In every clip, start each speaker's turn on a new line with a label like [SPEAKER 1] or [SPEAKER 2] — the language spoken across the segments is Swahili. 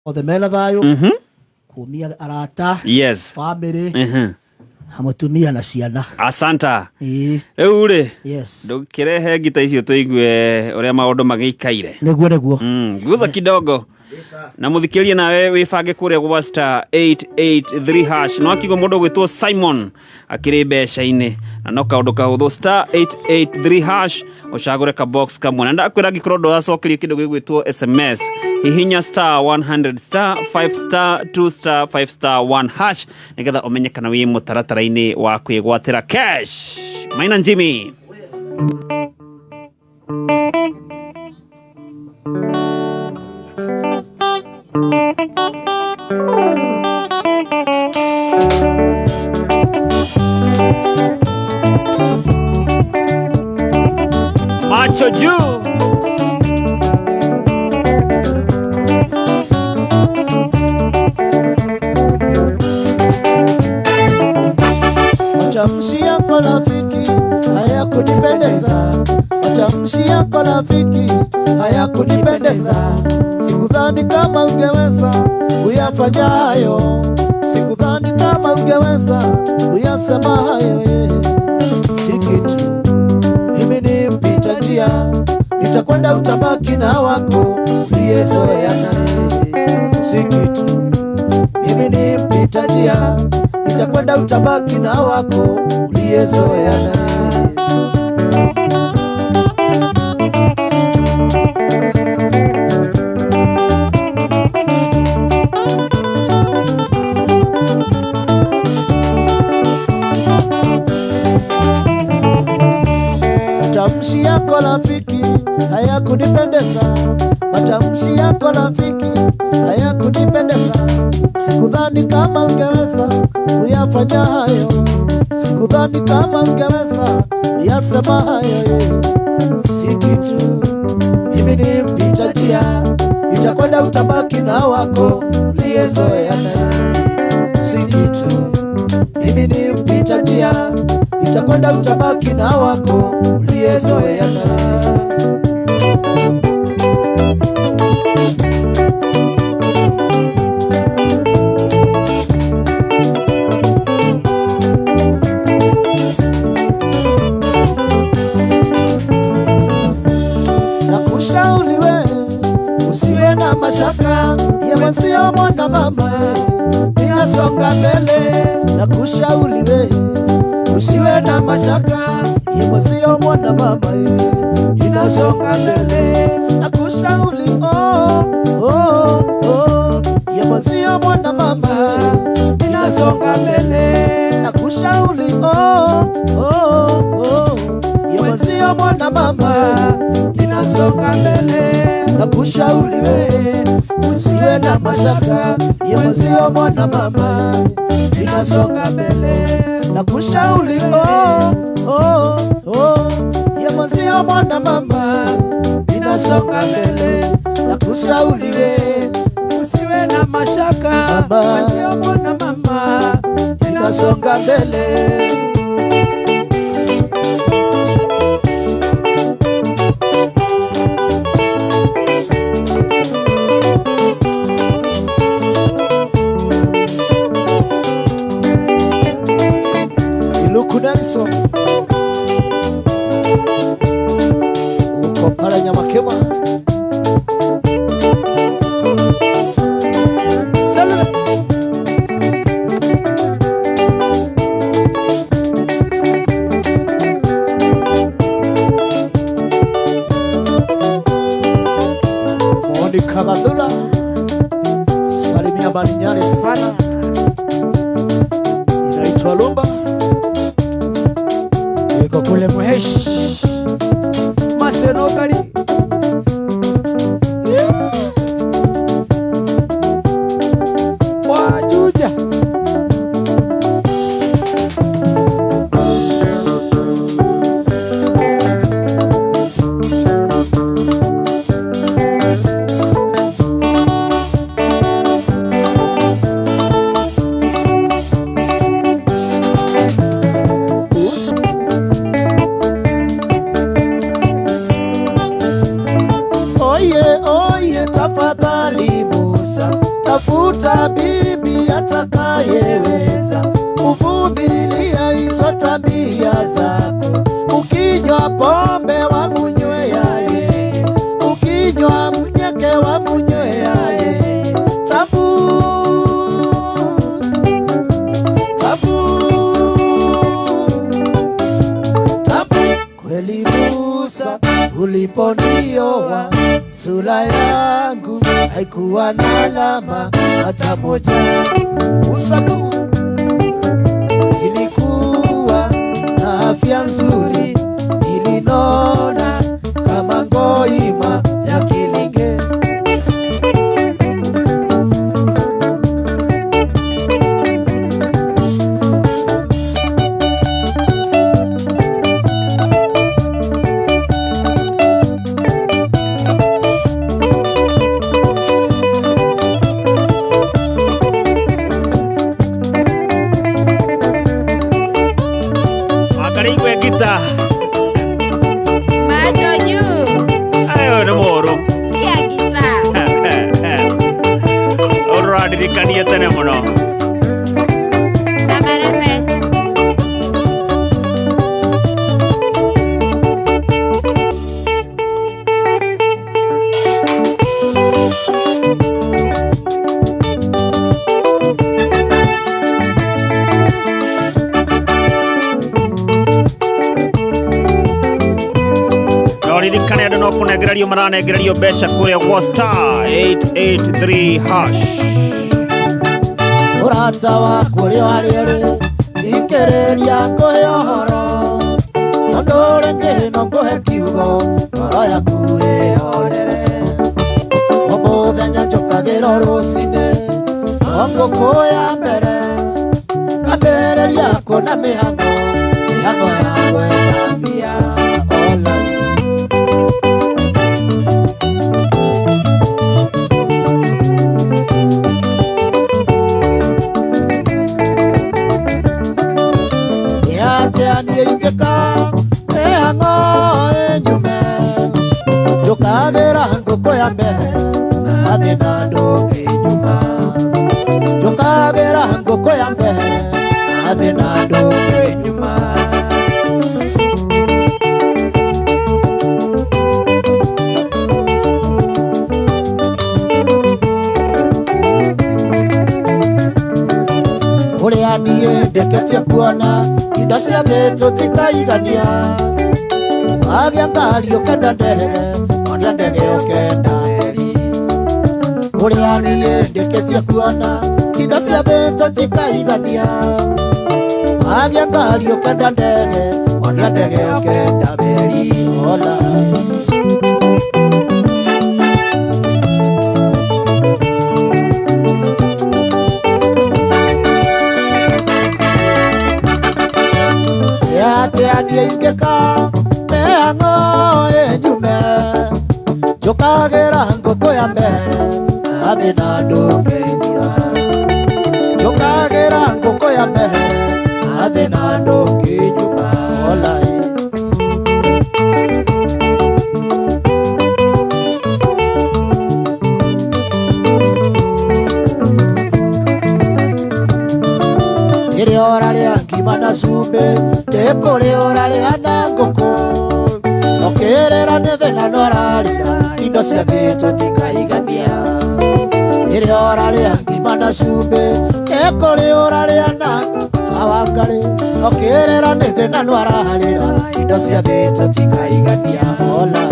[SPEAKER 1] othe mena thayo kumia arata
[SPEAKER 2] yes
[SPEAKER 1] family hamutumia na ciana
[SPEAKER 2] asanta riu ri
[SPEAKER 1] yes
[SPEAKER 2] ndukirehe ngita icio tuigue uria maundu magikaire
[SPEAKER 1] neguo
[SPEAKER 2] guza kidogo na muthikiria nawe wibange kuria gwa star 883 hash no akigo mundu gwitwo Simon akiri mbeca-ini na no kaundu kahuthu star 883 hash ucagure ka box kamwe na ndakwira gikorwo ndacokeria kindu gigwitwo SMS hihinya star 100 star 5 star 2 star 5 star 1 hash nigetha umenye kana wi mutaratara-ini wa kwigwatira cash Maina Jimmy Macho juu
[SPEAKER 1] matamshi yako rafiki hayakunipendeza, matamshi yako rafiki hayakunipendeza. Sikudhani kama ungeweza kuyafanya hayo, sikudhani kama ungeweza kuyasema hayo. Si kitu, mimi ni mpita njia, nitakwenda utabaki na wako uliyezoea naye. Si kitu, mimi ni mpita njia, nitakwenda utabaki na wako uliyezoea naye. Matamshi yako rafiki hayakunipendeza, matamshi yako rafiki hayakunipendeza. Sikudhani kama ungeweza kuyafanya hayo, sikudhani kama ungeweza kuyasema hayo. Si kitu, mimi ni mpita njia, nitakwenda utabaki na wako uliyezoea naye. Si kitu, mimi ni mpita njia, nitakwenda utabaki na wako uliyezoea naye. Nakushauri we usiwe na mashaka, yewe sio mwana mama, ninasonga mbele. Nakushauri we usiwe na mashaka, yewe sio mwana mama, ninasonga mbele. Nakushauri yewe sio mwana mama, ninasonga mbele. Nakushauri yewe sio mwana mama, ninasonga mbele. Nakushauri we usiwe na mashaka, yewe sio mwana mama, ninasonga mbele. Nakushauri yewe sio mwana mama, ninasonga mbele. Nakushauri we usiwe na mashaka, yewe sio mwana mama, ninasonga mbele. Nelson uko pala Nyamakema salala Monica Badula salimia Barinyare sana inaitwa Lumba kule Muheshi Masenokali Wajuja
[SPEAKER 3] tafuta bibi atakayeweza kuvumilia hizo tabia zako. Ukinywa pombe wamunywea yeye, ukinywa mnyeke wamunywea yeye. Tabu, tabu, tabu. Kweli Musa uliponioa, sura yangu haikuwa na alama hata moja. Musa ilikuwa na afya nzuri, ilinona kama ngoima ya kilinge.
[SPEAKER 4] Macho juu.
[SPEAKER 2] Ayo ni moro.
[SPEAKER 4] Sikia gitaa.
[SPEAKER 2] Uradirikania tene muno.
[SPEAKER 4] Na marefe.
[SPEAKER 2] Ririkane andå no kå nengererio maranengererio mbeca kå rä a gwa *883#
[SPEAKER 3] Urata waku uri wariri thikiriria nguhe uhoro, tondu uri ngihino nguhe kiugo, ngoro yaku ihorere. O muthenya njukagira rucini, o nguku ya mbere, ngambĩrĩria kuona mĩhang'o ya gwĩthambia online. Niĩ ingĩka mĩhang'o ĩnyume, njũkagĩra ngũkũ ya mbere na thĩna ndũngĩnyuma. Njũkagĩra ngũkũ ya mbere na thĩna ndũngĩnyuma. Ũrĩa niĩ ndĩkĩtie kuona indo cia thĩ tũtikaigania. Wagĩa ngari ũkenda ndege, onia ndege ũkenda heri. Ũrĩa niĩ ndĩkĩtie kuona indo cia thĩ tũtikaigania. Wagĩa ngari ũkenda ndege, onia ndege ũkenda heri. Hola. Niĩ ingĩka mĩhang'o ĩnyume, njũkagĩra ngũkũ ya mbere na thĩna ndũngĩnyua. Njũkagĩra ngũkũ ya mbere na thĩna ndũngĩnyuma. Hola. Ĩrĩora rĩa ngima na cumbĩ, ndĩkũrĩora rĩa na ngũkũ. Ũkĩrĩra nĩ thĩna nũrarĩa, indo cia thĩ tũtikaigania. Ĩrĩora rĩa ngima na cumbĩ, ndĩkũrĩora rĩa na ta Wangari. Ũkĩrĩra nĩ thĩna nũrarĩa, indo cia thĩ tũtikaigania. Hola.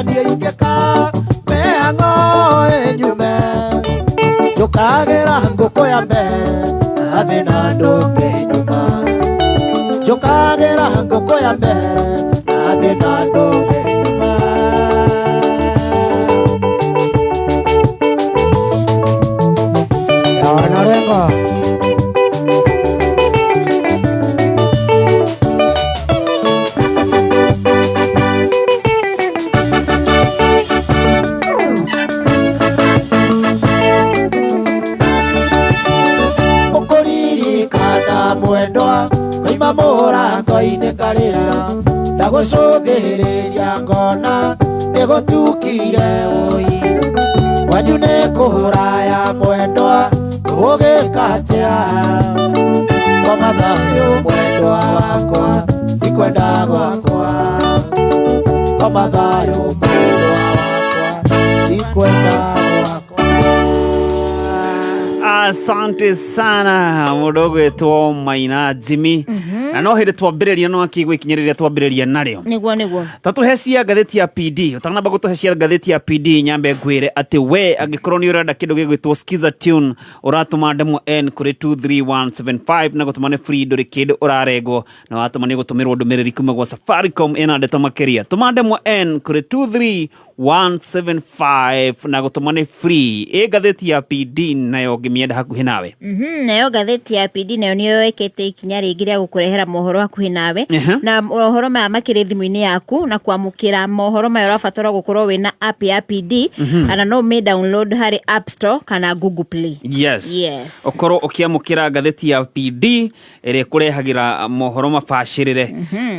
[SPEAKER 3] Niĩ ingĩka mĩhang'o ĩnyume, njũkagĩra ngũkũ ya mbere na thĩna ndũngĩnyuma. Njũkagĩra ngũkũ ya mbere na thĩna ndũngĩnyuma. Yawana rengo. ya mwendwa kaima mũrango-inĩ karĩra ndagũcũthĩrĩria ngona nĩgũtukire ũi kwanyu nĩ kũhũra ya mwendwa ũgĩka atĩa ngoma thayũ mwendwa wakwa tikwenda gwakwa ngoma thayũ mwendwa wakwa tikwenda gwakwa.
[SPEAKER 2] Asante sana mudogo etwo Maina Jimmy na no hĩndĩ twambĩrĩria no akĩgwĩkinyĩrĩria twambĩrĩria narĩo
[SPEAKER 4] nĩguo
[SPEAKER 2] tatuhecia ngathĩti ya PD utanamba gũtũhecia ngathĩti ya PD nyambe ngwĩre atĩ we angĩkorwo nĩ ũrenda kĩndũ gĩgwĩtwo skiza tune ũratũma ndemwa N kũrĩ 23175 na gũtũma nĩ free ndũrĩ kĩndũ ũrarengwo na watũma nĩ gũtũmĩrwo ndũmĩrĩri kuma gwa Safaricom ĩna ndeto makĩria tũma ndemwa N kũrĩ 23175 na gũtũma nĩ free ngathĩti ya PD nayo ngĩmienda hakuhĩ nawe
[SPEAKER 4] nayo ngathĩti ya PD nayo nĩyo ĩkĩte ikinya rĩngĩ rĩa gũkũrehera mohoro hakuhĩ nawe na mohoro maya makĩrĩ thimũ-inĩ yaku na kwamũkĩra mohoro maya ũrabatara gũkorwo wĩna app ya PD ana no me download harĩ App Store kana Google Play.
[SPEAKER 2] Yes. Okorwo ũkĩamũkĩra ngathĩti ya PD ĩrĩa ĩkũrehagĩra mohoro mabacĩrĩre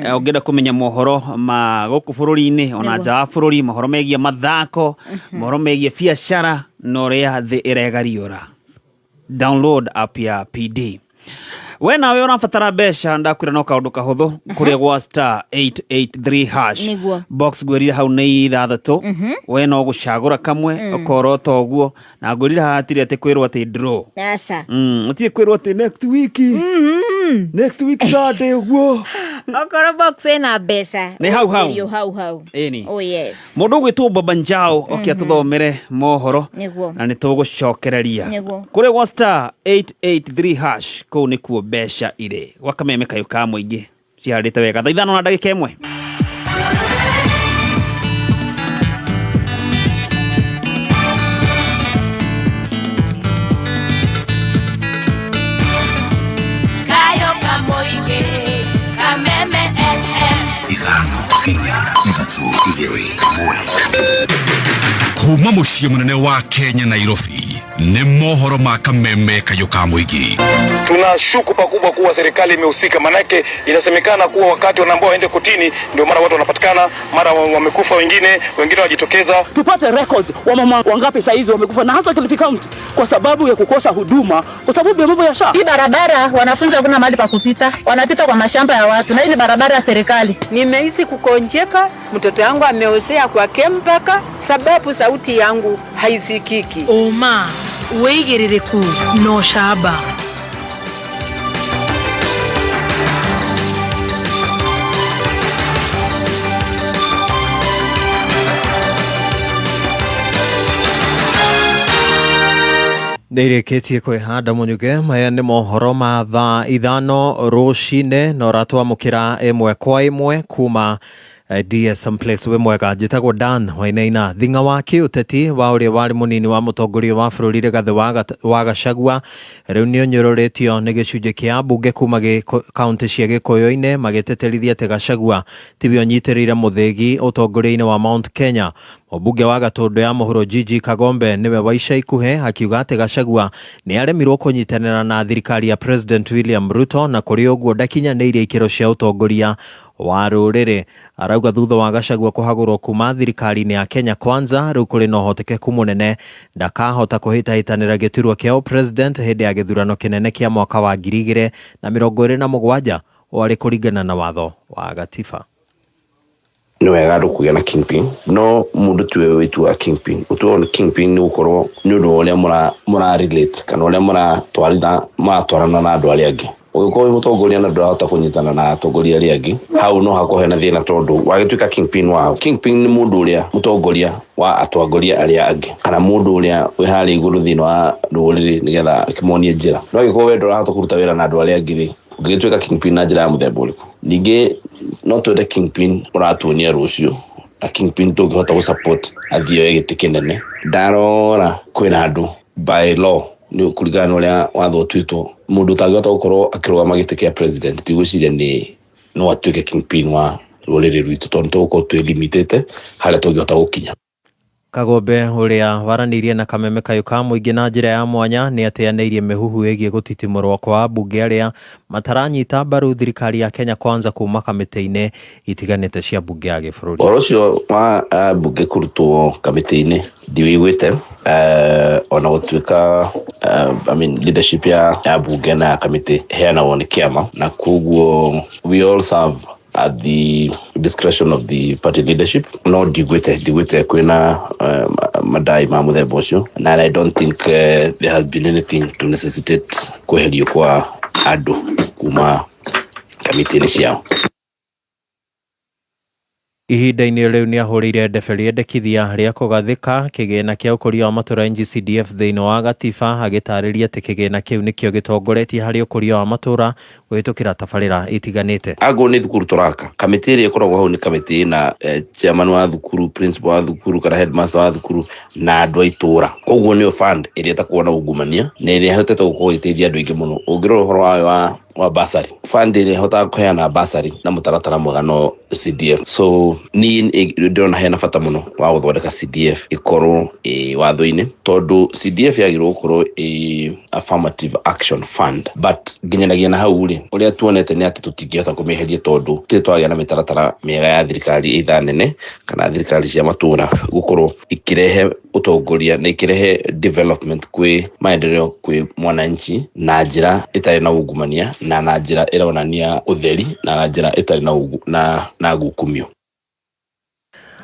[SPEAKER 2] ũngĩenda kũmenya mohoro ma gũkũ bũrũri-inĩ ona nja wa bũrũri mohoro megiĩ mathako mohoro megiĩ biacara na ũrĩa thĩ ĩregariũra download app ya PD. We nawe ũrabatara mbeca ndakwĩra no kaũndũ kahũthũ kũrĩa gwa star 883 hash box ngwĩrire hau nĩ 6 we no gũcagũra kamwe ũkorota ũguo na ngwĩrire hatirĩ atĩ kwĩrwo atĩ draw ũtirĩ kwĩrwo atĩ next week Saturday ũguo
[SPEAKER 4] okorwo box ĩna mbeca
[SPEAKER 2] nĩ hau ĩni mũndũ ũgwĩtwo Baba Njau atũthomere mohoro na nĩ tũgũcokereria kũrĩa gwa star 883 hash kũu nĩkuo mbeca irĩ gwa kameme kayũ ka mũingĩ ciarĩte wega thaa 5 na ndagĩka 1
[SPEAKER 5] kuma muciĩ mũnene wa Kenya Nairobi nĩ mohoro ma kameme kayũ ka mũingĩ.
[SPEAKER 6] Tunashuku pakubwa kuwa serikali imehusika, manake inasemekana kuwa wakati wanaambao waende kotini ndio mara watu wanapatikana, mara wamekufa wengine wajitokeza.
[SPEAKER 7] Tupate records wa mama wangapi saa hizi wamekufa na hasa Kilifi County kwa sababu ya kukosa huduma, kwa sababu ya mambo ya SHA.
[SPEAKER 8] Hii barabara wanafunzi hakuna mahali pa kupita, wanapita kwa mashamba ya watu na hii ni barabara ya serikali.
[SPEAKER 9] Nimehisi kukonjeka, mtoto wangu ameosea kwa kempaka sababu sauti yangu haisikiki.
[SPEAKER 10] Oma uigiririku no shaba.
[SPEAKER 11] Nĩirĩkĩtie kwĩhanda mũnyuge maya nĩ mohoro ma thaa 5 rũcinĩ na ũratwamũkĩra ĩmwe kwa ĩmwe kuma DSM Place we mwega njĩtagwo Dan Wainaina thing'a wa kĩũteti wa ũrĩa warĩ mũnini wa mũtongoria wa bũrũri Rigathĩ wa Gachagua rĩu nĩ ũnyũrũrĩtio nĩ gĩcunjĩ kĩa mbunge kuma kaunti cia Gĩkũyũ-inĩ magĩtĩtĩrithia atĩ Gachagua tiwe ũnyitĩrĩire mũthĩgi ũtongoria-inĩ wa Mount Kenya. Mũmbunge wa Gatũndũ ya mũhuro Gigi Kagombe nĩwe wa ica ikuhĩ akiuga atĩ Gachagua nĩ aremirwo kũnyitanĩra na thirikari ya President William Ruto na kũrĩ ũguo ndakinyanĩirie ikĩro cia ũtongoria wa rũrĩrĩ. Arauga thutha wa Gachagua kũhagũrwo kuma thirikari-inĩ ya Kenya Kwanza rĩu kũrĩ na ũhotekeku mũnene ndakahota kũhĩtahĩtanĩra gĩturwa kĩa president hĩndĩ ya gĩthurano kĩnene kĩa mwaka wa 2027 warĩ kũringana na watho wa gatiba.
[SPEAKER 12] Nĩ wega kũgĩa na kingpin no mũndũ tiwe wĩtua kingpin ũtuo ni kingpin nĩ gũkorwo nĩ ũndũ ũrĩa mũra relate kana ũrĩa maratwarana na andũ arĩa angĩ. Ũgĩkorwo mũtongoria na ndũrahota kũnyitana na atongoria arĩa angĩ hau no hakohe na thĩna tondũ wagĩtuĩka kingpin wao. Kingpin nĩ mũndũ ũrĩa mũtongoria wa atongoria arĩa angĩ kana mũndũ ũrĩa wĩ harĩa igũrũ thĩinĩ wa rũrĩrĩ nĩgetha akĩmonie njĩra. No ũgĩkorwo we ndũrahota kũruta wĩra na andũ arĩa angĩ ũgĩtuĩka kingpin na njĩra ya mũthemba ũrĩkũ. Ningĩ no twende kingpin ũratuonia rũciũ na kingpin tũngĩhota gũsupport athioe gĩtĩ kĩnene. Ndarora kwĩna andũ by law nĩ kũringana na ũrĩa watho ũtuĩtwo mũndũ ũtangĩhota gũkorwo akĩrũgama gĩtĩ kĩa president tigwĩciria no atuĩke kingpin wa rũrĩrĩ rwitũ tondũ tũgũkorwo twĩ limitĩte harĩa tũngĩhota gũkinya.
[SPEAKER 11] Kagombe uria waranirie na Kameme Kayuka muingi na njira ya mwanya ni ateaneirie mihuhu egie gutitimurwo kwa bunge aria mataranyita mbaru thirikari ya Kenya Kwanza kuma kamiti-ini itiganite cia bunge ya gibũrũri.
[SPEAKER 12] Orocio wa bunge kurutwo kamiti-ini ndiwiguite ona gutuika leadership ya bunge na kamiti heanagwo ni kiama na koguo we all serve at the discretion of the party leadership. No digwete kwina madai ma muthemba ucio, and I don't think there has been anything to necessitate kweherio kwa andu kuma kamiti-ini ciao.
[SPEAKER 11] Ihinda-inĩ rĩu nĩ ahũrĩire ndebe rĩendekithia rĩa kũgathĩka kĩgĩna kĩa ũkũria wa matũũra NG-CDF thĩinĩ wa gatiba, agĩtarĩria atĩ kĩgĩna kĩu nĩkĩo gĩtongoretie harĩ ũkũria wa matũũra kũhĩtũkĩra tabarĩra itiganĩte.
[SPEAKER 12] Ago nĩ thukuru turaka kamiti ĩrĩa ĩkoragwo hau nĩ kamiti na chairman wa thukuru, principal wa thukuru kana headmaster wa thukuru na andũ a itũũra. Koguo nĩyo fund ĩrĩa ĩtakoragwo na ungumania na ĩrĩa ĩhotete gũkorwo ĩgĩteithia andũ aingĩ mũno. Ũngĩrora ũhoro wa basari, fund ĩrĩa ĩhotaga kũheana basari na mũtaratara mwega no CDF. So ni ndĩrona hena bata mũno wa gũthondeka CDF ĩkorwo watho-inĩ, tondũ CDF yagĩrĩirwo gũkorwo affirmative action fund, but nginyanagia na hau rĩ ũrĩa tuonete nĩ atĩ tũtingĩhota kũmĩeheria tondũ twagĩa na mĩtaratara mĩega ya thirikari itha nene kana thirikari cia matũũra gũkorwo ikirehe utongoria na ikirehe development kwĩ maendeleo kwĩ mwananchi na njĩra ĩtarĩ na ungumania na njĩra ĩronania ũtheri na njĩra ĩtarĩ na ngukumio.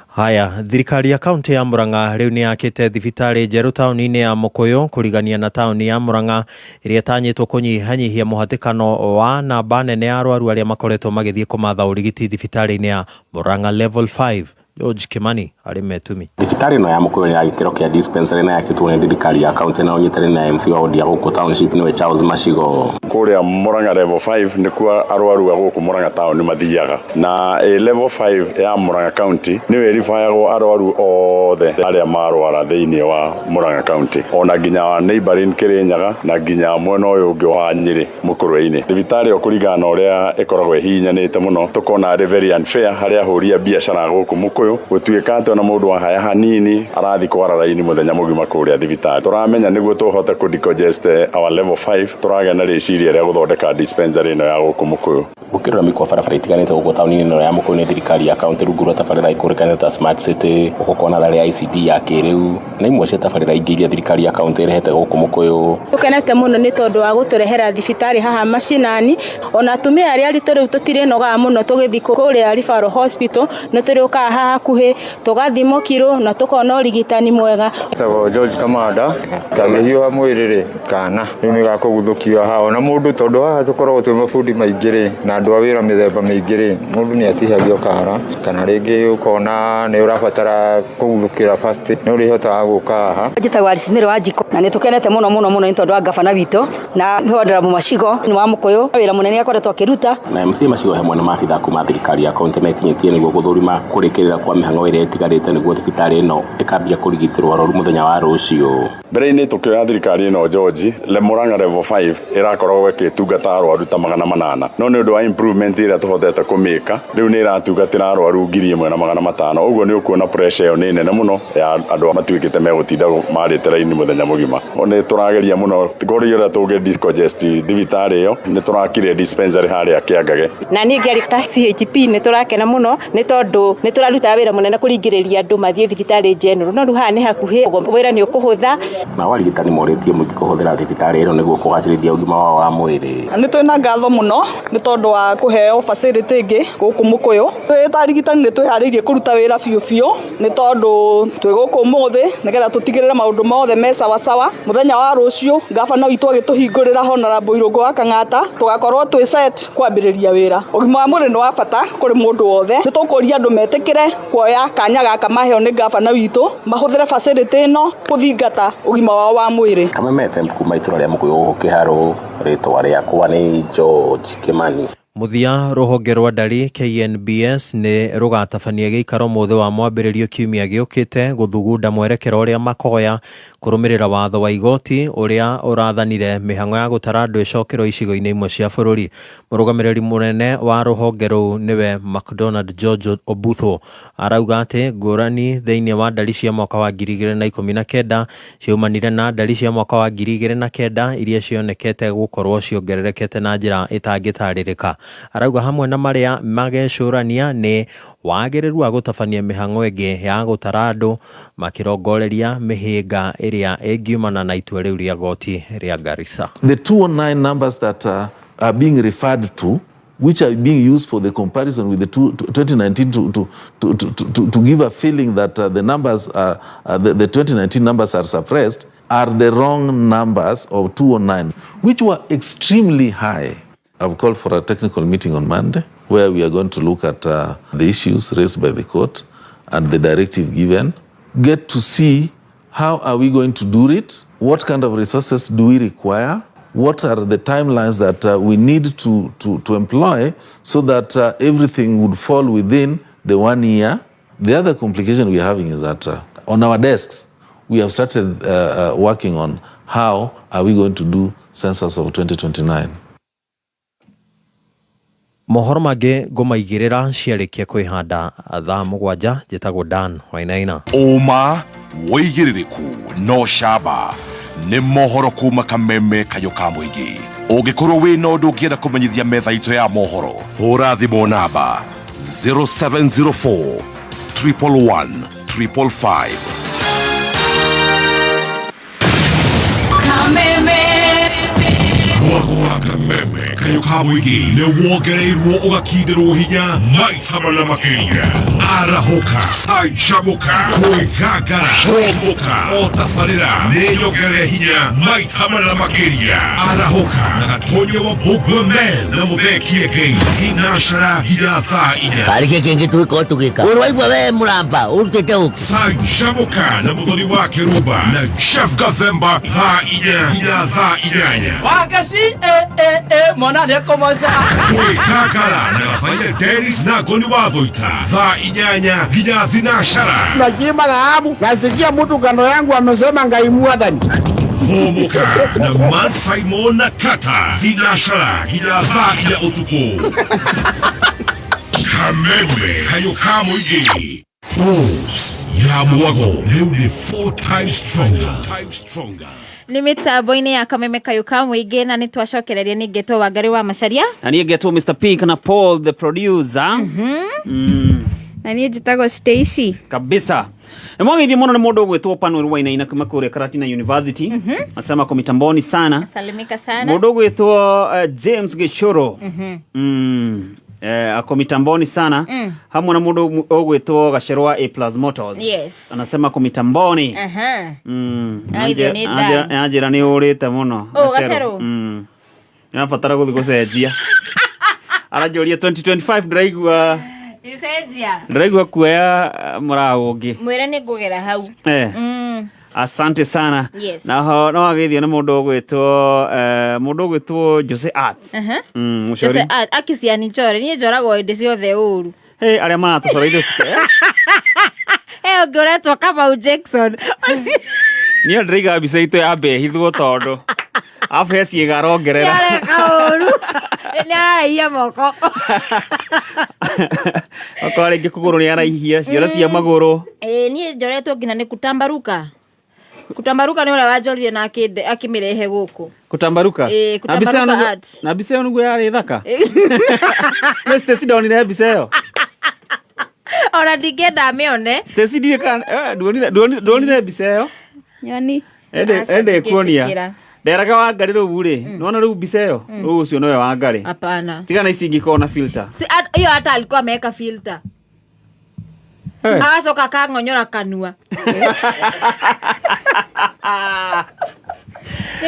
[SPEAKER 11] Haya, thirikari ya kaunti ya Murang'a rĩu nĩ yakĩte thibitarĩ njerũ taũni-inĩ ya Mũkũyũ kũrigania na taũni ya Murang'a ĩrĩa ĩtanyĩtwo kũnyihanyihia mũhatĩkano wa namba nene ya arwaru arĩa makoretwo magĩthiĩ kũmatha ũrigiti thibitarĩ-inĩ ya Murang'a level 5. George Kimani arĩ metumi.
[SPEAKER 13] Thibitarĩ ĩno ya Mũkũyũ nĩ ya gĩkĩro kĩa dispensary na yakĩtwo nĩ thirikari ya kaunti na ũnyitanĩri na MC wa Odia gũkũ township nĩwe Charles Macigo.
[SPEAKER 14] Kũrĩa Murang'a level 5 nĩkuo arwaru a gũkũ Murang'a town mathiaga, na level 5 ya Murang'a county nĩwe ĩribagwo arwaru othe arĩa marwara thĩinĩ wa Murang'a county, ona nginya wa neighboring Kĩrĩnyaga na nginya mwena ũyũ ũngĩ wa Nyĩrĩ Mũkũrwe-inĩ. Thibitarĩ ĩyo kũringana na ũrĩa ĩkoragwo ĩhihinyanĩte mũno, tũkona very unfair harĩa ahũri a biacara gũkũ Mũkũyũ gũtuĩka atĩ ona mũndũ wa haya hanini arathi kwara raini mũthenya mũgima kũrĩa thibitarĩ. Tũramenya nĩguo tũhote kũdecongest our level 5 tũragĩa na rĩciria rĩa gũthondeka dispensary ĩno ya gũkũ Mũkũyũ.
[SPEAKER 13] Gũkĩrora mĩkwa barabara itiganĩte gũkũ taũni-inĩ ĩno ya Mũkũyũ nĩ thirikari ya kaunti rungu rwa tabarĩra ikũrĩkanĩte ta smart city, gũkũ na ya ICD ya kĩrĩu na imwe cia tabarĩra ingĩ iria thirikari ya kaunti ĩrehete gũkũ Mũkũyũ.
[SPEAKER 8] Tũkenete mũno nĩ tondũ wa gũtũrehera thibitarĩ haha macinani, ona atumia arĩa aritũ rĩu tũtirĩ noga mũno tũgĩthiĩ kũrĩa referral hospital, nĩ tũrĩũkaga haha hakuhĩ tũgathimwo kiro na tũkona ũrigitani mwega.
[SPEAKER 15] George Kamanda kahiũha mwĩrĩ kana rĩu nĩ gakũguthũkio haha ona mũndũ tondũ haha tũkoragwo twĩ mabundi maingĩ na andũ a wĩra mĩthemba mĩingĩ mũndũ nĩ atihagio kara kana rĩngĩ ũkona nĩ ũrabatara kũguthũkĩra first nĩ ũrĩhotaga gũka haha.
[SPEAKER 16] Njĩtagwo Alice wa Njiko na nĩ tũkenete mũno nĩ tondũ wa gavana witũ na Honorable Macigo nĩ wa Mũkũyũ wĩra mũnene akoretwo akĩruta.
[SPEAKER 13] Na MC Macigo hamwe na maabitha kuma thirikari ya kaunti mekinyĩtie nĩguo gũthũrima kũrĩkĩrĩra kwa mĩhang'o ĩrĩa ĩtigarĩte nĩguo thibitarĩ ĩno ĩkambia kũrigitĩrwo arwaru mũthenya wa rũciũ.
[SPEAKER 14] Mbere-inĩ tũkĩoya thirikari ĩno George, Murang'a level 5 ĩrakoragwo ĩkĩtungata arwaru ta 800, no nĩ ũndũ wa improvement ĩrĩa tũhotete kũmĩka rĩu nĩ ĩratungatĩra arwaru 1,500. Ũguo nĩ ũkuona pressure ĩyo nĩ nene mũno ya andũ matuĩkĩte megũtinda marĩte raini mũthenya mũgima. Nĩ tũrageria mũno kũrĩa ũrĩa tũngĩ decongest thibitarĩ ĩyo, nĩ tũrakire dispensary harĩa Kĩangage.
[SPEAKER 8] Na niĩ ngĩarĩta CHP nĩ tũrakena mũno nĩ tondũ nĩ tũraruta wĩra mũnene kũringĩrĩria andũ mathiĩ thibitarĩ general, no rĩu haha nĩ hakuhĩ wĩra nĩ ũkũhũtha.
[SPEAKER 13] Na warigitani morĩtie mũingĩ kũhũthĩra thibitarĩ ĩno nĩguo kũgacĩrithia ũgima wao wa mwĩrĩ.
[SPEAKER 17] Nĩ twĩna ngatho mũno nĩ tondũ wa kũheo facility ĩngĩ gũkũ Mũkũyũ. Ta arigitani nĩ twĩharĩirie kũruta wĩra biũ nĩ tondũ twĩ gũkũ ũmũthĩ nĩgetha tũtigĩrĩre maũndũ mothe me sawa. Mũthenya wa rũciũ gavana witũ agĩtũhingũrĩra Honorable Irũngũ wa Kang'ata tũgakorwo twĩ set kwambĩrĩria wĩra. Ũgima wa mwĩrĩ nĩ wa bata kũrĩ mũndũ wothe. Nĩ tũkũria andũ metĩkĩre kuoya kanya gaka maheo nĩ gavana witũ mahũthĩre facility ĩno gũthingata ũgima wao wa mwĩrĩ.
[SPEAKER 13] Kameme FM kuma itũra rĩa Mũkũyũ gũkũ Kĩharũ, rĩtwa rĩakwa nĩ George Kimani.
[SPEAKER 11] Muthia ruhonge rwa ndari KNBS ni rugatabania giikaro muthe wa mwambiririo kiumia giukite guthugunda mwerekero uria makoya kurumirira watho wa igoti uria urathanire mihango ya gutara andu icokero icigo-ini imwe cia bururi. Murugamiriri munene wa ruhonge ruu niwe McDonald George Obutho arauga ati ngurani thiini wa ndari cia mwaka wa 2019 ciumanire na ndari cia mwaka wa 2009 iria cionekete gukorwo ciongererekete na njira itangitaririka. Arauga hamwe na maria magecurania ni wagiriru wa gutabania mihango ingi ya gutara andu makirongoreria mihinga iria ingiumana na itua riu ria goti ria Garissa.
[SPEAKER 18] The 209 numbers that are being referred to, which are being used for the comparison with the 2019 to give a feeling that the numbers the 2019 numbers are suppressed, are the wrong numbers of 209, which were extremely high. I've called for a technical meeting on Monday where we are going to look at the issues raised by the court and the directive given, get to see how are we going to do it, what kind of resources do we require, what are the timelines that we need to employ so that everything would fall within the 1 year. The other complication we are having is that on our desks, we have started working on how are we going to do census of 2029.
[SPEAKER 11] Mohoro mangĩ ngũmaigĩrĩra ciarĩkia kwĩhanda thaa 7 njĩtagwo Dan Wainaina.
[SPEAKER 5] Ũma wĩigĩrĩrĩku no camba nĩ mohoro kuma kameme kayo ka mũingĩ. Ũngĩkorwo wĩ na ũndũ ũngĩenda kũmenyithia metha itũ ya mohoro, hũra thimũ namba 0704 111 555. Mwako kameme kayo ka mũingĩ nĩ wongereirwo ũgakinderwo hinya maita mana makĩria. Arahoka, canjamũka, kwĩgangara, homoka, o tabarĩra nĩ nyongere hinya maita mana makĩria. Arahoka na gatonye wa Bogwa Men na mũthekie Ngai thinacara nginya thaa 4.
[SPEAKER 19] Karĩke kĩngĩ twĩko tũgĩka. Ũrwaigua we mũramba ũrutĩte ũkĩ.
[SPEAKER 5] Canjamũka na mũthoni wa Kĩrumba na Chef Gathemba thaa 4 nginya thaa 8.
[SPEAKER 7] Wagaci mona ne komoza.
[SPEAKER 5] Kwĩgangara na Gabaire Dennis na Goni wa Thoita thaa 8 nginya thinacara.
[SPEAKER 1] Najima dhahabu, nasikia mtu kando yangu amesema Ngai Mwathani.
[SPEAKER 5] Homoka na Man Simon na Kata thinacara nginya thaa 4 utuku. Kameme kayo ka mũingĩ. Boost ya mwago leo ni 4 times stronger.
[SPEAKER 4] Ni mitambo-ini ya Kameme kayo ka mũingĩ na nitwacokereria ni Ngeto Wangari wa Macharia.
[SPEAKER 2] Na ni Ngeto Mr. Pink na Paul the producer.
[SPEAKER 20] Na ni njitagwo Stacy.
[SPEAKER 2] Kabisa. Na mwangithi muno ni mundu gwetwo Panel Wainaina kuma kure Karatina University. Asema kwa mitamboni sana.
[SPEAKER 4] Salimika sana.
[SPEAKER 2] Mundu gwetwo James Gechoro. Ako mitamboni sana. Hamwe na mundu ogwetwo Gacherwa A+ Motors.
[SPEAKER 4] Yes.
[SPEAKER 2] Anasema kwa mitamboni. Ajira ni urite muno.
[SPEAKER 4] Gachero.
[SPEAKER 2] Nafatara guthi gucenjia. Arajoria 2025 ndiraigua.
[SPEAKER 4] Icenjia.
[SPEAKER 2] Ndiraigua kuoya murago ungi.
[SPEAKER 4] Mwire ni ngugera hau.
[SPEAKER 2] Asante sana.
[SPEAKER 4] Yes.
[SPEAKER 2] Na no agithia na mundu gwetwo Jose Art.
[SPEAKER 4] Jose Art akisiani njore ni njoragwo inde ciothe uru.
[SPEAKER 2] Hey, aria maratucoreire.
[SPEAKER 4] Ngoretwo Kamau Jackson.
[SPEAKER 2] Ni ndiriga mbica itu ya behithwo tondu afa cigarongerera.
[SPEAKER 4] Yare kauru. Ni araia moko.
[SPEAKER 2] Akore ngikuguru ni araihia ciora cia maguru.
[SPEAKER 4] Ni njoretwo ngina ni kutambaruka. Kutambaruka ni ule wajorie na akimirehe guku.
[SPEAKER 2] Kutambaruka?
[SPEAKER 4] Kutambaruka art.
[SPEAKER 2] Na biseo nugu yari thaka. Stacy ndonire biseo.
[SPEAKER 4] Ora ndigenda amione.
[SPEAKER 2] Stacy ndika ndonire biseo.
[SPEAKER 20] Nyoni.
[SPEAKER 2] Ende kuonia. Nderaga Wangari rubure. Nona ru biseo. Ucio nowe Wangari.
[SPEAKER 4] Hapana.
[SPEAKER 2] Tika na ici ngikona filter.
[SPEAKER 4] Si hiyo hata alikuwa ameweka filter. Asoka kangonyora kanua.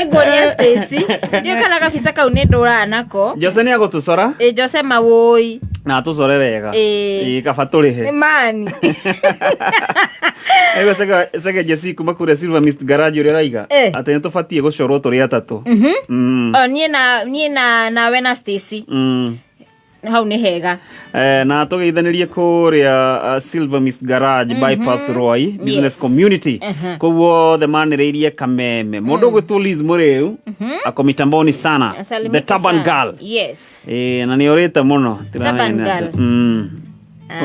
[SPEAKER 4] Ngoria Stacy. Ndio kana kabisa ka unendora nako.
[SPEAKER 2] Jose ni agotucora?
[SPEAKER 4] Jose mawoi.
[SPEAKER 2] Na tucore wega. Kafaturihe.
[SPEAKER 4] Ni mani.
[SPEAKER 2] Ego sega Jesse kuma kure Silver Mist Garage uri raiga. Ate ntufatie gucorwo turi atatu.
[SPEAKER 4] Nie na we na Stacy. hau ni hega
[SPEAKER 2] na tugeithanirie kuria Silver Mist Garage bypass Roy business community koguo the manireirie Kameme mundu gwitu Liz Mureu ako mitamboni sana the Taban Girl
[SPEAKER 4] yes
[SPEAKER 2] na ni orita muno
[SPEAKER 4] Taban Girl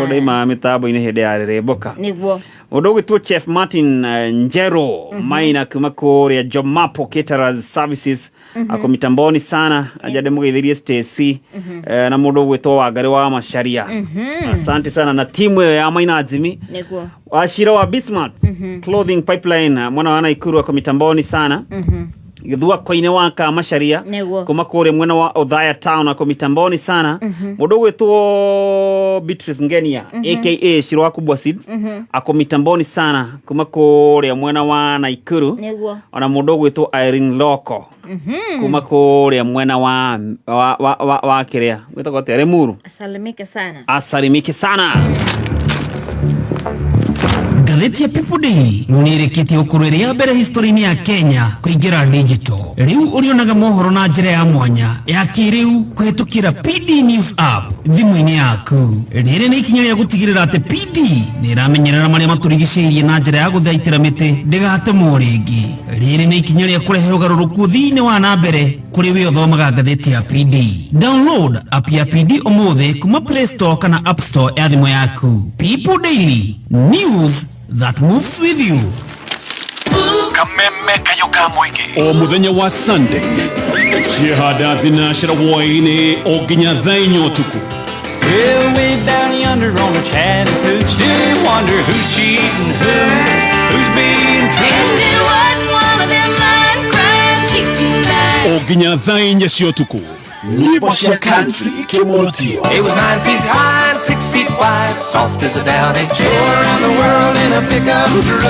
[SPEAKER 2] ode ma mitambo ine hede ya reboka
[SPEAKER 4] niguo
[SPEAKER 2] mundu gwitu Chef Martin Njero maina kuma kuria Jomapo Caterers Services ako mitamboni sana ajade mugeithirie Stacy na mundu gwitu Wangari wa Macharia asante sana na timu ya Maina Azimi
[SPEAKER 4] niguo
[SPEAKER 2] Ashira wa Bismarck Clothing Pipeline mwana wana Ikuru ako mitamboni sana Githua koine waka Macharia kuma kore mwena wa Othaya Town ako mitamboni sana mundu gwitu Beatrice Ngenia aka Shirwa Kubwa Seed ako mitamboni sana kuma kore mwena wa Naikuru ona mundu gwitu Irene Loko kuma kore mwena wa Kiria gwitagwo Teremuru asalimike sana
[SPEAKER 21] Ngatheti ya People Daily nunireketie ukureria mbere historia ya Kenya kuingira digital. Riu urionaga mohoro na njira ya mwanya ya kiriu kuhitukira PD News app thimu-ini yaku. Riri ni ikinya ria gutigirira ati PD ni iramenyerera maria maturigiceirie na njira ya guthaitira miti ndigatemwo ringi. Riri ni ikinya ria kurehe ugaruruku thiini wa na mbere kuri wi uthomaga ngatheti ya PD. Download app ya PD umuthi kuma Play Store kana App Store ya thimu yaku. People Daily, news that moves with you.
[SPEAKER 5] Kameme kayo kamoige
[SPEAKER 22] o muthenya wa Sunday ciehanda thinacara woini o nginya thainyo tuku.
[SPEAKER 23] Well, way down yonder on the Chattahoochee, still wonder who's cheating who's being true. And it wasn't one of them line-crying chicken lines.
[SPEAKER 22] O nginya thainya cio tuku.
[SPEAKER 5] Nyimbo cia country kimorotio.
[SPEAKER 23] It was 9 feet high and 6 feet wide, soft as a downy chair, around the world in a pickup truck.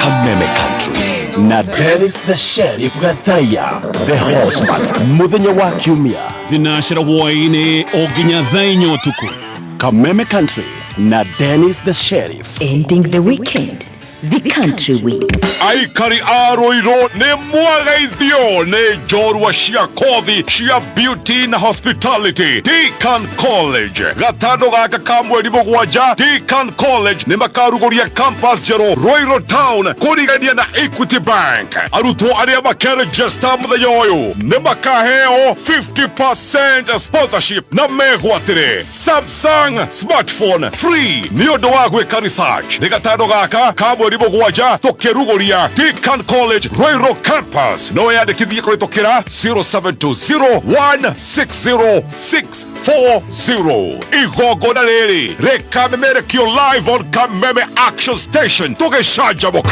[SPEAKER 5] Kameme Country na Dennis the Sheriff Gathaya the Horseman muthenya wa kiumia
[SPEAKER 22] thinacara woini o nginya thainyo tuku.
[SPEAKER 5] Kameme Country na Dennis the Sheriff.
[SPEAKER 24] Ending the weekend the country week.
[SPEAKER 5] Aikari Aroiro ne mwagaithio ne jorwa cia kothi cia beauty na hospitality. Deakin College gatano gaka ka mweri mugwanja. Deakin College ne makarugoria campus jero Roiro Town kurigania na Equity Bank. Arutwo aria makeregister muthenya uyu ne makaheo 50% sponsorship na megwatire Samsung smartphone free ni undu wa gwika research. Ne gatano gaka ka mweri mugwanja tukirugoria Deakin College Roiro Campus. No yandikithie kuritokira 0720160640. Igogona riri rikamemerekio live on Kameme Action Station tugicanjamuka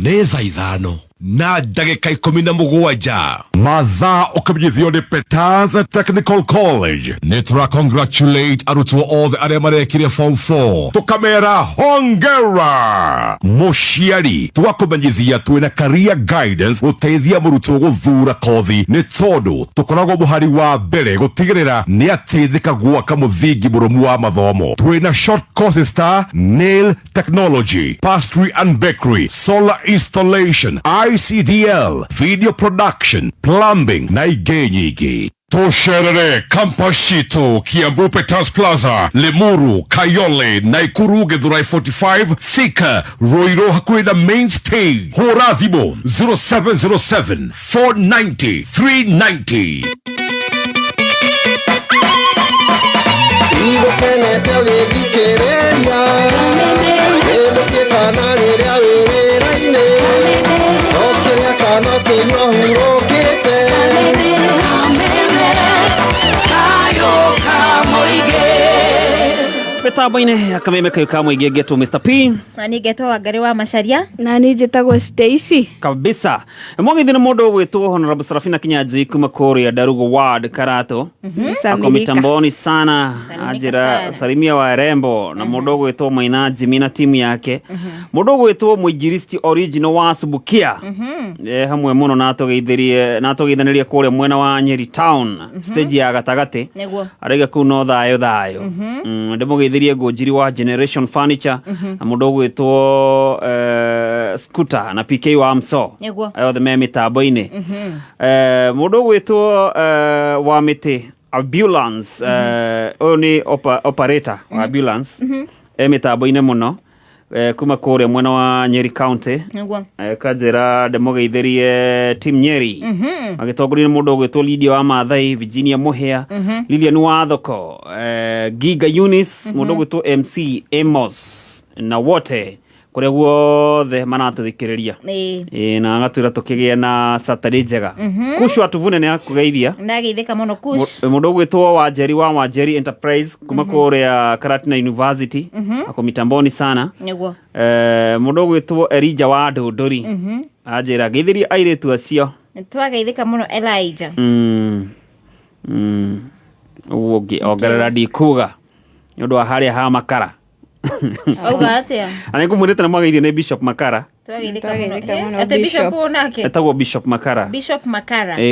[SPEAKER 5] nĩ thaa ithano na ndagĩka 17 mathaa ũkamenyithio nĩ Peters Technical College. Nĩ tũra-congratulate arutwo othe arĩa marekire form 4 tũkamera hongera. Mũciari tũgakũmenyithia twĩna career guidance gũteithia mũrutwo gũthura kothi nĩ tondũ tũkoragwo mũhari wa mbere gũtigĩrĩra nĩ ateithĩka gwaka mũthingi mũrũmu wa mathomo. Twĩna short courses ta nail technology, pastry and bakery, solar installation, ICDL, video production, plumbing na ingĩ nyingĩ. Tosherere campus citu Kiambu Peters Plaza, Limuru, Kayole, Naikuru, Githurai 45, Thika, Roiro hakuhi na main stage. Hora thimo 0707 490 390.
[SPEAKER 3] Igokenete ũgĩthikĩrĩria mũciĩ kana rĩrĩa wĩ wĩra-inĩ o kĩrĩa kana kĩnyua hurũkĩte
[SPEAKER 2] Mitambo-inĩ ya Kameme kayo ka mũingĩ ngetwo Mr. P
[SPEAKER 4] na ni ngetwo Wangari wa Macharia
[SPEAKER 20] na ni njĩtagwo Stacy
[SPEAKER 2] kabisa. Mwangithi nĩ mũndũ gwĩtwo Honorable Serafina Kinyanjui kuma kũrĩa Darugo Ward Karato ako mitamboni sana ajira salimia wa rembo na mũndũ gwĩtwo Maina Jimmy na timu yake mũndũ gwĩtwo Mũinjilisti Original wa Subukia hamwe mũno na tũgeithanirie kũrĩa mwena wa Nyeri Town stage ya gatagati arega kuu no thayo ndĩmũgeithĩrie Muthikĩrie Ngũnjiri wa Generation Furniture na mũndũ ũgwĩtwo Scooter na PK wa Mso othe me mĩtambo-inĩ mũndũ ũgwĩtwo wa mĩtĩ ambulance ũyũ nĩ operator wa ambulance mĩtambo-inĩ mũno kuma kũrĩa mwena wa Nyeri County kanjĩra ndĩmũgeithĩrie team Nyeri magĩtongoria mũndũ ũgwĩtwo Lydia wa Maathai, Virginia Mũhĩa, Lilian wa Thoko, Giga Eunice, mũndũ ũgwĩtwo MC Amos na wote kũrĩa guothe maratũthikĩrĩria na agatwĩra tũkĩgĩa na Saturday njega. Kushu atuvune nĩ akũgeithia
[SPEAKER 4] ndageithĩka mũno Kush
[SPEAKER 2] mũndũ ũgwĩtwo Wanjeri wa Wanjeri Enterprise kuma kũrĩa Karatina University ako mitamboni sana
[SPEAKER 4] nĩguo
[SPEAKER 2] mũndũ ũgwĩtwo Elija wa Ndũndũri anjĩra geithĩria airĩtu acio
[SPEAKER 4] twageithĩka mũno Elijah
[SPEAKER 2] ũguo ongerera ndikuga nĩ ũndũ wa harĩa ha makara
[SPEAKER 4] auga atĩa
[SPEAKER 2] anĩngũmwĩrĩte na mwageithio nĩ Bishop Makara
[SPEAKER 4] twageithĩka mũno ate Bishop onake
[SPEAKER 2] etagwo Bishop Makara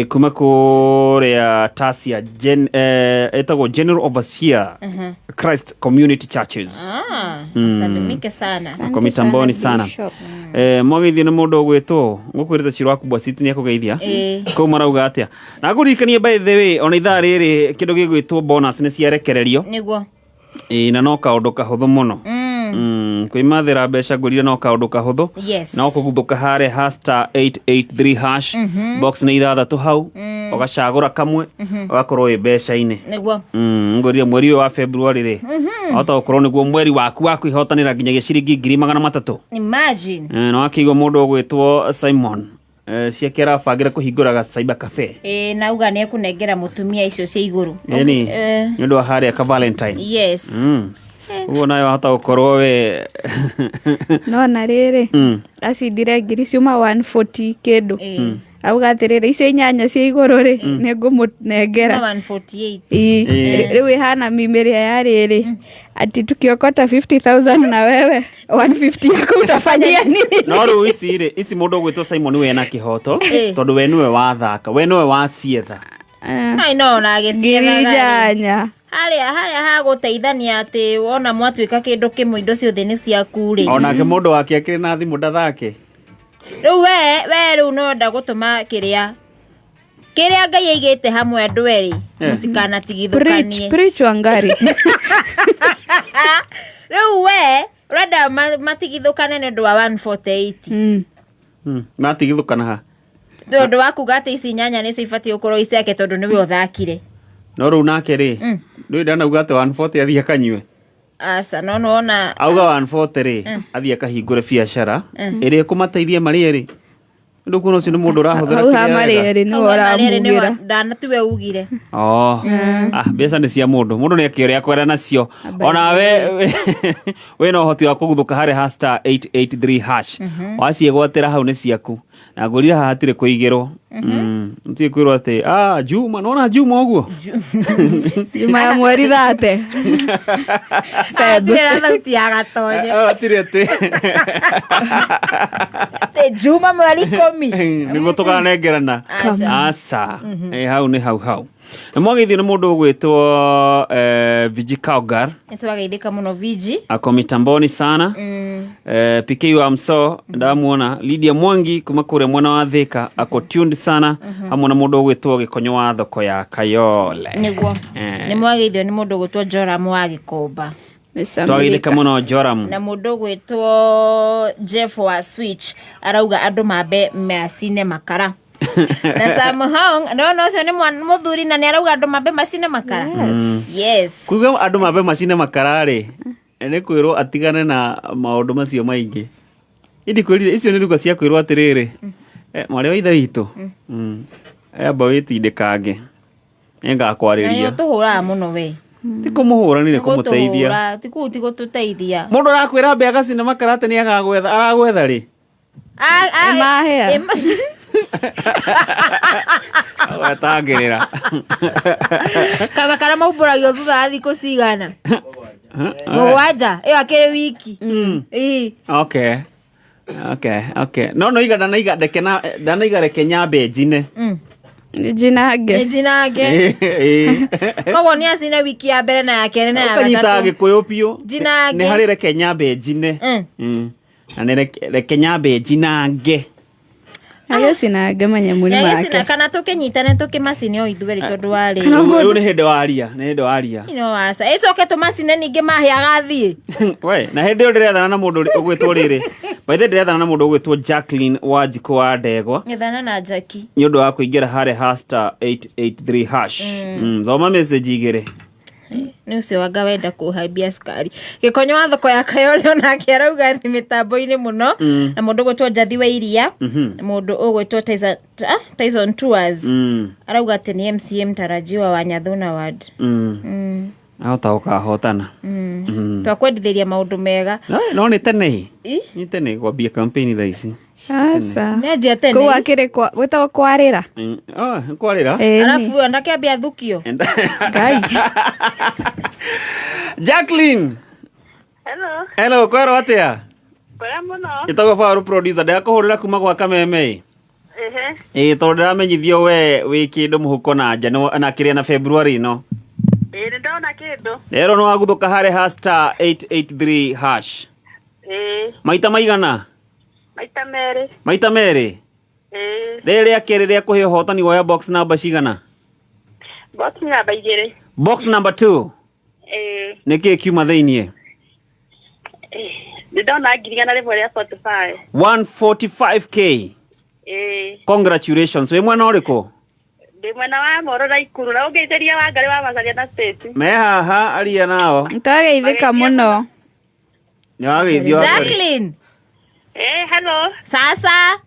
[SPEAKER 2] kuma kũrĩa Tasia etagwo General Overseer Christ Community Churches
[SPEAKER 4] salimike sana
[SPEAKER 2] kwa mitamboni sana mwageithio nĩ mũndũ ũgwĩtwo ngũkwĩrĩte Ciro Wakubwa City nĩ akũgeithia kũu marauga atĩa na ngũririkanie by the way ona ithaa rĩrĩ kĩndũ gĩgwĩtwo bonus nĩ ciarekererio
[SPEAKER 4] nĩguo
[SPEAKER 2] na no kaũndũ kahũthũ mũno kwĩmathĩra mbeca ngũrire no kaũndũ kahũthũ no kũguthũka harĩa *883# box nĩ ithathatũ hau ũgacagũra kamwe ũgakorwo wĩ mbeca-inĩ ngũrire mweri ũyũ wa February rĩ ahota gũkorwo nĩguo mweri waku wa kwĩhotanĩra nginya gĩciringi 300,000
[SPEAKER 4] imagine
[SPEAKER 2] no akĩigwo mũndũ ũgwĩtwo Simon ciakera bangĩra kũhingũraga cyber cafe
[SPEAKER 4] nauga nĩ ekũnengera mũtumia icio cia igũrũ
[SPEAKER 2] nĩ ũndũ wa harĩa ka Valentine uguo nayo ahota gũkorwo we
[SPEAKER 20] no na rĩrĩ acindire ngiri ciuma 140 kĩndũ auga atĩrĩrĩ icio inyanya cia igũrũ rĩ nĩ ngũmũnengera
[SPEAKER 4] 148
[SPEAKER 20] rĩu ihana mimĩrĩa ya rĩrĩ ati tukiokota 50,000 na wewe 150 yako utafanyia nini
[SPEAKER 2] no rĩu ici mũndũ ũgwĩtwo Simon we na kĩhoto tondũ we nĩwe wathaka we nĩwe wacietha
[SPEAKER 4] no na agĩcietha
[SPEAKER 20] nyanya
[SPEAKER 4] harĩa hagũteithania atĩ wona mwatuĩka kĩndũ kĩmwe indo ciothe nĩ ciaku rĩ
[SPEAKER 2] onake mũndũ wake akĩrĩ na thimũ ndathake
[SPEAKER 4] rĩu we rĩu no ndagũtũma kĩrĩa Ngai aigĩte hamwe andũ erĩ mũtikanatigithũkanie
[SPEAKER 20] preach Wangari
[SPEAKER 4] rĩu we ũrenda matigithũkane nĩ ũndũ wa 148
[SPEAKER 2] matigithũkana ha
[SPEAKER 4] tondũ wa kuga atĩ ici nyanya nĩ cibatie gũkorwo iciake tondũ nĩwe ũthakire
[SPEAKER 2] no rĩu nake rĩ ndũĩ ndanauga atĩ 140 athiĩ akanyue
[SPEAKER 4] asa no ona
[SPEAKER 2] auga 140 rĩ athiĩ akahingũre biacara ĩrĩa ĩkũmateithia marĩ erĩ ndũ kuona ũcio nĩ mũndũ ũrahũthĩra
[SPEAKER 20] kĩrĩa marĩ erĩ nĩ ũramugĩra
[SPEAKER 4] ndanatiwe ugire
[SPEAKER 2] mbeca nĩ cia mũndũ nĩ akĩũrĩa kwenda nacio ona we no ũhoti wa kũguthũka harĩa ha *883# waciĩgwatĩra hau nĩ ciaku na ngũrire haha hatirĩ kũigĩrwo ntiĩ kwĩrwo atĩ Juma nona Juma ũguo
[SPEAKER 20] Juma ya mweri 30
[SPEAKER 4] atirĩ na thauti ya gatonye
[SPEAKER 2] atirĩ atĩ
[SPEAKER 4] Juma mweri 10
[SPEAKER 2] nĩguo tũkanengerana aca hau nĩ hau nĩ mwageithio nĩ mũndũ ũgwĩtwo Vigi Kaugar
[SPEAKER 4] nĩtwageithĩka mũno Vigi
[SPEAKER 2] ako mitamboni sana PK wa Mso ndamuona Lydia Mwangi kuma kũrĩa mwena wa Thika ako tuned sana hamwe na mũndũ ũgwĩtwo Gĩkonyo wa Thoko ya Kayole
[SPEAKER 4] nĩguo nĩ mwageithio nĩ mũndũ ũgwĩtwo Joram wa Gĩkomba
[SPEAKER 2] twageithĩka mũno Joram
[SPEAKER 4] na mũndũ ũgwĩtwo Jeff wa Switch arauga andũ mambe macine makara na Samuhong no ũcio nĩ mũthuri na nĩ arauga andũ mambe macine makara yes
[SPEAKER 2] kuga andũ mambe macine makara rĩ nĩ kwĩrwo atigane na maũndũ macio maingĩ indi kwĩrire icio nĩ ruga cia kwĩrwo atĩrĩrĩ mwarĩ wa ithe witũ amba wĩtindĩkange nĩngakwarĩria
[SPEAKER 4] na tũhũraga mũno we
[SPEAKER 2] tikũmũhũra nĩ kũmũteithia
[SPEAKER 4] tigũtũteithia
[SPEAKER 2] mũndũ arakwĩra mbe agacine makara atĩ nĩ aragwetha rĩ
[SPEAKER 20] mahĩa
[SPEAKER 2] wetangĩrĩra
[SPEAKER 4] kamakara maumbũragio thutha wa thikũ cigana mũgwanja ĩyo akĩrĩ wiki
[SPEAKER 2] okay no iga ndanaiga reke nyambe njine
[SPEAKER 20] Jinage.
[SPEAKER 4] Jinage. Koguo ni acine wiki ya mbere na ya kerĩ na ya gatatũ.
[SPEAKER 2] Kanyita Gĩkũyũ biũ.
[SPEAKER 4] Jinage.
[SPEAKER 2] Nĩ harĩ reke nyambe njine. Na nĩ reke nyambe njinange.
[SPEAKER 20] Ayo sinage manya muri make.
[SPEAKER 4] Sina kana tukinyitane tukimacini o ithueri tondu wari.
[SPEAKER 2] Rĩu nĩ hĩndĩ waria, nĩ hĩndĩ waria.
[SPEAKER 4] No asa. Icoke tumacine ningi mahia gathie.
[SPEAKER 2] We, na hĩndĩ ĩyo ndĩrethana na mũndũ ũgwĩtwo rĩrĩ. Baithe ndĩrethana na mũndũ ũgwĩtwo Jacqueline Wanjikũ wa Ndegwa.
[SPEAKER 4] Ngethana na Jackie.
[SPEAKER 2] Nĩ ũndũ wa kũingĩra harĩ *883#. Thoma message igĩrĩ.
[SPEAKER 4] Nĩ ũcio wanga wenda kũhambia cukari. Gĩkonyo wa thoko ya Kayole onake arauga thĩ mĩtambo-inĩ mũno na mũndũ ũgwĩtwo Njathi wa Iria na mũndũ ũgwĩtwo Tyson Tours arauga atĩ nĩ MCA mtarajiwa wa Nyathuna Ward.
[SPEAKER 2] Ahota ũkahotana.
[SPEAKER 4] Twakwendithĩria maũndũ mega.
[SPEAKER 2] No nĩ tene. Nĩ tene kwambia campaign thaa ici.
[SPEAKER 20] Asa.
[SPEAKER 4] Nĩanjia tene.
[SPEAKER 20] Kũu akĩrĩ gwĩtagwo kwarĩra.
[SPEAKER 2] Kwarĩra.
[SPEAKER 4] Alafu ndakĩambia thukio.
[SPEAKER 20] Ngai.
[SPEAKER 2] Jacqueline. Hello, kwero atia?
[SPEAKER 6] Kwega mũno.
[SPEAKER 2] Gĩtagwo Faru producer, ndakũhũrĩra kuma gwa Kameme. Tondũ ndĩramenyithio we wĩ kĩndũ mũhuko na nja na kĩrĩa na February no.
[SPEAKER 6] Nĩ ndona kĩndũ.
[SPEAKER 2] Rero no waguthũka harĩ *883#. Maita maigana? Maita merĩ. Rĩrĩa kĩrĩ rĩa kũhe ũhotani woya box number cigana?
[SPEAKER 6] Box number 2.
[SPEAKER 2] Box number 2. Nĩkĩĩ kiuma thĩiniĩ?
[SPEAKER 6] Nĩ ndona ngirigana rĩmwe rĩa 45.
[SPEAKER 2] 145k. Congratulations. Wĩ mwena ũrĩkũ?
[SPEAKER 6] Ndĩ mwena wa Moro na Ikuru na ũngeithĩria wa Ngarĩ wa Macharia na State.
[SPEAKER 2] Me haha aria nao.
[SPEAKER 20] Nĩtwageithĩka mũno.
[SPEAKER 2] Nĩwageithio.
[SPEAKER 4] Jacqueline.
[SPEAKER 6] Hello.
[SPEAKER 4] Sasa.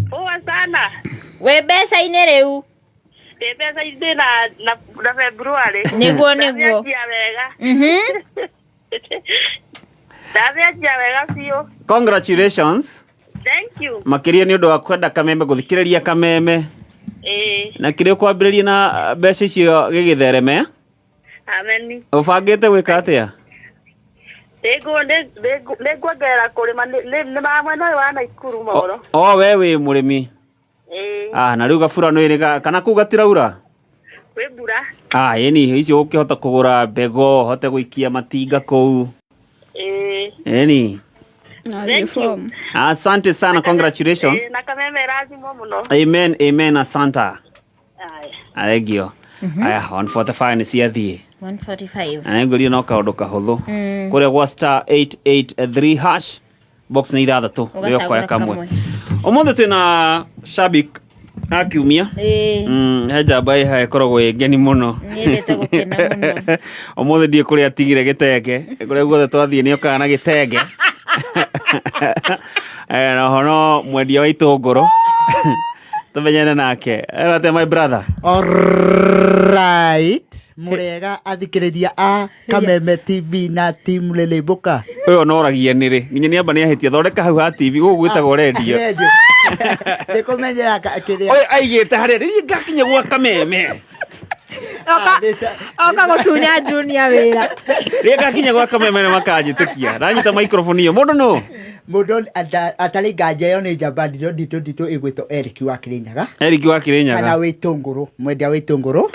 [SPEAKER 6] Poa sana.
[SPEAKER 4] We mbeca-inĩ rĩu.
[SPEAKER 6] Ndĩ mbeca-inĩ na February.
[SPEAKER 4] Nĩguo.
[SPEAKER 6] Ndamĩanjia wega. Ndamĩanjia wega biũ.
[SPEAKER 2] Congratulations.
[SPEAKER 6] Thank you.
[SPEAKER 2] Makĩria nĩ ũndũ wa kwenda Kameme gũthikĩrĩria Kameme. Na kĩrĩa kwambĩrĩria na mbeca icio gĩgĩthereme.
[SPEAKER 6] Ameni.
[SPEAKER 2] Ũbangĩte gwĩka atĩa?
[SPEAKER 6] Nĩngwongerera kũrĩma nĩ mwena ũyũ wa Naikuru Moro.
[SPEAKER 2] We wĩ mũrĩmi. Na rĩu gabura nĩ kana kũu gatiraura?
[SPEAKER 6] Kwĩ mbura.
[SPEAKER 2] Ĩni icio ũkĩhota kũgũra mbegũ, hote gũikia matinga kũu. Ĩni. Asante sana, congratulations.
[SPEAKER 6] Na Kameme razimo mũno.
[SPEAKER 2] Amen, asanta. Aegio. Aya, 145 nĩ ciathiĩ.
[SPEAKER 4] 145.
[SPEAKER 2] Ngũria no kaũndũ kahũthũ. Kũrĩa gwa *883#. Box nĩ ithathatũ. Rĩo kwaya kamwe. Ũmũthĩ twĩna shabik akiumia. He njamba ĩha ĩkoragwo ĩ ngeni mũno.
[SPEAKER 4] Nĩendete gũkena mũno.
[SPEAKER 2] Ũmũthĩ ndiĩ kũrĩa atigire gĩtenge. Kũrĩa guothe twathiĩ nĩ okaga na gĩtenge. Na hono mwendia wa itũngũrũ. Tumenyane nake. Erate my brother.
[SPEAKER 3] Alright. Murega athikĩrĩria a Kameme TV na team Leleboka.
[SPEAKER 2] Ũyũ noragia nĩrĩ. Nginya nĩamba nĩahĩtia thondeka hau ha TV gũkũ gwĩtagwo radio.
[SPEAKER 3] Nĩkũmenyera kĩrĩa.
[SPEAKER 2] Oye aigĩte harĩa rĩrĩa ngakinya gwa Kameme.
[SPEAKER 4] Oka gũtunya Junior wĩra.
[SPEAKER 2] Rĩrĩa ngakinya gwa Kameme nĩ makanjĩtĩkia. Ranyita microphone iyo. Mũndũ no?
[SPEAKER 3] Mũndũ atarĩ nganja ĩyo nĩ njamba nditũ ĩgwĩtwo Eric wa Kĩrĩnyaga.
[SPEAKER 2] Eric wa Kĩrĩnyaga.
[SPEAKER 3] Kana wĩtũngũrũ, mwendia wĩtũngũrũ.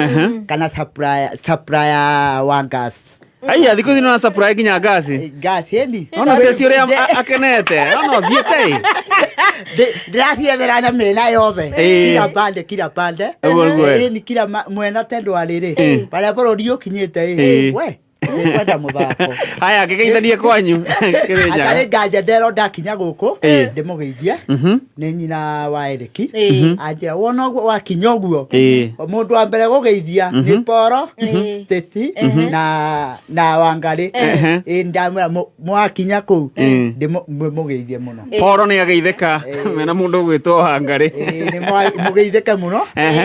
[SPEAKER 3] Kana supplier wa gas.
[SPEAKER 2] Aya thikũ ici no supply nginya gas.
[SPEAKER 3] Gas eni.
[SPEAKER 2] Ona station ũrĩa akenete. No thiĩte.
[SPEAKER 3] Ndĩrathiethera na mĩena yothe. Kila pande. Eni kila mwena tendo arĩrĩ. Barĩa bũrũri ũkinyĩte we. Kwenda mũthako.
[SPEAKER 2] Aya ngĩgeithanie kwanyu. Kĩrĩnyaga.
[SPEAKER 3] Atarĩ nganja ndero ndakinya gũkũ ndĩmũgeithie. Nĩ nyina wa Eric. Anjĩra wona ũguo wakinya ũguo. Mũndũ wa mbere gũgeithia nĩ Poro, Stacy na Wangarĩ. Ndamwĩra mwakinya kũu ndĩmũgeithie mũno.
[SPEAKER 2] Poro nĩ ageithĩka mena mũndũ ũgwĩtwo Wangarĩ.
[SPEAKER 3] Nĩ mũgeithĩke mũno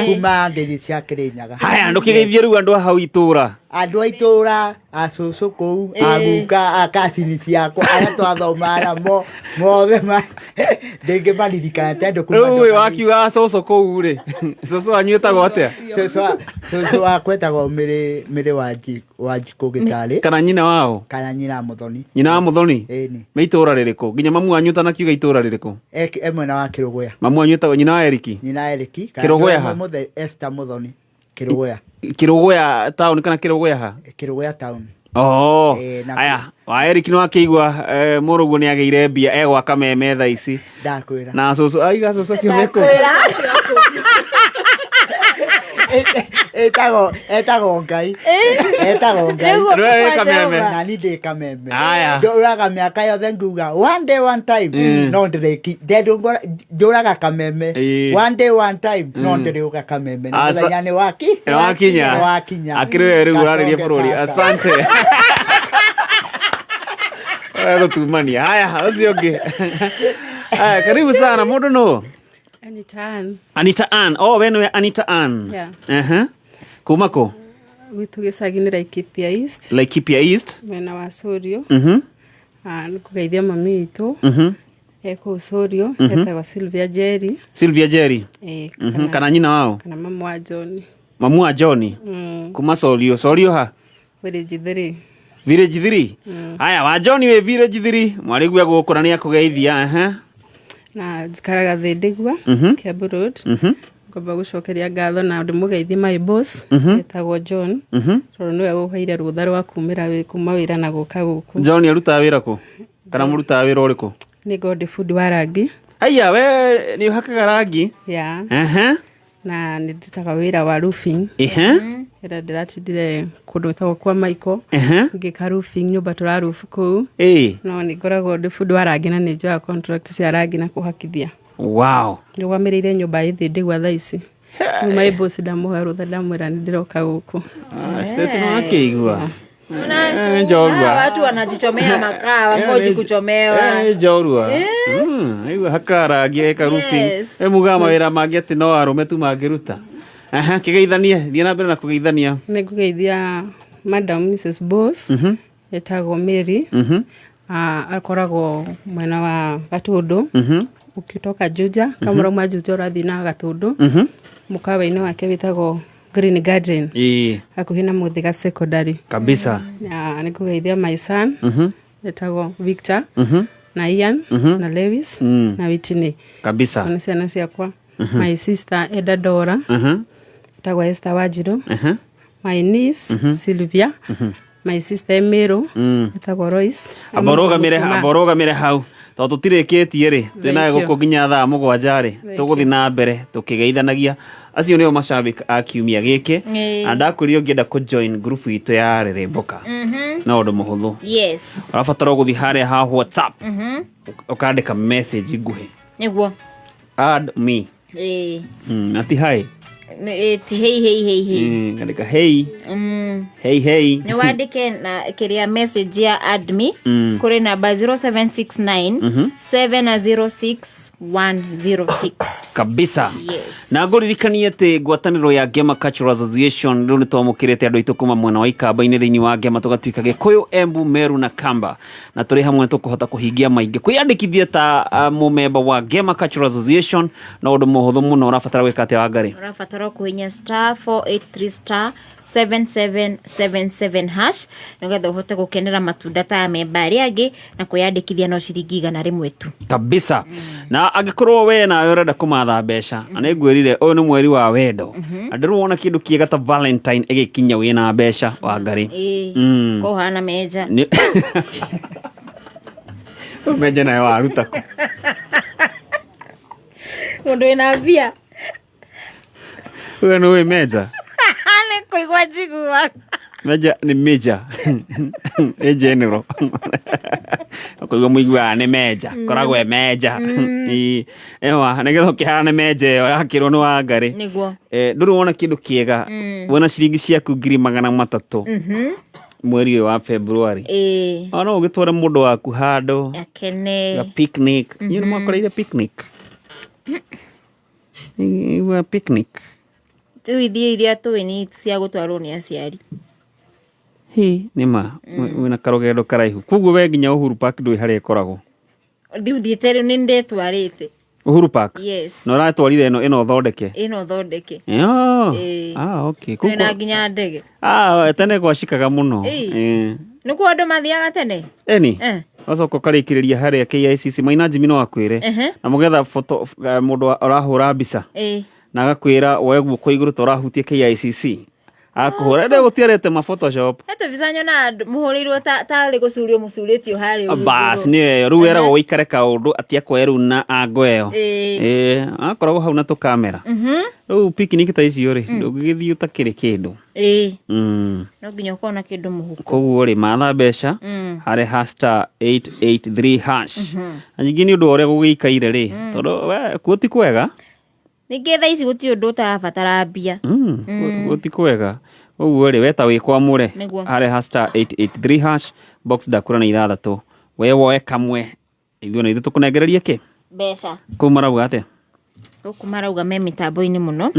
[SPEAKER 3] kuma ngeithi cia Kĩrĩnyaga.
[SPEAKER 2] Haya ndũkĩgeithie rĩu andũ a hau itũra.
[SPEAKER 3] andå aitora acåcå kå u aguka akacini ciakwa arä a twathomara mothe ndä ngä maririkana andå
[SPEAKER 2] rä wakiuga cåcå kå u rä cåcå wanyu ä tagwo atä a
[SPEAKER 3] cåcå wakwa ätagwo mä rä wanjikå gä tarä
[SPEAKER 2] kana nyina wao
[SPEAKER 3] kana nyina må thoni
[SPEAKER 2] nyina wa må thoni me itå ra rä rä kå nginya mamu wanyu tanakiuga itå ra rä rä kå
[SPEAKER 3] mwena wa kä rå goya
[SPEAKER 2] mamu wanyu ätagwo nyina wa eriki
[SPEAKER 3] kä rå goya Esther må thoni kä rå goya
[SPEAKER 2] Kirogoya town kana Kirogoya ha
[SPEAKER 3] Kirogoya town
[SPEAKER 2] aya wa Eric no akigwa murugu ni ageire mbia egwaka meme tha ici
[SPEAKER 3] ndakwira
[SPEAKER 2] na cucu aiga cucu cio meko
[SPEAKER 3] etago ngai
[SPEAKER 2] rweka meme
[SPEAKER 3] na ni de kameme nduraga miaka yothe nguga one day one time no ndireki nduraga kameme one day one time no ndiruga kameme na muthenya ni wakinya
[SPEAKER 2] akiriwe riu raririe bururi asante gutumania haya ucio ngi karibu sana mundu no Anita Ann. Oh, we no Anita Ann.
[SPEAKER 9] Yeah.
[SPEAKER 2] Kuma ko?
[SPEAKER 9] Gwitu gicagini Laikipia East.
[SPEAKER 2] Laikipia East.
[SPEAKER 9] Mena wa Sorio. Nikugeithia mami itu. Eko Sorio, etagwa Sylvia Jerry.
[SPEAKER 2] Sylvia Jerry. Kana nyina wao?
[SPEAKER 9] Kana mamu wa John.
[SPEAKER 2] Mamu wa John. Kuma Sorio. Sorio ha?
[SPEAKER 9] Village 3.
[SPEAKER 2] Village 3. Aya wa John we Village 3. Mwarigwa gukurania kugeithia
[SPEAKER 9] na jikaraga Thindigua Kiambu Road ngomba gucokeria ngatho na ndimugeithie my boss etagwo John tondu niwe uheire rutha rwa kumira kuma wira na guka guku
[SPEAKER 2] John aruta wira ku kana muruta wira uriku
[SPEAKER 9] ni God food wa rangi
[SPEAKER 2] aya we ni uhakaga rangi
[SPEAKER 9] na nindutaga wira wa roofing era ndiratindire kundu tagwo kwa Michael ngika roofing nyumba tura roof ku no ni ngoragwo ndi food wa rangi na ni njoya contract cia rangi na kuhakithia
[SPEAKER 2] wow
[SPEAKER 9] ndigwamiriire nyumba ithi ndigwa tha ici my boss ndamuhe rutha ndamwira ni ndiroka guku
[SPEAKER 2] station wakeigua
[SPEAKER 4] Njorua watu wanajichomea makaa wangoji kuchomewa
[SPEAKER 2] njorua aiwa hakara gieka roofing emuga mawira mangi ati no arume tu mangiruta kigeithania thie na mbere na kugeithania
[SPEAKER 9] ni kugeithia madam Mrs Boss etagwo Mary akoragwo mwena wa Gatundu ukitoka Juja kamura mwa Juja urathi na Gatundu mukawa-ini wake witagwo Green Garden hakuhi na Muthiga Secondary
[SPEAKER 2] kabisa
[SPEAKER 9] ni kugeithia my son etagwo Victor na Ian na Lewis na Whitney
[SPEAKER 2] kabisa
[SPEAKER 9] na ciana ciakwa my sister Eda Dora etagwo Esther Wanjiru my niece Sylvia my sister Emiro etagwo Royce
[SPEAKER 2] aborogamire hau to tutirikitie ri twina gukuginya thaa 7 ri tuguthi na mbere tukigeithanagia acio nio mashabik a kiumia giki na ndakuriyo ngienda ku join group itu ya Reremboka na undu muhuthu arabatara guthi hare ha WhatsApp ukandika message nguhi
[SPEAKER 4] niguo
[SPEAKER 2] add me ati hi
[SPEAKER 4] ti hey
[SPEAKER 2] ngandika hey
[SPEAKER 4] ni wandike na kiria message ya add me kuri namba 0769 706 106
[SPEAKER 2] kabisa na nguririkanie ati ngwataniro ya Gema Cultural Association riu ni twamukirete andu aitu kuma mwena wa Ikamba-ini thiini wa Gema tugatuika Gikuyu, Embu, Meru na Kamba na turi hamwe tukuhota kuhingia maingi kwiyandikithia ta mumemba wa Gema Cultural Association na undu muhuthu muno urabatara gwika atia wa ngari
[SPEAKER 4] urabatara kuhinya *483 *7777 hash nigetha uhote gukenera matunda ta memba aria angi na kwiyandikithia no ciringi 100 tu
[SPEAKER 2] kabisa na angikorwo we na urenda kumatha mbeca na ngwirire uyu ni mweri wa wendo andiru wona kindu kiega ta Valentine igikinya wina mbeca wa ngari
[SPEAKER 4] ko hana meja
[SPEAKER 2] meja nayo waruta ku
[SPEAKER 4] mundu ina bia
[SPEAKER 2] wewe no meja
[SPEAKER 4] ale kuigwa jigua
[SPEAKER 2] meja ni meja general kuigwa muigwa ni meja koragwe meja ewa negetho kihana meja yakirwo ni wa ngari
[SPEAKER 4] niguo
[SPEAKER 2] nduru wona kindu kiega wona ciringi ciaku 300 mweri wa February no ugitwara mundu waku handu
[SPEAKER 4] akene
[SPEAKER 2] picnic you know makoreire picnic picnic
[SPEAKER 4] tuithie iria tuini cia gutwarwo ni aciari
[SPEAKER 2] nima wina karogendo karaihu kuguo we nginya Uhuru Park ndui haria ikoragwo
[SPEAKER 4] Ndithiĩte rĩu nĩ ndetwarĩte
[SPEAKER 2] Uhuru Park
[SPEAKER 4] yes
[SPEAKER 2] no ratwarire ino thondeke okay
[SPEAKER 4] kwĩna nginya ndege
[SPEAKER 2] tene gwacikaga mũno
[SPEAKER 4] nĩkuo andũ mathiaga tene
[SPEAKER 2] Wacoka karĩkĩrĩria harĩa KICC Maina Jimmy no akwĩre na mũgetha photo mũndũ arahũra mbica na agakwĩra woe guoko igũrũ ta ũrahutia KICC akuhũra ndĩ gũtiarĩte ma Photoshop
[SPEAKER 4] hete bicanyo na mũhũrĩirwo tarĩ gũcurio mũcurĩtio harĩa
[SPEAKER 2] bas nĩ rĩu eragwo ũikare kaũndũ atiakwoe rĩu na ango ĩyo akoragwo hau na tũkamera rĩu picnic ta icio rĩ ndũngĩgĩthiĩ ũtakĩrĩ kĩndũ
[SPEAKER 4] no nginya ũkorwo na kĩndũ mũhuko
[SPEAKER 2] koguo rĩ matha mbeca harĩ #883# na nyingĩ nĩ ũndũ ũrĩa gũgĩikaire rĩ tondũ kuo ti kwega
[SPEAKER 4] ningĩ thaa ici gũtirĩ ũndũ ũtarabatara mbia
[SPEAKER 2] gũti kwega ũguo rĩ weta wĩkwamũre harĩ #883# box ndakũra na 6 we woe kamwe ithuĩ na ithuĩ tũkũnengereria kĩ
[SPEAKER 4] mbeca
[SPEAKER 2] kũu marauga atĩa
[SPEAKER 4] gũkũ marauga me mĩtambo-inĩ mũno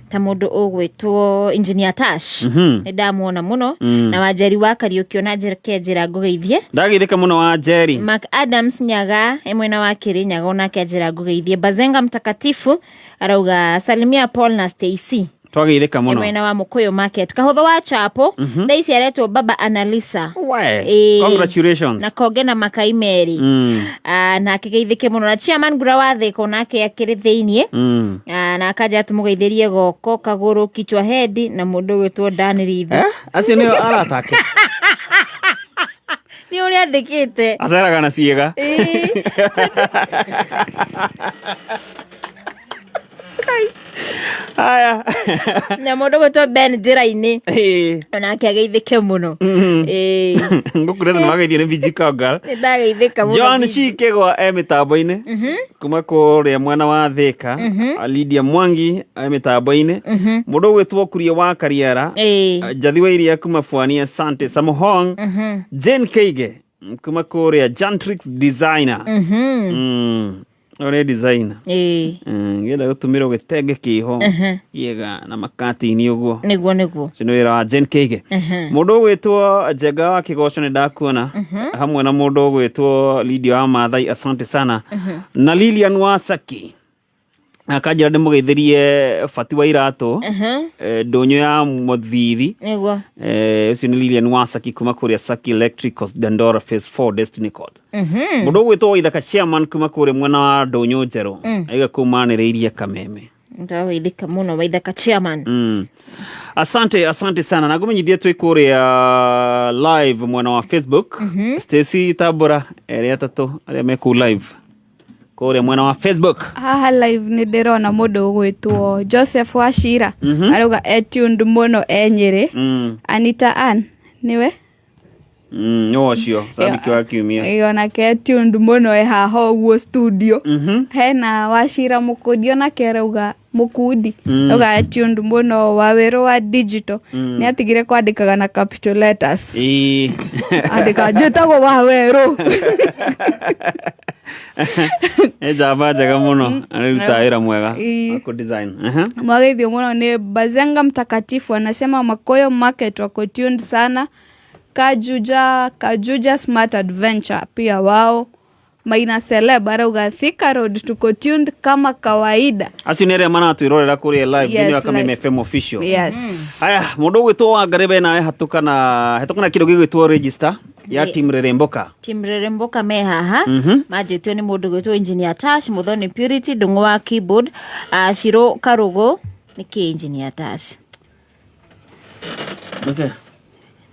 [SPEAKER 4] ta mũndũ ũgwĩtwo Engineer Tash nĩ ndamuona mũno na Wanjeri wa Kariũki na njĩra ngũgeithie
[SPEAKER 2] ndageithĩka mũno Wanjeri
[SPEAKER 4] Mark Adams Nyaga mwena wa Kĩrĩnyaga onake njĩra ngũgeithie Bazenga Mtakatifu arauga salimia Paul na Stacy
[SPEAKER 2] twageithĩka mũno
[SPEAKER 4] mwena wa Mũkũyũ Market Kahũthũ wa Chapo thaa ici aretwo Baba Analisa
[SPEAKER 2] congratulations
[SPEAKER 4] na Konge na Makai Meri na akĩgeithĩke mũno na Chairman Ngura wa Thĩko nake akĩrĩ thĩiniĩ na akaja tũmũgeithĩrie goko kagũrũ kichwa head na mũndũ gwĩtwo Dan Rithi
[SPEAKER 2] acio nĩo aratake
[SPEAKER 4] nĩ ũrĩa andĩkĩte
[SPEAKER 2] aceraga na ciĩga aya
[SPEAKER 4] na mũndũ gwĩtwo Ben njĩra-inĩ onake ageithĩke mũno
[SPEAKER 2] ngũkũretha nĩwageithio nĩ Viji Kogal
[SPEAKER 4] nĩndageithĩka mũno
[SPEAKER 2] John Cikĩgwa mĩtambo-inĩ kuma kũrĩa mwena wa Thĩka Lydia Mwangi mĩtambo-inĩ mũndũ gwĩtwo Kuria wa Kariara Njathi wa Iria kuma Pwani asante Samuhong Jane Keige kuma kũrĩa Jantrix Designer ore designer ngenda gũtũmĩrwo gĩtenge kĩho yega na makati-inĩ ũguo
[SPEAKER 4] nĩguo
[SPEAKER 2] cino wĩra wa Jane Keige mũndũ ũgwĩtwo Njenga wa Kĩgoco nĩ ndakuona hamwe na mũndũ ũgwĩtwo Lydia wa Maathai asante sana na Lilian Wasaki akanjĩra ndĩmũgeithĩrie Fati wa Iratũ ndũnyũ ya Mũthithi
[SPEAKER 4] nĩguo
[SPEAKER 2] ũcio nĩ Lilian Wasaki kuma kũrĩa Saki Electricals Dandora Phase 4 Destiny Code mũndũ ũgwĩtwo Waithaka Chairman kuma kũrĩa mwena wa Ndũnyũ Njerũ aiga kumanĩrĩirie Kameme
[SPEAKER 4] ndageithĩka mũno Waithaka Chairman
[SPEAKER 2] asante sana na ngũmenyithie twĩ kũrĩa live mwena wa Facebook Stacy Tabora erĩ atatũ arĩa me kũu live kũrĩa mwena wa Facebook
[SPEAKER 20] haha live nĩ ndĩrona mũndũ ũgwĩtwo Joseph Wachira arauga tuned mũno Nyĩrĩ Anita Ann nĩwe
[SPEAKER 2] ũcio sabiki wa kiumia
[SPEAKER 20] onake tuned mũno haha ũguo studio hena Wachira Mũkundi onake arauga Mũkundi auga tuned mũno Wawerũ wa Digital nĩ atigire kwandĩkaga na capital letters andĩka njĩtagwo Wawerũ
[SPEAKER 2] Ejava njega mũno anaruta wĩra mwega wa design
[SPEAKER 20] mwageithio mũno nĩ Bazenga Mtakatifu anasema Makoyo Market wako tuned sana Kajuja Smart Adventure pia wao Maina Celeb arauga Thika Road tuko tuned kama kawaida
[SPEAKER 2] acio nĩ arĩa maratwĩrorera kũrĩa live nĩ wa Kameme FM official aya mũndũ ũgwĩtwo Wangarebe nawe hetũkana kĩndũ gĩgwĩtwo register ya Team Reremboka
[SPEAKER 4] me haha manjĩtio nĩ mũndũ gwĩtwo Engineer Tash Muthoni Purity Ndung'u wa keyboard Shiro Karũgũ nĩkĩ Engineer Tash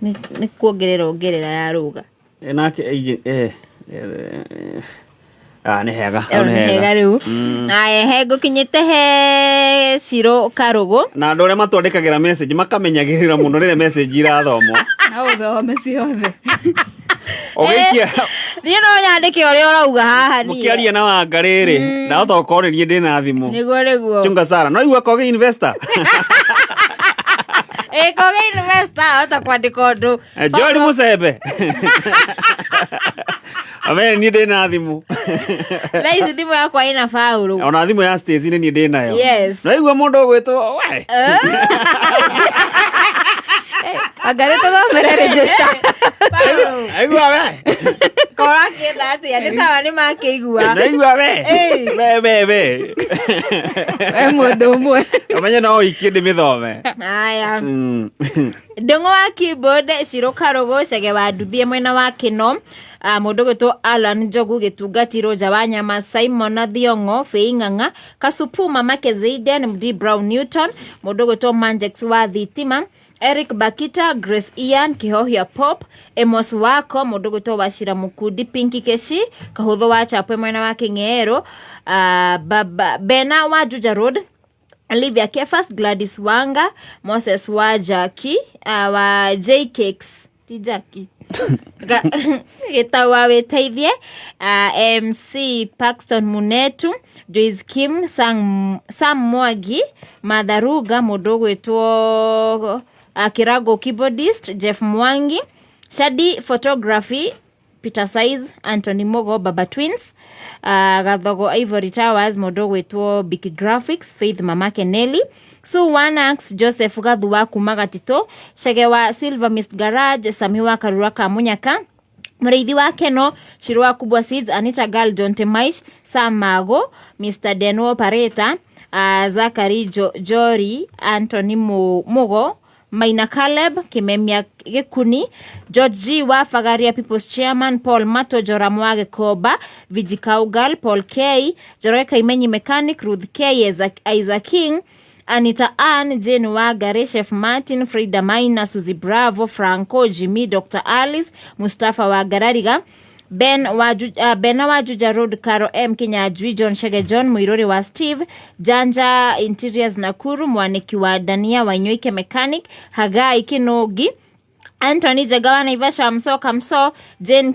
[SPEAKER 4] nĩ kuongerera ya rũga
[SPEAKER 2] nake nĩ hega
[SPEAKER 4] rĩu he ngũkinyĩte he Shiro Karũgũ
[SPEAKER 2] na andũ arĩa matwandĩkagĩra message makamenyagĩrĩra mũno rĩrĩa message irathomwo
[SPEAKER 20] na ũthome ciothe
[SPEAKER 2] ũgĩikia
[SPEAKER 4] niĩ no nyandĩke ũrĩa ũrauga haha niĩ
[SPEAKER 2] mũkĩaria na Wangarĩrĩ na ũtokorĩrie ndĩna thimũ
[SPEAKER 4] nĩguo
[SPEAKER 2] chunga Sara no igua Koge investor
[SPEAKER 4] Koge investor ota kwandĩka ũndũ
[SPEAKER 2] Joel Musembe ame niĩ ndĩna thimũ
[SPEAKER 4] na ici thimũ yakwa ĩna faulu
[SPEAKER 2] ona thimũ ya Stacy niĩ ndĩnayo
[SPEAKER 4] yes
[SPEAKER 2] na igua mũndũ ũgwĩtwo
[SPEAKER 20] Angareta da mere register.
[SPEAKER 2] Aigua we.
[SPEAKER 4] Kora kenda ati ane sawa ni makeigua.
[SPEAKER 2] Aigua we. Be.
[SPEAKER 20] Mundu mwe.
[SPEAKER 2] Amenya no ikinde mithome.
[SPEAKER 4] Aya. Ndongo wa keyboard Shiro Karogo Chege wa nduthie mwena wa Kino. Mundu gwitwo Alan Njogu gitungatiro ja wa Nyama Simon Athiongo Feinganga Kasupuma Makezeiden MD Brown Newton mundu gwitwo Manjex wa Thitima Eric Bakita Grace Ian Kihohia Pop Emos Wako mundu gwitwo Washira Mukudi Pinky Keshi Kahutho wa Chapwe mwena wa Kingero Baba Bena wa Juja Road Olivia Kefas Gladys Wanga Moses wa Jackie wa J Cakes Tijaki Getawa weteithie MC Paxton Munetu Joyce Kim Sam Mwagi Madharuga mundu gwitwo Kirago keyboardist Jeff Mwangi Shadi Photography Peter Size Anthony Mogo Baba Twins Gathogo Ivory Towers mundu gwitwo Big Graphics Faith Mamake Nelly Su Wanax Joseph Gathuwa Kumagatito Chege wa Silver Mist Garage Sami wa Karura Kamunyaka Mreithi wa Keno Shirwa Kubwa Seeds Anita Girl John Temaish Sam Mago Mr. Denwo Pareta Zachary Jory Anthony Mogo Maina Caleb Kimemia Gekuni George G wa Fagaria People's Chairman Paul Mato Joramwage Koba Vijikaugal Paul K Joreka Imenyi Mechanic Ruth K Isaac King Anita Ann Jane Wagare Chef Martin Frida Maina Suzy Bravo Franco Jimmy Dr. Alice Mustafa Wagarariga Ben wa Juja Road Karo M Kenya Jui John Shege John Muirori wa Steve Janja Interiors Nakuru Mwaniki wa Dania wa Nyoike Mechanic Hagai Kinogi Anthony Jagawa Naivasha Kamso Jane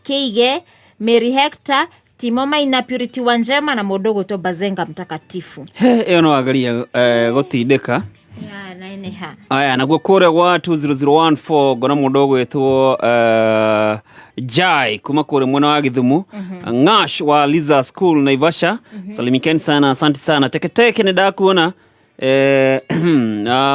[SPEAKER 4] Keige Mary Hector Timo Maina Purity Wanjema na Modogo to Bazenga Mtakatifu.
[SPEAKER 2] Eo no agaria gotindika.
[SPEAKER 4] Ya naineha.
[SPEAKER 2] Aya naguo kore wa 20014 gona Modogo etwo Jai kuma kore mwena wa Githumu Ngash wa Liza School Naivasha salimikeni sana asante sana teketeke nenda kuona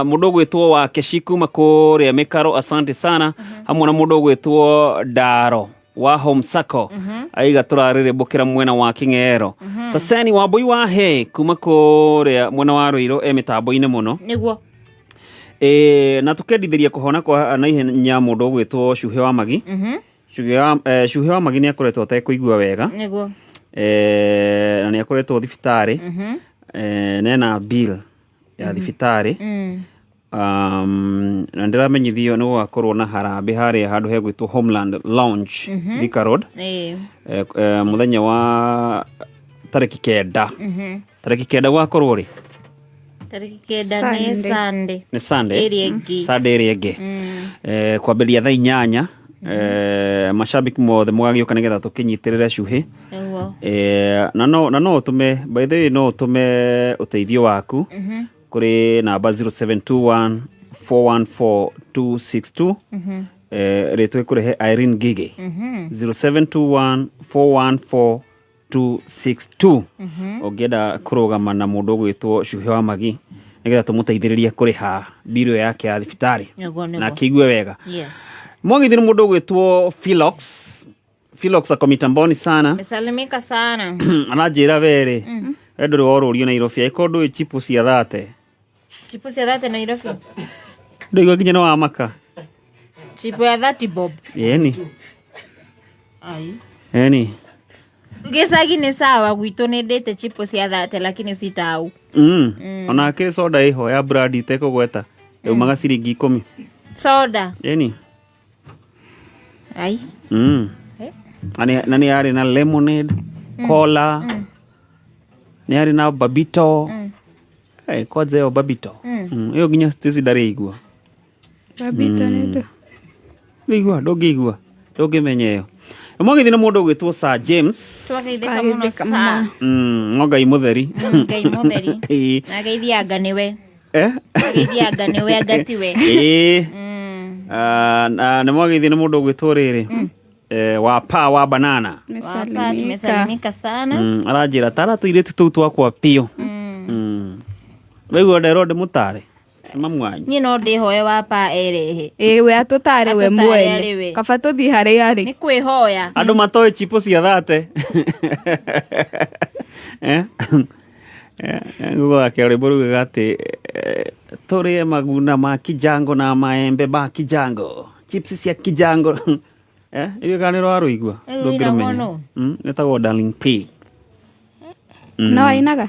[SPEAKER 2] Modogo etwo wa Keshiku makore ya Mekaro asante sana hamwe na Modogo etwo Daro wa Home Sako aiga turarire bokera mwena wa Kingero Saseni wa boy wa he kuma kore mwena wa Roiro emetambo ine muno
[SPEAKER 4] niguo
[SPEAKER 2] na tukendithiria kuhona kwa naihenya mundu gwitwo Shuhe wa Magi Shuhe wa Magi ni akoretwo atekuigua wega
[SPEAKER 4] niguo
[SPEAKER 2] na ni akoretwo thibitari nena bill ya thibitari na ndiramenyithio no akorwo na harambe hari handu hegwitwo Homeland Lounge Thika Road muthenya wa tariki kenda tariki kenda gwakorwo ri
[SPEAKER 4] tariki kenda ni Sunday
[SPEAKER 2] ni Sunday
[SPEAKER 4] iriengi
[SPEAKER 2] Sunday iriengi kwamberia thaa 8 mashabiki mothe mugagioka nigetha tukinyitirira Shuhe na no tume by the way no tume uteithio waku kuri namba 0721 414 262 retwe kurehe Irene Gige 0721 414 262 ogeda kurugama na mundu gwitwo Shuhe wa Magi nigetha tumuteithiriria kuriha biro yake ya thibitari na kigwe wega mwagithira mundu gwitwo Philox akomitamboni sana
[SPEAKER 4] mesalimika sana
[SPEAKER 2] anajira were endore worurio Nairobi ikondo chipu cia thate
[SPEAKER 4] Nairobi
[SPEAKER 2] ndio ginya no amaka
[SPEAKER 4] chipu ya 30 bob
[SPEAKER 2] yeni
[SPEAKER 4] ai
[SPEAKER 2] yeni
[SPEAKER 4] Gesagi ni sawa gwito ni ndete chipu cia thate lakini sitau
[SPEAKER 2] ona ke soda iho ya brand iteko gweta umaga ciringi 10
[SPEAKER 4] soda
[SPEAKER 2] yeni
[SPEAKER 4] ai
[SPEAKER 2] nani ari na lemonade cola ni ari na babito kwaje yo babito yo ginya stesi dare igua
[SPEAKER 20] babito nedo
[SPEAKER 2] igua dogigua dogimenyeyo mwagithina mundu gwitwo Sir James
[SPEAKER 4] twageithika muno sa
[SPEAKER 2] Ngai mutheri
[SPEAKER 4] Ngai mutheri na geithianga niwe geithianga niwe agatiwe
[SPEAKER 2] na mwagithina mundu gwitwo riri wa banana
[SPEAKER 4] mesalimika sana
[SPEAKER 2] arajira tara tuire tutu twakwa pio Wego nderode mutare mamwanyu
[SPEAKER 4] Ni no ndihoe wapa erehe.
[SPEAKER 20] We atutare we mwene. Kaba tuthi hari ari.
[SPEAKER 4] Ni kwihoya.
[SPEAKER 2] Andu matoe chipo cia thate. Ngugo akere boru gati tore maguna ma kijango na maembe ba kijango. Chips cia kijango. Iyo kaniro aruigwa. Ndungirumenya. Netago Darling P.
[SPEAKER 20] No ainaga.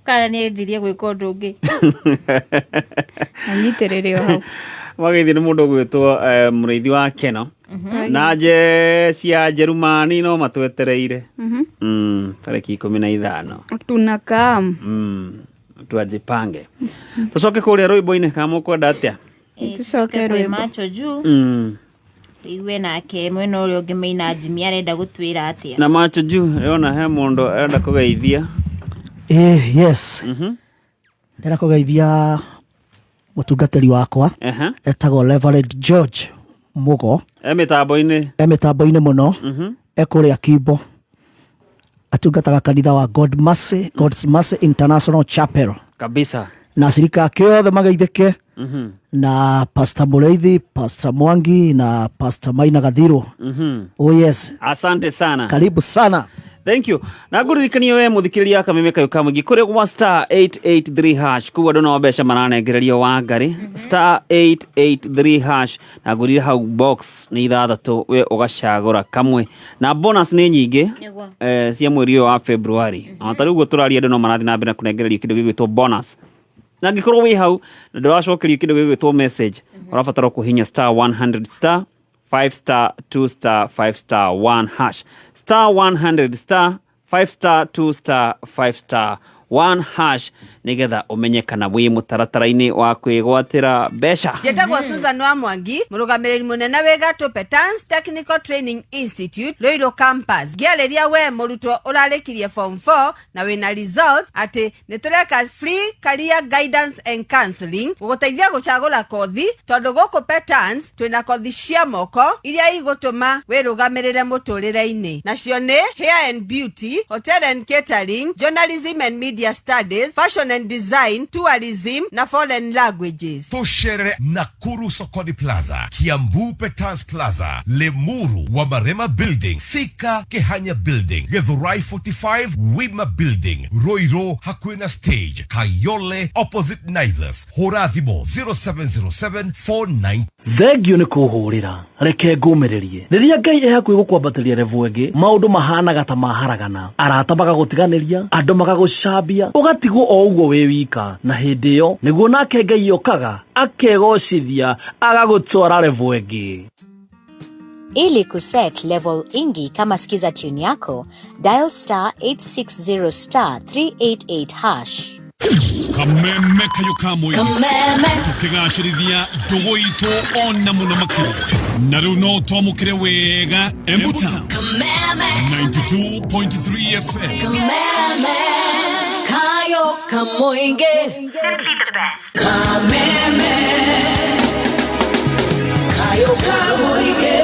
[SPEAKER 4] Kana ni ejirie gwika undu ungi.
[SPEAKER 20] Anyiterere hau.
[SPEAKER 2] Wageithie ni mundu gwitwo muriithi wa Keno. Na je cia Jerumani no matwetereire. Tariki 15.
[SPEAKER 20] Tunakam.
[SPEAKER 2] Tuajipange. Tucoke kuria Rwimbo-ini kama ukwenda atia.
[SPEAKER 4] Tucoke Rwimbo. Macho juu. Iwe nake mwena uria ungi meina Jimmy arenda gutwira atia.
[SPEAKER 2] Na macho juu yona he mundu arenda kugeithia.
[SPEAKER 3] Yes. Ndĩra kũgeithia mũtungatĩri wakwa etagwo Reverend George Mugo. Mitambo-inĩ mũno. Ekũrĩa Kimbo. Atungataga kanitha wa God's Mercy International Chapel.
[SPEAKER 2] Kabisa.
[SPEAKER 3] Na acirika ake othe mageithĩke. Na Pastor Mureithi, Pastor Mwangi na Pastor Maina Gathiro. Oh yes.
[SPEAKER 2] Asante sana.
[SPEAKER 3] Karibu sana.
[SPEAKER 2] Thank you. Na nguririkania we muthikiriria Kameme Kayo Kamugi kuri kwa star 883 hash kuwa dona wabesha manane ngererio wa ngari star 883 hash na ngurira hau box ni ithathatu we ugacagura kamwe na bonus ni nyingi cia mweri wa February na tari ugo turaria dona marathi na mbere kunengererio kindu gigwitwo bonus na ngikorwo wi hau na ndiracokerio kindu gigwitwo message urabatara kuhinya star 100 star 5 star 2 star 5 star 1 hash star 100 star 5 star 2 star 5 star 1 hash nigetha umenyekana wi mutaratara-ini wa kwigwatira besha.
[SPEAKER 10] Jetagwo Susan wa Mwangi murugamiriri munene we Gatũ Petans Technical Training Institute Ruiru Campus. Gialeria we murutwo urarikirie form 4 na wina result ati nitureka free career guidance and counseling guguteithia gucagura kothi tondu guku Petans twina kothi cia moko iria igutuma wirugamirire muturire-ini nacio ni hair and beauty, hotel and catering, journalism and media studies, fashion and design, tourism na foreign languages.
[SPEAKER 5] Toshere Nakuru Sokoni Plaza, Kiambu Petans Plaza, Lemuru Wamarema Building, Thika Kehanya Building, Githurai 45 Wima Building, Roiro Hakwena Stage, Kayole opposite Naivas, Horathimo 070749.
[SPEAKER 12] Thengio nĩ kũhũrĩra reke ngũmĩrĩrie rĩrĩa Ngai hakuhĩ gũkwambatĩria revu ĩngĩ maũndũ mahanaga ta maharagana arata magagũtiganĩria andũ magagũcambia ũgatigwo o ũguo wĩ wika na hĩndĩ ĩyo nĩguo nake Ngai okaga akegocithia agagũtwara revu ĩngĩ.
[SPEAKER 15] Ili kuset level ingi kama skiza tune yako dial star 860 star 388 hash.
[SPEAKER 22] Kameme Kayo Kamwe tukigashirithia ndugu itu ona muno makiri na riu no twamukire wega Embuta 92.3 FM
[SPEAKER 23] Kameme Kayo Kamoinge simply the best. Kameme Kayo Kamoinge.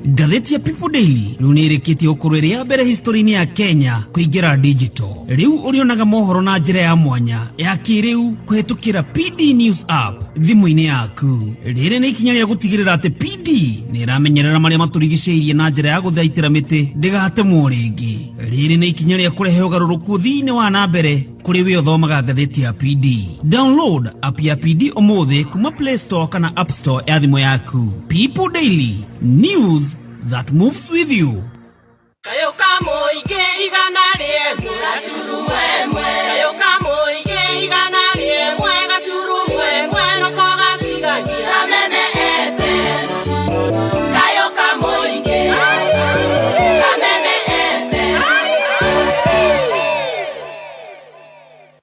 [SPEAKER 21] Ngatheti ya People Daily nunireketie ukururia mbere history-ini ya Kenya kuingira digital. Riu urionaga mohoro na njira ya mwanya ya kiriu kuhetukira PD News app thimu-ini yaku. Riri ni ikinya ria gutigirira ati PD ni iramenyerera maria maturigiceirie na njira ya guthaitira miti ndigatemwo ringi. Riri ni ikinya ria kurehe ugaruruku thiini wa na mbere kuri we uthomaga ngatheti ya PD. Download app ya PD umuthi kuma Play Store kana App Store ya thimu yaku. People Daily, news that moves with you.
[SPEAKER 23] Kayo Kamoinge igana rimwe gaturu mwemwe. Kayo Kamoinge igana rimwe gaturu mwemwe no kogatigagia Kameme FM. Kayo Kamoinge Kameme FM.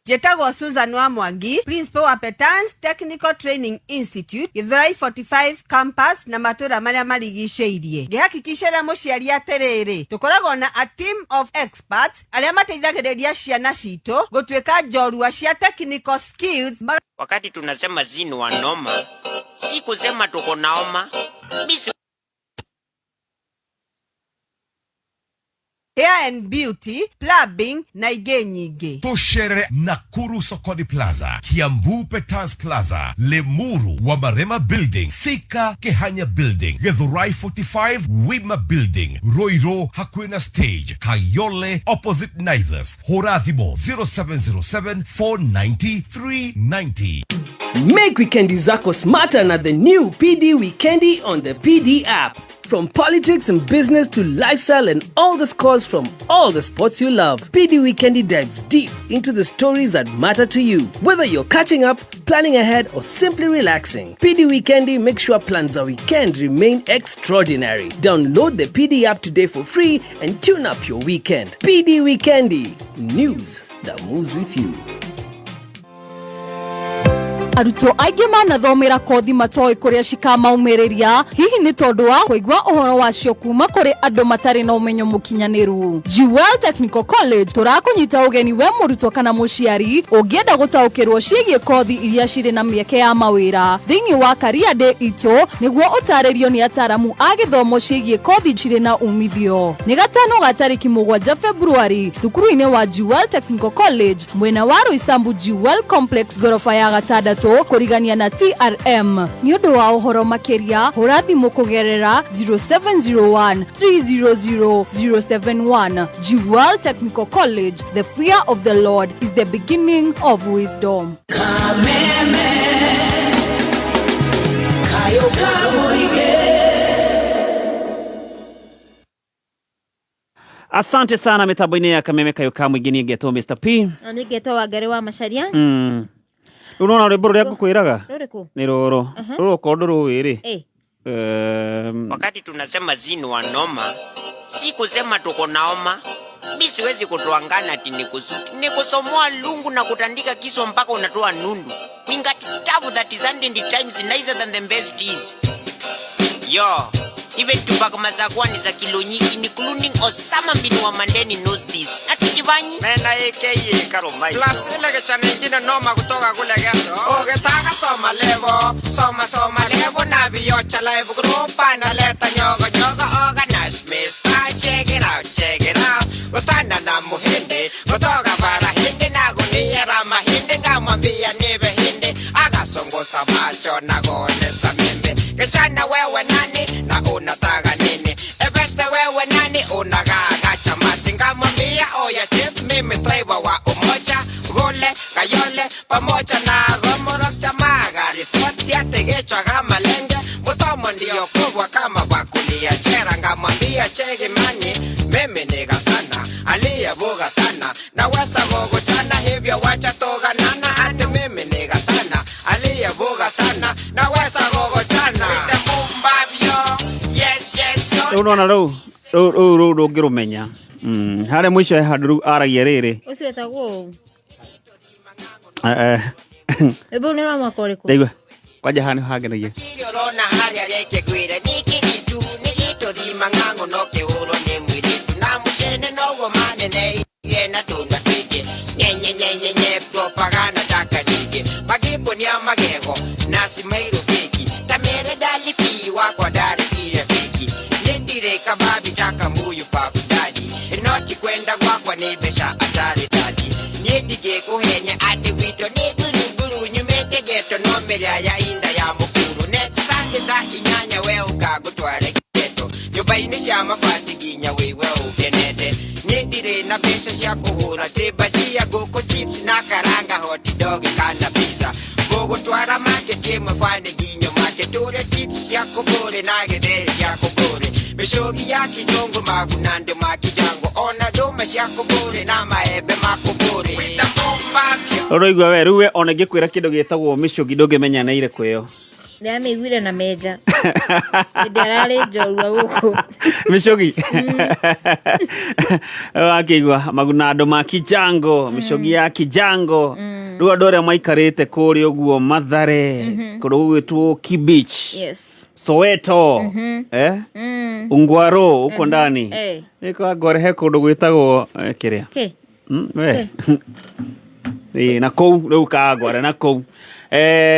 [SPEAKER 10] Jetagwo Susan wa Mwangi, Principal wa Petans Technical Training Institute, Githurai 45 Campus na matura maria marigiceirie. Ngihakikishira muciari atiriri, tukoragwo na a team of experts aria mateithagiriria ciana citu gutwika njorua cia technical skills.
[SPEAKER 16] Wakati tunasema zini wa noma, si kusema tuko naoma.
[SPEAKER 10] hair and beauty, plumbing na ingĩ nyingĩ.
[SPEAKER 5] Tuchere Nakuru Sokoni Plaza, Kiambu Petans Plaza, Lemuru Wamarema Building, Thika Kehanya Building, Githurai 45 Wima Building, Roiro Hakwena Stage, Kayole opposite Naivas, Horathimo 0707 490 390.
[SPEAKER 8] Make weekendi zako smarter na the new PD Weekendi on the PD app. From politics and business to lifestyle and all the scores from all the sports you love, PD Weekendi dives deep into the stories that matter to you. Whether you're catching up, planning ahead, or simply relaxing, PD Weekendi makes sure plans a weekend remain extraordinary. Download the PD app today for free and tune up your weekend. PD Weekendi, news that moves with you.
[SPEAKER 13] Arutwo aingĩ manathomera kothi matoĩ kũrĩa cikamaumereria hihi nĩ tondũ wa kũigua ũhoro wacio kuma kũrĩ andũ matarĩ na ũmenyo mũkinyanĩru. Jewel Technical College tũrakũnyita ũgeni we mũrutwo kana mũciari ũngĩenda gũtaũkĩrwo ciĩgiĩ kothi iria cirĩ na mĩeke ya mawĩra thĩinĩ wa Career Day itũ nĩguo ũtarĩrio nĩ ataramu a gĩthomo ciĩgiĩ kothi cirĩ na umithio. Nĩ gatano ga tarĩki 7 February thukuru-inĩ wa Jewel Technical College mwena wa Roysambu Jewel Complex gorofa ya gatandatũ kurigania na TRM. Ni ũndũ wa ũhoro makĩria hũra thimũ kũgerera 0701 300 071. Jewel Technical College, the fear of the Lord is the beginning of wisdom.
[SPEAKER 2] Asante sana mitambo-inĩ ya Kameme Kayuka mwingine ngetwo Mr. P.
[SPEAKER 4] Nĩngetwo Wangari wa Macharia.
[SPEAKER 2] Unaona rwĩmbo rũrĩa ngũkwĩraga?
[SPEAKER 4] Rũrĩkũ?
[SPEAKER 2] Nĩ rũrũ. Rũrũ kondo rũĩ rĩ.
[SPEAKER 16] Wakati tunasema zini wa noma, si kusema tuko naoma. Mimi siwezi kutuangana ati nikusuti. Nikusomoa lungu na kutandika kiso mpaka unatoa nundu. We got stuff that is under the times nicer than the best is. Yo, even tupaka mazakwani za kilonyiki including Osama bin wa Mandeni knows this. Atujivanyi? Mena AKA Karomai. Klasile kechana ingine noma kutoka kule geto. Ogetaka soma levo na biyocha live group na leta nyogo organize Mr. Check it out. Utana na muhindi, kutoka bara hindi na gunia rama hindi ngamwambia nibe hindi. Agasongosa macho na gonesa mimbe. Kechana wewe nani na unataka nini? Ebeste wewe nani unagaga chamasi ngamwambia oya chip mimi driver wa umoja gole kayole pamoja na gomorok chamagari toti ategechwa kama lenge mutomo ndio kubwa kama bakulia chera ngamwambia chegi mani mimi ni gatana aliyebuga tana na wesa gogo chana hivyo wacha toganana ati mimi ni gatana aliyebuga tana na wesa gogo chana
[SPEAKER 2] Unaona rũu ndũngĩrũmenya. Harĩa mũico he handũ rĩu aragia rĩrĩ.
[SPEAKER 4] Ũcio etagwo ebo nĩ mwaka ũrĩkũ?
[SPEAKER 2] Ndaigua kwanja hanĩ hangenagia.
[SPEAKER 16] Rona harĩa reke kwĩra nĩkĩritu nĩgĩtũthima ng'ang'o no kĩhũrwo nĩ mwĩrĩtu na mũcene noguo manene na tũna twĩngĩ nyenyenyenyenye propaganda takaningĩ magĩkũnia magego na cimairũ fĩki ta mere dalipi wakwa ndarĩ ire fĩki nĩndirĩka babi taka mbuyu pafudadi noti kwenda gwakwa nĩ mbeca atarĩ dadi niĩ ndigĩkũhenya atĩ gwitũ nĩ mburu nyumĩte geto no mĩrĩa ya inda ya mũkuru next Sunday thaa 8 we ũkagũtware geto nyũmba-inĩ cia mabati nginya wĩigwe ũkenete niĩ ndirĩ na mbeca cia kũhũra tĩmbajia ngũkũ chips na karanga hot dog kana pizza ngũgũtwara market ĩmwe bane nginya market ũrĩa chips cia kũbũrĩ na gĩtheri gĩa kũbũrĩ mĩcogi ya kinyongo maguna ndĩ ma kijango ona ndũma cia kũbũrĩ na maembe ma kũbũrĩ
[SPEAKER 2] Ũroigua we rĩu we ona ngĩkwĩra kĩndũ gĩtagwo mĩcogi ndũngĩmenya nĩ irĩkũ ĩyo.
[SPEAKER 4] Nĩamĩiguire na menja. Ndararĩ njorua gũkũ.
[SPEAKER 2] Mĩcogi. Wakĩigua maguna andũ ma kijango, mĩcogi ya kijango. Rĩu andũ arĩa maikarĩte kũrĩa ũguo Mathare, kũndũ gũgwĩtwo Kibich.
[SPEAKER 4] Yes.
[SPEAKER 2] Soweto. Ungwaro uko ndani. Niko ngorehe kũndũ gwĩtagwo kĩrĩa. We. na kou rĩu kagwara na kou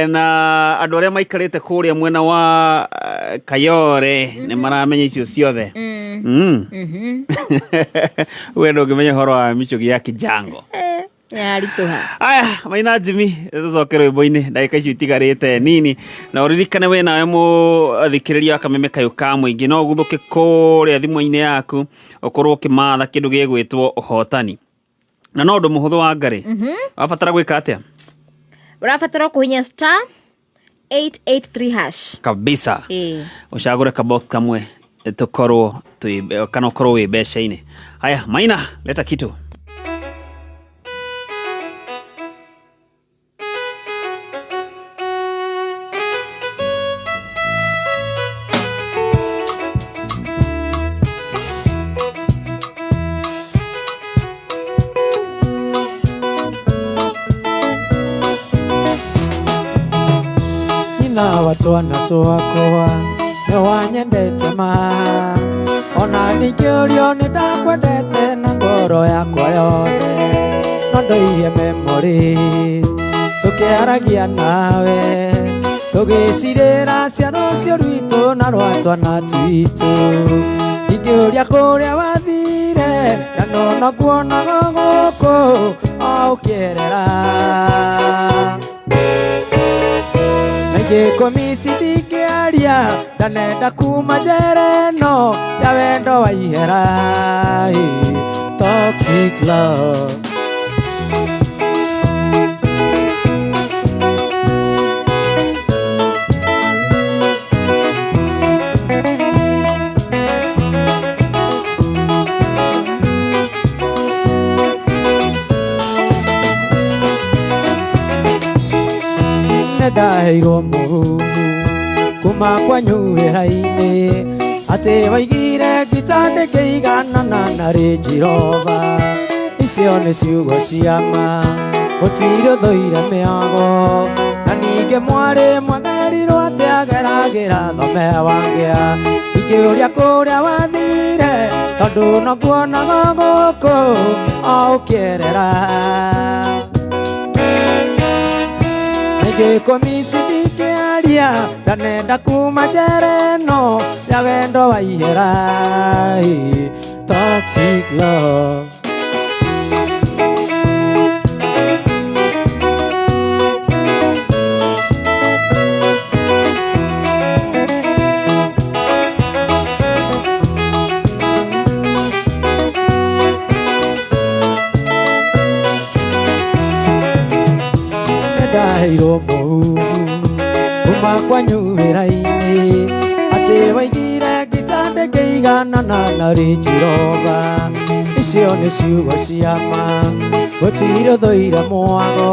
[SPEAKER 2] na andũ arĩa maikarĩte kũrĩa mwena wa Kayore nĩ maramenya icio ciothe wendo ngĩmenya horo wa Michogi ya Kijango aya Maina Jimmy tucoke rwĩmbo-inĩ ndagĩka icio itigarĩte nini na ũririkane we nawe mũthikĩrĩria Kameme Kayũka mũingĩ no ũguthũke kũrĩa thimũ-inĩ yaku ũkorwo ũkĩmatha kĩndũ gĩgwĩtwo ũhotani na no ũndũ mũhũthũ wa Ngarĩ wabatara gwĩka atĩa
[SPEAKER 4] ũrabatara kũhinya star 883 hash
[SPEAKER 2] kabisa ũcagũre kabox kamwe tukorwo kana ũkorwo wĩ mbeca-inĩ haya Maina leta kitu
[SPEAKER 3] na watwana twakwa nĩ wanyendete ma ona ningĩũrio nĩ ndakwendete na ngoro yakwa yothe no ndoire memory tũkĩaragia nawe tũgĩcirĩra ciana cio rwitũ na rwa twana twitũ ingĩũria kũrĩa wathire na no kuonaga gũkũ o ũkĩerera Komisi ndingĩaria ndanenda kuma njera ĩno ya wendo wa ihera toxic love ndaheirwo mũhũmũ kuma kwanyu wĩra-inĩ atĩ waigire gĩtandĩ kĩiganana na Range Rover icio nĩ ciugo cia ma gũtirĩ ũthũire mĩago na ningĩ mwarĩ mwagerirwo atĩ ageragĩra thome wangĩa ingĩũria kũrĩa wathire tondũ no kuonaga gũkũ o ũkĩerera Komisi ndingĩaria ndanenda kuma njera ĩno ya wendo wa ihera toxic love ndaheirwo mũhũmũ kuma kwanyu wĩra-inĩ atĩ waigire gĩtandĩ kĩiganana na Range Rover icio nĩ ciugo cia ma gũtirĩ ũthũire mwago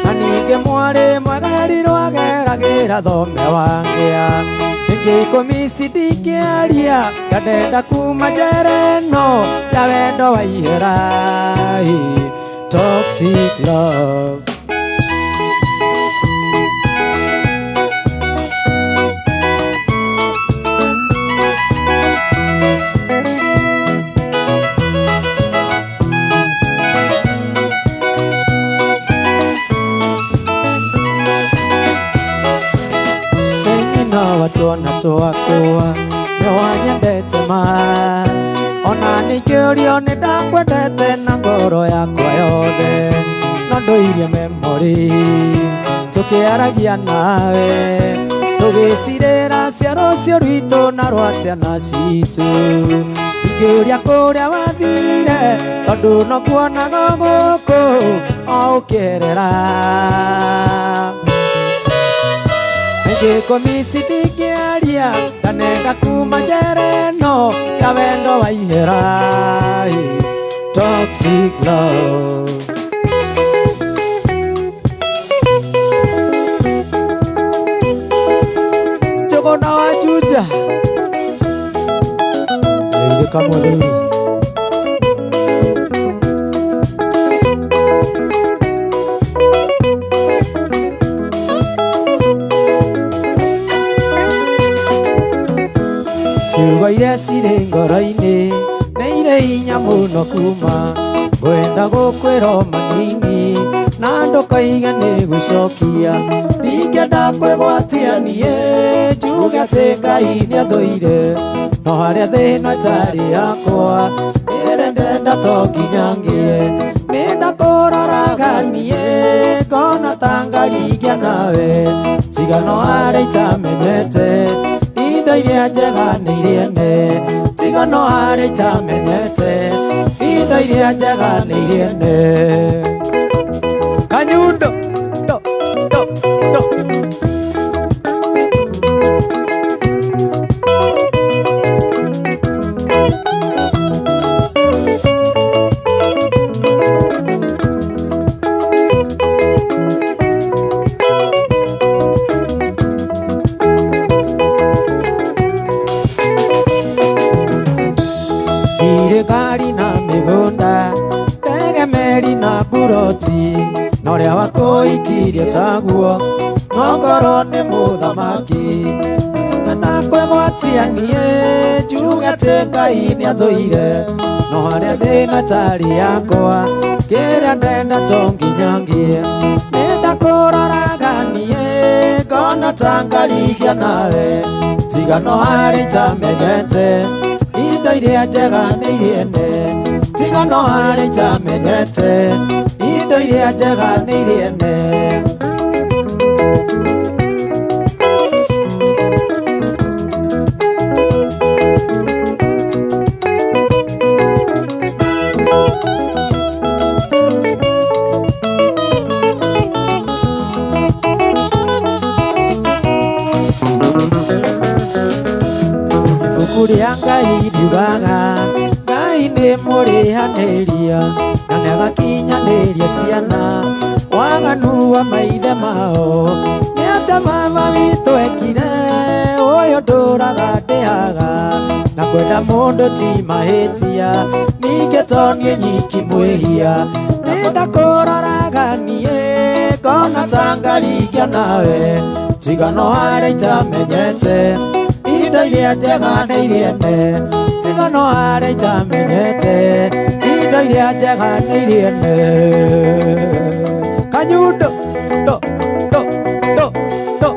[SPEAKER 3] na ningĩ mwarĩ mwagerirwo ageragĩra thome wangĩa ningĩ Komisi ndingĩaria ndanenda kuma njera ĩno ya wendo wa ihera toxic love watwana twakwa nĩ wanyendete ma ona ningĩũrio nĩ ndakwendete na ngoro yakwa yothe no ndũire memory tũkĩaragia nawe tũgĩcirĩra ciaro cio rwitũ na rwa ciana citũ ingĩũria kũrĩa wathire tondũ no kuonaga gũkũ o ũkĩerera Komisi ndingĩaria ndanenda kuma njera ĩno ya wendo wa ihera toxic love Njogona wa Juja Eirĩka mũthuri ciugo iria cirĩ ngoro-inĩ nĩ irĩ hinya mũno kuma ngwenda gũkwĩra manini na nĩ gwĩcokia ndingĩenda kwĩgwatia niĩ njuge atĩ Ngai nĩathũire no harĩa thĩna ĩtarĩ yakwa nĩrĩ ndenda to nginya ngĩe nĩndakũroraga niĩ ngona ta ngarigia nawe tiga no harĩa itamenyete indo iria njega nĩ iria ene tiga no harĩa itamenyete indo iria njega nĩ iria ene Kanyundo do do do Irigari na migunda tegemeri na buroti Noria wako ikirie taguo Nongoro ni muthamaki Na kwegwatia niĩ njuge atĩ Ngai nĩathũire no harĩa thĩna ĩtarĩ yakwa kĩrĩa ndenda to nginya ngĩe nĩndakũroraga niĩ ngona ta ngarigia nawe tiga no harĩa itamenyete indo iria njega nĩ iria ene tiga no harĩa itamenyete indo iria njega nĩ iria ene Ibuku rĩa Ngai riugaga Ngai nĩ mũrĩhanĩria na nĩagakinyanĩria ciana waganu wa maithe mao nĩ atĩ mama witũ ekire ũyũ ndũraga ndĩhaga na kwenda mũndũ ti mahĩtia ningĩ to niĩ nyiki mwĩhia nĩndakũroraga niĩ ngona ta ngarigia nawe tiga no harĩa itamenyete indo iria njega nĩ iria ene tiga no harĩa itamenyete indo iria njega nĩ iria ene Kanyundo do do do do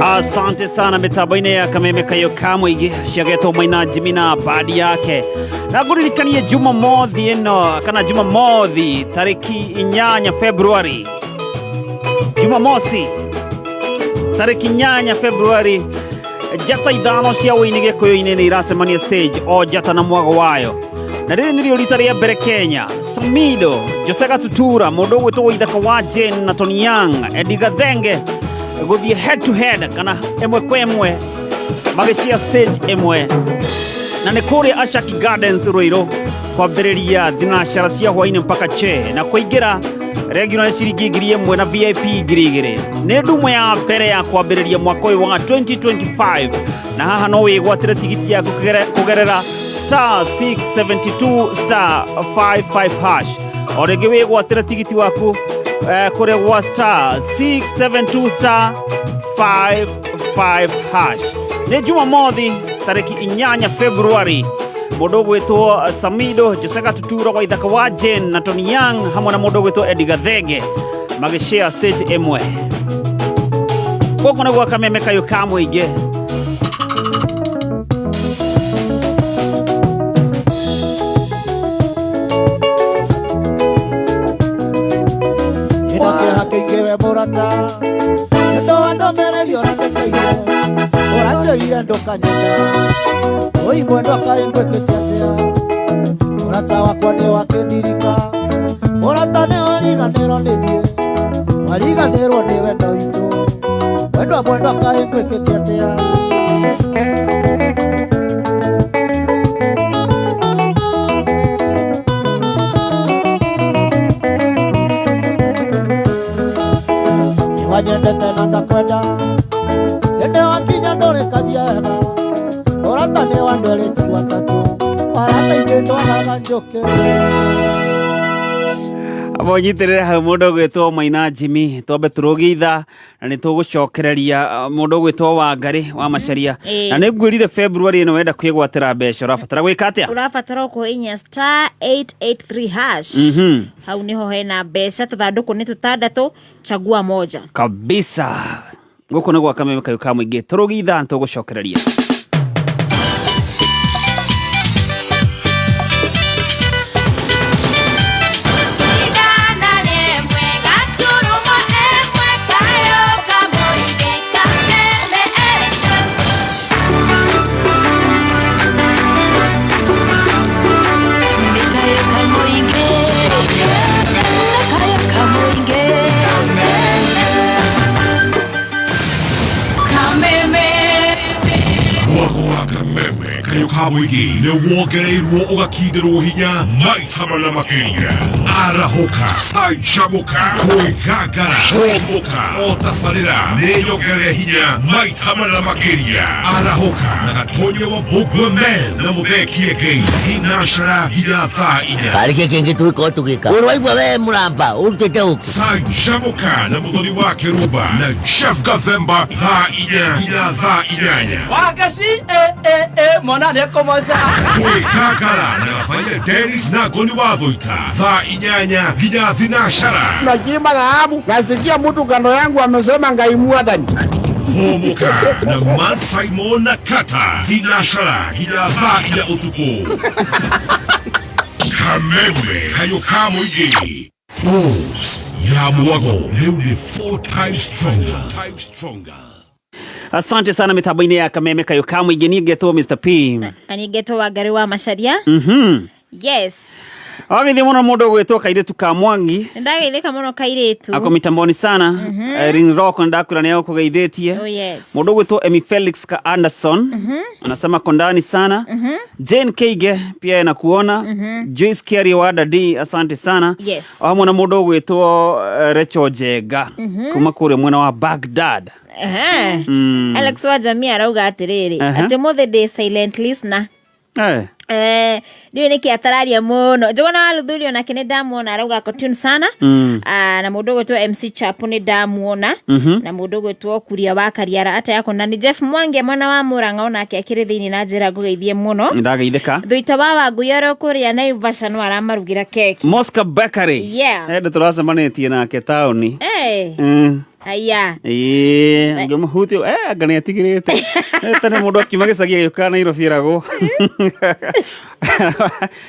[SPEAKER 2] Asante sana mitambo-inĩ ya Kameme Kayoka Mũingĩ ciagetwo Maina Jimina badi yake na ngũririkanie Jumamothi ĩno kana Jumamothi tarĩki 8 Februari Jumamosi tarĩki 8 Februari njata ithano cia wĩini gĩkũyũ-inĩ nĩ iracemania stage o njata na mwago wayo na rĩrĩ nĩrĩo rita rĩa mbere Kenya Samido Jose Gatutura mũndũ ũgwĩtwo Waithaka wa Jane na Tony Young Eddie Gathenge gũthiĩ head to head kana ĩmwe kwa ĩmwe magĩcia stage ĩmwe na nĩ kũrĩa Ashaki Gardens Ruiru kwambĩrĩria thinashara cia hwainĩ mpaka che na kũingĩra regular ciringi 1,000 na VIP 2,000 nĩ ndumo ya mbere ya kwambĩrĩria mwaka ũyũ wa 2025 na haha no wĩgwatĩre tigiti yaku kũgerera *672 *55 hash o rĩngĩ wĩgwatĩre tigiti waku kũrĩa gwa *672 *55 hash nĩ Jumamothi tarĩki 8 Februari mũndũ ũgwĩtwo Samido Jose Gatutura Waithaka wa Jane na Tony Young hamwe na mũndũ ũgwĩtwo Eddie Gathenge magĩshare stage ĩmwe gũkũ nĩguo Kameme Kayoka Mũingĩ
[SPEAKER 3] Kĩrĩa kĩingĩ we mũrata nĩtũwa ndũmĩrĩrio ũratekeire ũranjĩire ndũkanyenda Oi mwendo akaĩngwĩkĩte atĩa mũrata wakwa nĩ wakĩndirika mũrata nĩ wariganĩrwo nĩ thiĩ wariganĩrwo nĩ wendo witũ mwendo akaĩngwĩkĩte atĩa nĩwanyendete na ngakwenda hĩndĩ wakinya ndũrĩkagia wega Orata nĩ wandu erĩti watatũ Orata ithe ndwagaga njũke
[SPEAKER 2] Abonyitirira ha mundu gwitwo Maina Jimmy twambe turugitha na ni tugucokereria mundu gwitwo Wangari wa Macharia na ni ngwirire February ino wenda kwigwatira mbeca urabatara gwika atia
[SPEAKER 4] urabatara kuhinya *883# hau niho hena mbeca tuthanduku ni tutandatu chagua moja
[SPEAKER 2] kabisa guko ni gwa Kameme Kayuka mwingi turugitha tugucokereria
[SPEAKER 5] Kayuka mwingi ni wongereirwo ugakindirwo hinya maita mana makiria arahoka cancamuka kwigagara homoka otabarĩra nĩ nyongerere hinya maita mana makiria arahoka na gatonye wa Mbugua Men na Muthee Ngai thinacara nginya thaa 4
[SPEAKER 19] karĩke kĩngĩ twĩko tũgĩka ũrwaigua we mũramba ũrutĩte ũkũ
[SPEAKER 5] cancamuka na mũthoni wa Kĩrumba na Chef Gathemba thaa 4 nginya thaa 8
[SPEAKER 7] Wagaci mwana nekomoza
[SPEAKER 5] kwigagara na Vaile Dennis na Goni wa Thũita thaa 8 nginya thinacara
[SPEAKER 1] Najima dhahabu nasikia mtu kando yangu amesema Ngai Mwathani
[SPEAKER 5] homoka na Man Simon na Kata thinacara nginya thaa 4 utuku Kameme Kayuka mwingi Boost ya mwago leo ni 4 times stronger.
[SPEAKER 2] Asante sana mitambo-ini ya Kameme Kayuka mwingi ni geto Mr. P
[SPEAKER 4] ani geto Wangari wa Macharia yes
[SPEAKER 2] Agithia muno mundu gwitwo Kairitu ka Mwangi
[SPEAKER 4] ndagithika muno Kairitu
[SPEAKER 2] ako mitamboni sana Ring Rock ndakwira ni kugeithĩtie mundu gwitwo Emi Felix ka Anderson anasema kondani sana Jane Keige pia anakuona Joyce Kiari wa Dadi asante sana amo na mundu gwitwo Recho Jega kuma kure mwena wa Baghdad
[SPEAKER 4] Alex wa Jamia arauga atiriri ati mothe day silent listener ndio niki atararia muno jogona waluthurio na kine ndamuona arauga ko tune sana na mundu gwetwo MC Chapo ni ndamuona na mundu gwetwo Kuria wa Kariara ata yako na ni Jeff Mwangi mwana wa Muranga ona ke akiri thini na njira gugeithie muno
[SPEAKER 2] ndageitheka
[SPEAKER 4] Thuita baba Nguyoro Kuria na Ivasha no aramarugira keki
[SPEAKER 2] Mosca Bakery ende turacemanĩtie nake taoni
[SPEAKER 4] aya
[SPEAKER 2] ngĩmũhutio ngani atigirĩte tene mũndũ akiuma gĩcagi agĩũka Nairobi eragwo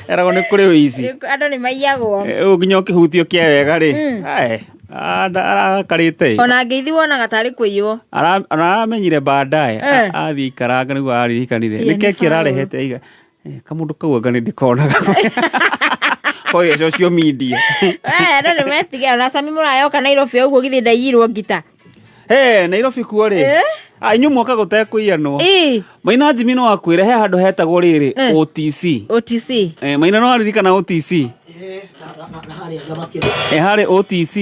[SPEAKER 2] nĩ kũrĩ ũici
[SPEAKER 4] andũ nĩ maiyagwo
[SPEAKER 2] nginya ũkĩhutio kĩa wega rĩ arakarĩte
[SPEAKER 4] ona ngeithi wonaga tarĩ kũiywo
[SPEAKER 2] aramenyire baadaye athiĩ ikaranga nĩguo aririkanire nĩ keki ararehete iga kamũndũ kau anga nĩ ndĩkonaga Oye social media
[SPEAKER 4] no nĩ metigia na Sami mũrayoka Nairobi ũguo githĩ ndaiyirwo ngita
[SPEAKER 2] Nairobi kuo rĩ inyu mwoka gũtekũiyanwo Maina Jimmy no akwĩre he handũ hetagwo rĩrĩ OTC Maina no aririkana OTC harĩ OTC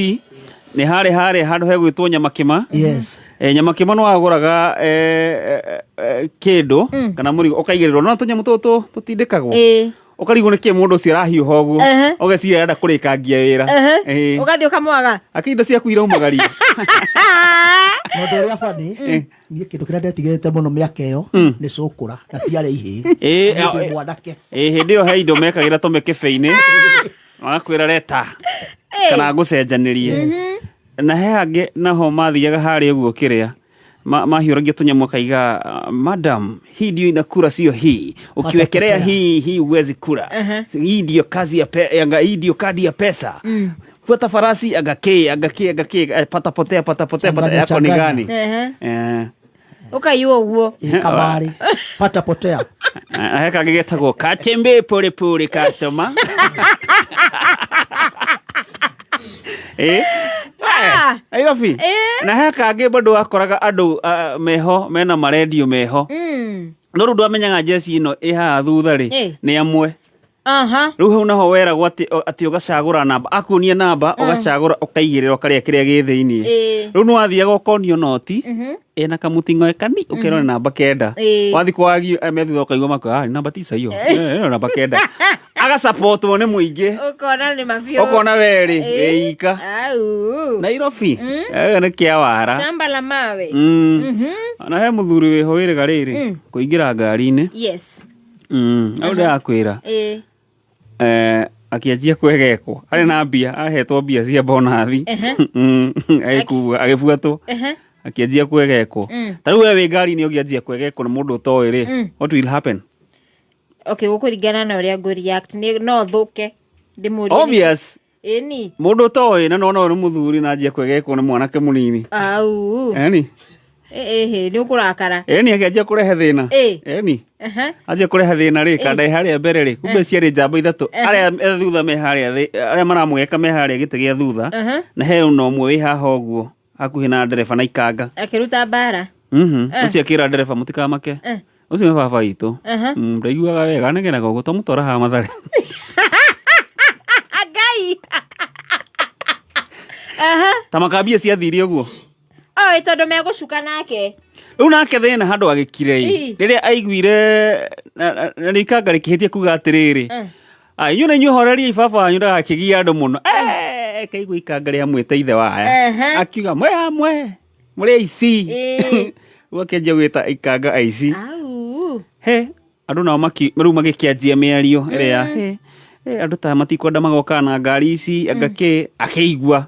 [SPEAKER 2] nĩ harĩ handũ hegwĩtwo Nyamakima Nyamakima no agũraga kĩndũ kana mũrigo ũkaigĩrĩrwo no tũnyamũ tũtũ tũtindĩkagwo ukarigwo nĩ kĩ mũndũ ũcio arahiũha ũguo ũgeciria arenda kũrĩkangia wĩra
[SPEAKER 4] ũgathiĩ ũkamwaga
[SPEAKER 2] akĩindo ciaku iraumagaria
[SPEAKER 3] mũndũ ũrĩa bani niĩ kĩndũ kĩrĩa ndetigĩrĩte mũno mĩaka ĩyo nĩ cũkũra na ciarĩ ihĩ mwanake
[SPEAKER 2] hĩndĩ ĩyo he indo mekagĩra tũmĩkĩbe-inĩ magakwĩra leta kana ngũcenjanĩrie na he hangĩ naho mathiaga harĩa ũguo kĩrĩa mahiũragia tũnyamũ kaiga madam hii ndio inakura sio hii ukiwekelea hii uwezi kura hii ndio kazi ya hii ndio kadi ya pesa fuata farasi agake pata potea yako ni gani
[SPEAKER 4] ukaiwa uo
[SPEAKER 3] kabari pata potea
[SPEAKER 2] heka gegetagwo katembe pole customer Nairobi na heka angĩ bado wakoraga andũ meho mena maredio meho no rĩu ndwamenyaga jeci ĩno ĩhaha thutha rĩ nĩ amwe riu hau naho weragwo ati ugacagura namba akuonia namba ugacagura ukaigirira ukaria kiria gi thiini riu no wathiaga ukonio noti ena kamutingo ekani ukero namba kenda wathi kwagi methu ukaigwa mako namba tisa hiyo namba kenda aga support wone muingi
[SPEAKER 4] ukona ni mafio
[SPEAKER 2] ukona weri eika Nairobi ne kia wara
[SPEAKER 4] shamba la mawe
[SPEAKER 2] ana he muthuri we hoire gariri kuingira ngari-ini auda akwira akianjia kwegekwo ari na mbia ahetwo mbia cia bonathi agibuatwo akianjia kwegekwo tariu we wi ngari-ini ukianjia kwegekwo ni mundu utoe ri what will happen?
[SPEAKER 4] Okay, gukuringana na uria ngo react ni no thuke ndimuri
[SPEAKER 2] obvious
[SPEAKER 4] eni
[SPEAKER 2] mundu utoe na no ni muthuri na anjia kwegekwo ni mwanake munini eni
[SPEAKER 4] ni ukurakara
[SPEAKER 2] eni akianjia kurehe thina eni anjia kurehe thina ri kanda haria mbere ri kumbe ciari njamba ithatu aria thutha me haria aria maramugeka me haria gite gia thutha na he no mwe wi haha uguo hakuhi na ndereba na ikanga
[SPEAKER 4] akiruta bara
[SPEAKER 2] ucio akira ndereba mutikamake ucio baba itu ndaiguaga wega negenaga uguo tomutwara ha mathare
[SPEAKER 4] agai
[SPEAKER 2] tamakambia ciathire uguo
[SPEAKER 4] tondu megucuka nake
[SPEAKER 2] riu nake thina handu agikire riria aiguire na ikanga rikihitie kuga atiriri inyu na inyu horeria baba wanyu ndagakigia andu muno kaigua ikanga ria mwite ithe waya akiuga mwe amwe muri aici wakenjia gwita ikanga aici he andu nao riu magikianjia miario iria andu ta matikwenda magoka na ngari ici angake akigua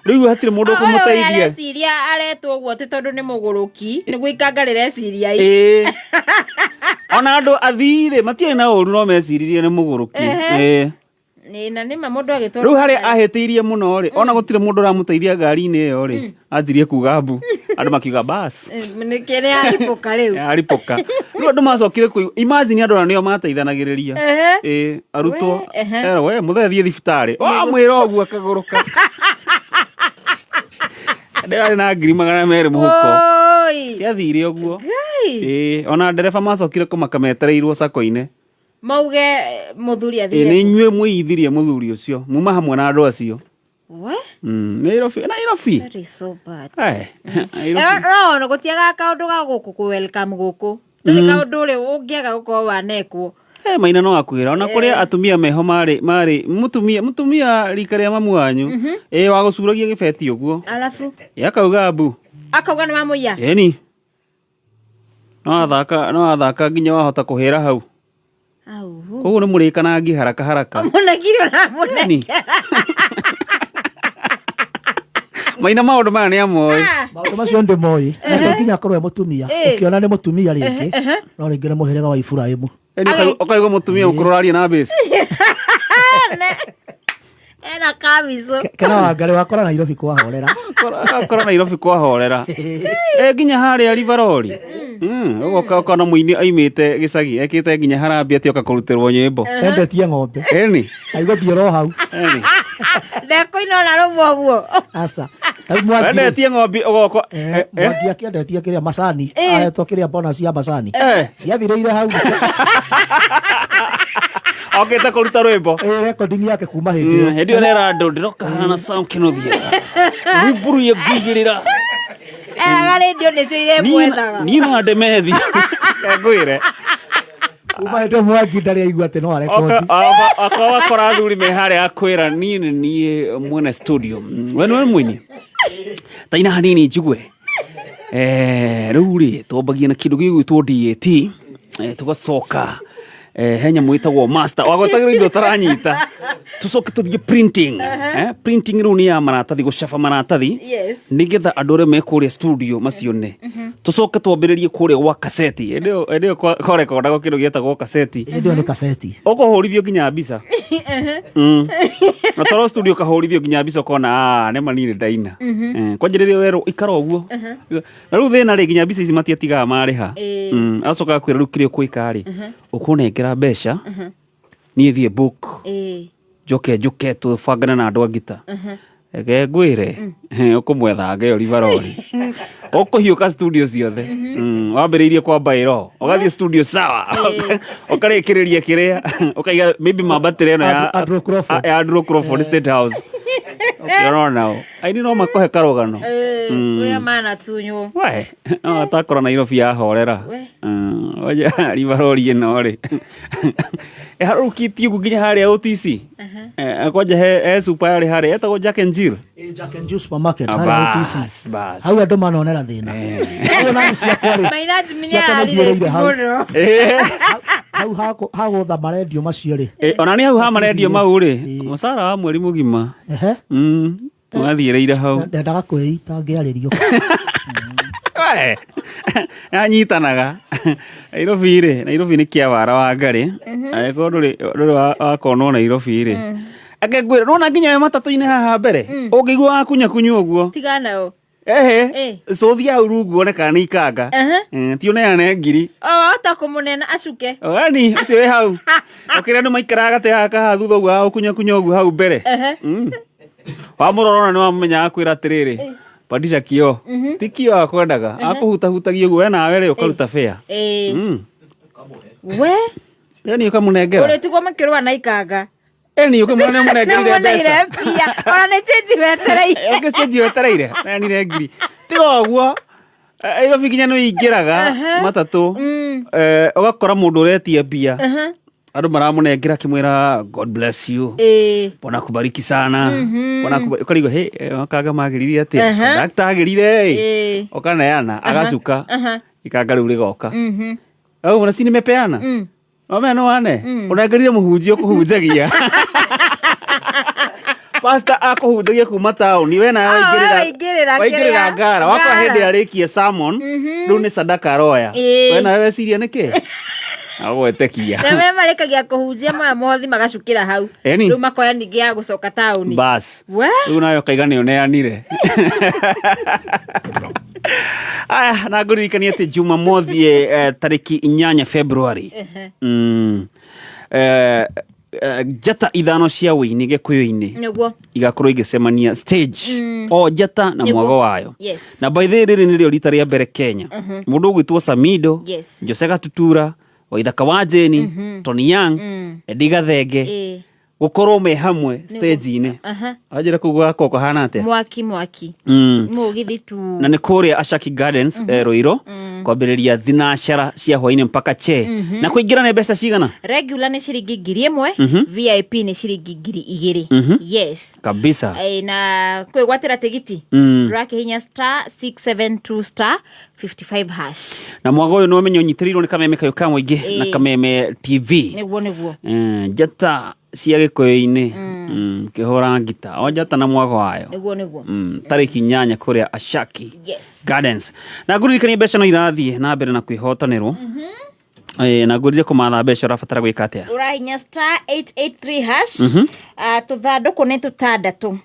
[SPEAKER 2] riu hatire mundu kumuteithia
[SPEAKER 4] areciria aretwo guo ti tondu ni muguruki ni gwikanga rireciria
[SPEAKER 2] ona andu athire matie na uru no meciririe ni muguruki
[SPEAKER 4] na nima mundu agitwa
[SPEAKER 2] riu hari ahetiirie muno ri ona gutire mundu ramuteithia ngari-ini iyo ri anjirie kuga mbu andu makiuga bas
[SPEAKER 4] ni kene aripoka riu
[SPEAKER 2] aripoka riu andu macokire ku imagine andu nio mateithanagiriria arutwo we muthethie thibitari mwira oguo akaguruka ndio na ngiri 200 muhuko ciathire uguo ona ndereba macokire kumakametereirwo sako-ini
[SPEAKER 4] mauge muthuri athire
[SPEAKER 2] ni nywe muithirie muthuri ucio muma hamwe na andu acio Nairobi
[SPEAKER 4] that is so bad
[SPEAKER 2] no
[SPEAKER 4] gutiaga kaundu ga guku ku welcome guku ni kaundu ri ungiaga guko wanekwo
[SPEAKER 2] maina no akwira ona kuria atumia meho mari mutumia rika ria mamu wanyu wa gucuragia gibeti uguo
[SPEAKER 4] alafu
[SPEAKER 2] akauga mbu
[SPEAKER 4] akauga ni mamuya
[SPEAKER 2] eni no athaka nginya wahota kuhira hau koguo ni murikanangi haraka
[SPEAKER 4] munagirio na muneke
[SPEAKER 2] maina maundu maya ni amoi
[SPEAKER 3] maundu macio ndi moi na to nginya korwe mutumia ukiona ni mutumia ringi no ringi ni muhirega wa Ibrahimu
[SPEAKER 2] okaigua mutumia ukururaria na base
[SPEAKER 4] ena kamizo
[SPEAKER 3] kana wangari wakora Nairobi kwahorera
[SPEAKER 2] nginya haria Rivaroli ugoka na muini aimite gicagi ekite nginya harambia ati oka kurutirwo nyimbo
[SPEAKER 3] endetie ng'ombe
[SPEAKER 2] eni
[SPEAKER 3] aigua thioro hau
[SPEAKER 4] ndekuina na rumo guo
[SPEAKER 3] asa
[SPEAKER 2] endetie ng'ombe ugoko
[SPEAKER 3] mwangi akiendetie kiria macani ahetwo kiria bona cia macani ciathireire hau
[SPEAKER 2] okete kuruta rwimbo
[SPEAKER 3] recording yake kuma hindi
[SPEAKER 2] hindi ona rando ndiroka hana sound kinothia riburu ye gwigirira
[SPEAKER 4] radio nicio ire mwethaga
[SPEAKER 2] ni na ndemethi ngwire
[SPEAKER 3] uma hindi mwangi ndari aigua ati no arekodi
[SPEAKER 2] akawa kora thuri me hari akwira ni mwene studio wenu mwini taina hanini njigwe ruri twambagia na kindu gigwitwo DAT tugacoka henya mwitagwo master wagwetagirwo indo taranyita tucoke tuthie printing printing riu ni ya maratathi gucaba maratathi nigetha andu aria mekuria studio macione tucoke twambiririe kuria gwa kaseti ndio korekodago kindu gietagwo kaseti
[SPEAKER 3] ndio ni kaseti
[SPEAKER 2] ukohorithio nginya mbica na toro studio kahorithio nginya mbica kona ne manini daina kwanjiririo wero ikara uguo na riu thina ri nginya mbica ici matiatigaga mariha acoka kwira riu kirio kwikari ukunengera mbeca nie thie book njuke tubangane na andu angita ege ngwire ukumwetha ngeo Rivaroli Ukuhiuka studio ciothe. Wambiriirie kwamba iro. Ugathie studio sawa. Ukarekereria kiria. Ukaiga maybe mabatire no ya Andrew Crawford State House. Ukiona ai ni no makohe karogano.
[SPEAKER 4] Uria mana tunyo.
[SPEAKER 2] We, atakora Nairobi ya horera. Oja rivarori no ri. Harukitie gukinya haria OTC. Akoja he super yari haria etagwo Jack and Jill.
[SPEAKER 3] Jack and Jill supermarket haria OTC. Hau andu manonera thina. Hau na cia kwari.
[SPEAKER 4] Mainaji minyari hau.
[SPEAKER 3] Hau hagutha marendio macio ri.
[SPEAKER 2] Ona ni hau ha marendio mau ri. Musara wa mweri mugima. Mwathiereire hau.
[SPEAKER 3] Ndendaga kwĩita ngĩarĩrio.
[SPEAKER 2] Anyitanaga. Nairobi nĩ kĩawara wa Ngari. Agĩkorwo ndũrĩ wakonwo Nairobi rĩ. Akĩngwĩra nona nginya matatũ-inĩ haha mbere. Ũngĩigua wakunyakunya ũguo.
[SPEAKER 4] Tigana o.
[SPEAKER 2] Cothia hau rungu one kana nĩ ikanga. Tioneane ngiri.
[SPEAKER 4] Ota kũmũnena acuke.
[SPEAKER 2] Ni ũcio wĩ hau. Ũkĩrĩa nĩ maikaraga gate haha thutha ũguo ũkunyakunya ũguo hau mbere. Wamũrora nĩ wamũmenyaga kwĩra atĩrĩrĩ. Padisha kio. Ti kio akwendaga. Akũhutahutagia ũguo nawe rĩ ũkaruta fare.
[SPEAKER 4] We?
[SPEAKER 2] Yani ũkamũnengera.
[SPEAKER 4] Ũrĩtigwo makĩrũa na ikanga.
[SPEAKER 2] Ni ũkamũnengereire mbeca.
[SPEAKER 4] Ona nĩ change wetereire.
[SPEAKER 2] Eke change wetereire. Nani nĩ ngiri. Tiga ũguo. Nairobi nginya nĩ ingĩraga matatũ. Ũgakora mũndũ ũretia mbia. Ado maramũnengera akĩmwĩra God bless you. Bona kubariki sana. Bona ukarigo he akaga magĩrire atĩ. Doctor agĩrire. Okaneana agacuka. Ikanga rĩu rĩgoka. Mwana si nimepeana. No wane. Unangerire mũhunjia kũhunjagia. Pastor akũhunjagia kuma taũni we na waingĩrĩra ngara. Wakwa hĩndĩ arĩkie sermon. Rĩu nĩ sadaka roya. We na wewe ciria nĩkĩ? Agwetekia.
[SPEAKER 4] Rewe marekagia kuhunjia moya mothi magacukira hau. Riu makoya ningi ya gucoka taũni.
[SPEAKER 2] Bas. Riu nayo kaiga nĩ uneanire. Aya na ngũririkania atĩ Jumamothi tarĩki 8 February. Njata ithano cia wĩini Gĩkũyũ-inĩ
[SPEAKER 4] nĩguo
[SPEAKER 2] igakorwo igĩcemania stage o njata na mwago wayo. Na by the way rĩrĩ nĩrĩo rita rĩa mbere Kenya. Mũndũ ũgwĩtwo Samido, Jose Gatutura, Waithaka wa Jeni, Tony Young, Eddie Gathenge gukorwo me hamwe stage-inĩ. Ajira kugwa koko hana atia
[SPEAKER 4] mwaki mugithi tu
[SPEAKER 2] na nĩ kũrĩa Ashaki Gardens Ruiru kwambĩrĩria thinashara cia hwainĩ mpaka che na kũingĩra nĩ mbeca cigana?
[SPEAKER 4] Regular nĩ ciringi 1,000, VIP nĩ ciringi 2,000. Yes
[SPEAKER 2] kabisa.
[SPEAKER 4] Na kwĩgwatĩra tigiti ũrakihinya *672*55#.
[SPEAKER 2] Na mwago ũyũ nĩ ũmenyo nyitĩrĩirwo nĩ Kameme Kayũ ka Mũingĩ na Kameme TV.
[SPEAKER 4] Nĩguo
[SPEAKER 2] njata cia Gĩkũyũ-inĩ kĩhũra ngita o njata na mwago wayo
[SPEAKER 4] nĩguo
[SPEAKER 2] tarĩki 8 kũrĩa Ashaki Gardens. Na ngũririkania mbeca no irathiĩ na mbere na kwĩhotanĩrwo. Na ngũririkania kũmatha mbeca ũrabatara gwĩka atĩa?
[SPEAKER 4] Ũrahinya *883#. Tũthandũkũ nĩ tũtandatũ.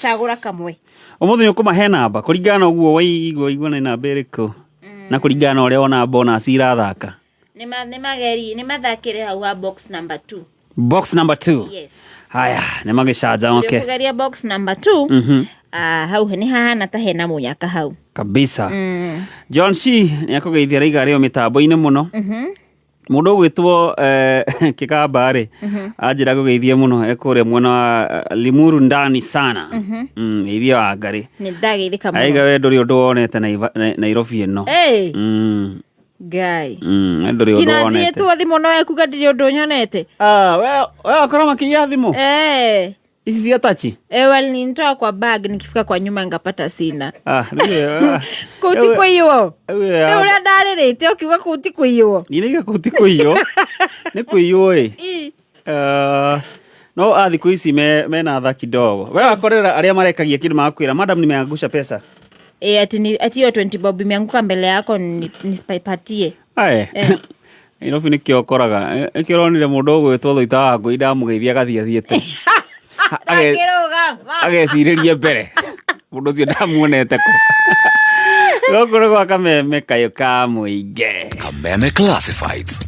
[SPEAKER 4] Cagũra kamwe.
[SPEAKER 2] Ũmũthĩ nĩ ũkũmahe namba kũringana na ũguo waigua nĩ namba ĩrĩkũ na kũringana na ũrĩa wona bonus irathaka.
[SPEAKER 4] Nĩ mathakĩre hau ha box number 2.
[SPEAKER 2] Box number 2. Yes. Haya, nĩ magĩcanja okay.
[SPEAKER 4] Kugeria box number 2. Hau nĩ hahana ta hena mũnyaka hau.
[SPEAKER 2] Kabisa. John C nĩ akũgeithia raiga rĩo mĩtambo-inĩ mũno. Mũndũ ũgwĩtwo Kĩkamba-rĩ anjĩra kũgeithia mũno ekũrĩa mwena wa Limuru ndani sana. Ithia wa Ngari.
[SPEAKER 4] Nĩ ndageithĩka mũno.
[SPEAKER 2] Aiga we ndũrĩ ũndũ wonete Nairobi ĩno.
[SPEAKER 4] Guy.
[SPEAKER 2] Ndũrĩ ũndũ wonete.
[SPEAKER 4] Kina tu thimũ no ekuga ndirĩ ũndũ nyonete.
[SPEAKER 2] We akorwo makĩiya thimũ. Hizi cia tachi.
[SPEAKER 4] Well nitoa kwa bag nikifika kwa nyuma ngapata sina. Kuti
[SPEAKER 2] kwa
[SPEAKER 4] hiyo. Ule ndarĩrĩte ukiuga kuti kwa hiyo.
[SPEAKER 2] Niliga kuti kwa hiyo. Ni kwa hiyo no thikũ ici mena tha kidogo. We wakorera arĩa marekagia kĩndũ makwĩra madam nimeangusha pesa.
[SPEAKER 4] Ati hiyo 20 bob imeanguka mbele yako nisipatie.
[SPEAKER 2] Inofi nĩkĩo ũkoraga ĩkĩronire mũndũ ũgwĩtwo Thũita wa Ngũi ndamũgeithia gathiathiĩte agecirĩrie mbere mũndũ ũcio ndamuonete kũ gũkũ nĩ gwa Kameme Kayũ ka Mũingĩ.
[SPEAKER 5] Kameme Classifieds.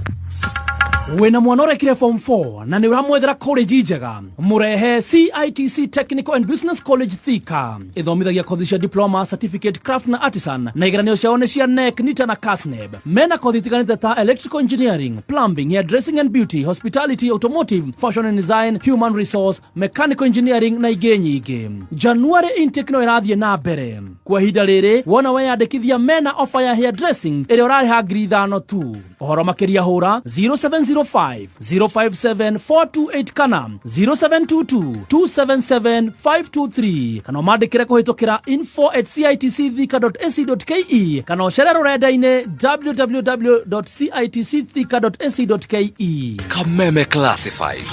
[SPEAKER 12] wena mwana urekire form 4 na ni uramwethera college njega murehe CITC Technical and Business College Thika ithomithagia kothi cia diploma, certificate, craft na artisan na igeranio ciao nĩ cia NEC, NITA na KASNEB. Mena kothi itiganĩte ta electrical engineering, plumbing, hairdressing and beauty, hospitality, automotive, fashion and design, human resource, mechanical engineering na ingĩ nyingĩ. January intake no ĩrathiĩ na mbere. Kwa ihinda rĩrĩ wona weyandĩkithia mena offer ya hairdressing ĩrĩa ũrarĩha ngiri 5 tu. Ũhoro makĩria hũra 0705 057 428 kana 0722 277 523 kana ũmandĩkĩre kũhĩtũkĩra info@citcthika.ac.ke kana ũcerere rũrenda-inĩ www.citcthika.ac.ke.
[SPEAKER 11] Kameme Classified.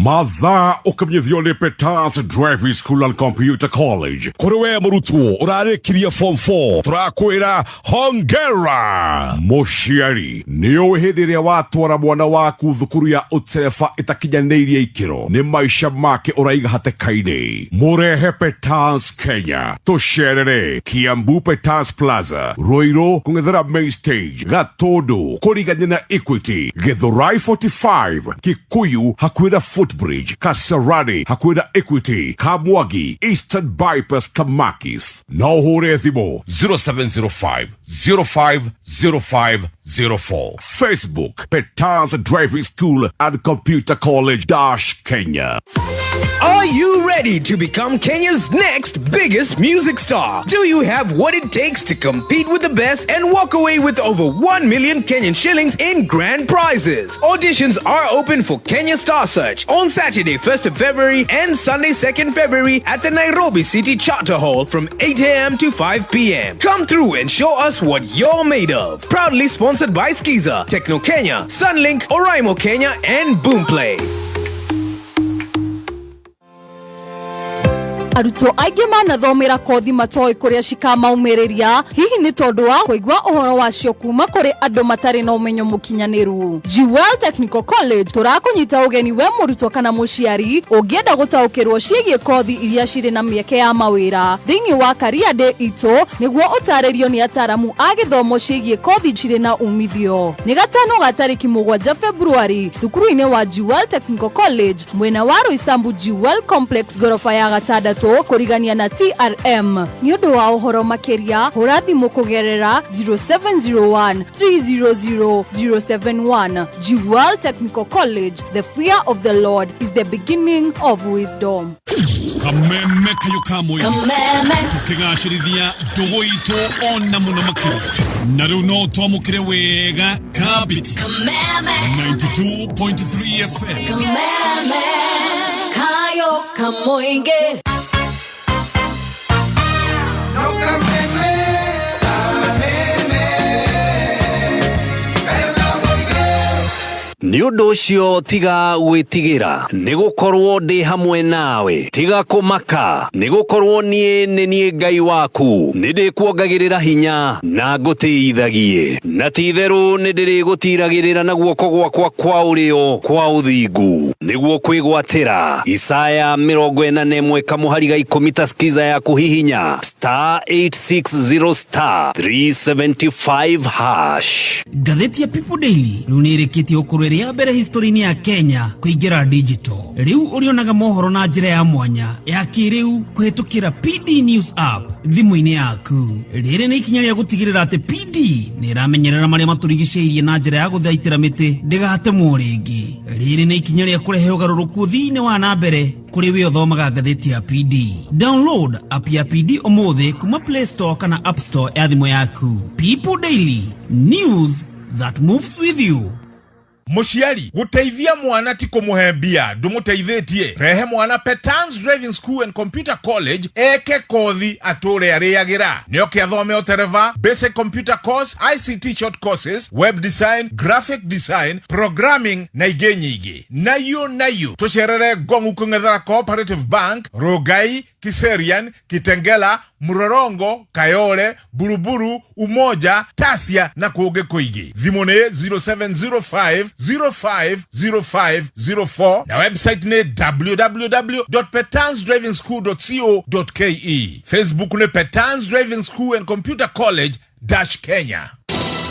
[SPEAKER 5] Mathaa ũkamenyithio nĩ Petans Driving School and Computer College. Kũrĩ we mũrutwo ũrarĩkirie form 4 tũrakwĩra hongera. Mũciari nĩũĩ hĩndĩ ĩrĩa watwara mwana waku thukuru ya ũtereba ĩtakinyanĩirie ikĩro nĩ maica make ũraiga hatĩka-inĩ. Mũrehe Petans Kenya, tũcerere Kiambu Petans Plaza, Ruiru kũng'ethera Main Stage, Gatũndũ kũrigania na Equity, Githurai 45, Kikuyu hakuhĩ na Footbridge, Kasarani hakuhĩ na Equity, Kamwagi, Eastern Bypass, Kamakis. Na ũhũre thimũ 0705 050504. Facebook Petans Driving School and Computer College Kenya.
[SPEAKER 14] Are you ready to become Kenya's next biggest music star? Do you have what it takes to compete with the best and walk away with over 1 million Kenyan shillings in grand prizes? Auditions are open for Kenya Star Search on Saturday 1st of February and Sunday 2nd February at the Nairobi City Charter Hall from 8 a.m. to 5 p.m. Come through and show us what you're made of. Proudly sponsored by Skiza, Techno Kenya, Sunlink, Oraimo Kenya, and Boomplay.
[SPEAKER 13] Arutwo aingĩ manathomera kothi matoĩ kũrĩa cikamaumereria hihi nĩ tondũ wa kũigua ũhoro wacio kuma kũrĩ andũ matarĩ na ũmenyo mũkinyanĩru. Jewel Technical College tũrakũnyita ũgeni we mũrutwo kana mũciari ũngĩenda gũtaũkĩrwo ciĩgiĩ kothi iria cirĩ na mĩeke ya mawĩra thĩinĩ wa career day itũ nĩguo ũtarĩrio nĩ ataramu a gĩthomo ciĩgiĩ kothi cirĩ na umithio. Nĩ gatano ga tarĩki 7 February thukuru-inĩ wa Jewel Technical College mwena wa Roysambu Jewel Complex gorofa ya gatandatũ kũrigania na TRM. Nĩ ũndũ wa ũhoro makĩria hũra thimũ kũgerera 0701 300 071. Jewel Technical College, the fear of the Lord is the beginning of wisdom.
[SPEAKER 22] Kameme kayo kamwe tukigashirithia ndugu itu ona muno makiri na riu no twamukire wega kabiti 92.3 FM
[SPEAKER 24] Kameme kayo kamoinge
[SPEAKER 21] Nĩ ũndũ ũcio tiga gwĩtigĩra nĩ gũkorwo ndĩ hamwe nawe tiga kũmaka nĩ gũkorwo niĩ Ngai waku nĩ ndĩkuongagĩrĩra hinya na ngũteithagie na ti-itherũ nĩ ndĩrĩgũtiragĩrĩra na guoko gwakwa kwa ũrĩo kwa ũthingu nĩguo kwĩgwatĩra Isaya 41 kamũhari ga 10 ta skiza ya kuhihinya *860 *375#. Ngathĩti ya People Daily rĩu nĩ ĩrĩkĩtie ũkũrũ ya mbere history-inĩ ya Kenya kũingĩra digital. Rĩu ũrĩonaga mohoro na njĩra ya mwanya ya kĩrĩu kũhĩtũkĩra PD News app thimũ-inĩ yaku. Rĩrĩ nĩ ikinya rĩa gũtigĩrĩra atĩ PD nĩ ĩramenyerera marĩa matũrigicĩirie na njĩra ya gũthaitĩra mĩtĩ ndĩgatemwo rĩngĩ. Rĩrĩ nĩ ikinya rĩa kũrehe ũgarũrũku thĩinĩ wa na mbere kũrĩ we ũthomaga ngathĩti ya PD. Download app ya PD ũmũthĩ kuma Play Store kana App Store ya thimũ yaku. People Daily, news that moves with you.
[SPEAKER 17] Mũciari guteithia mwana ti kumuhe mbia ndumuteithĩtie. Rehe mwana Petans Driving School and Computer College eke kothi atũre arĩagĩra. Nĩoke athome ũtereva, basic computer course, ICT short courses, web design, graphic design, programming na ingĩ nyingĩ. Nayo tũcerere Ngong'u kũng'ethera Cooperative Bank, Rogai, Kiserian, Kitengela, Murorongo, Kayole, Buruburu, Umoja, Tasia na kũngĩ kũingĩ. Thimũ nĩ 0705 050504 na website ni www.petansdrivingschool.co.ke. Facebook ni Petans Driving School and Computer College Kenya.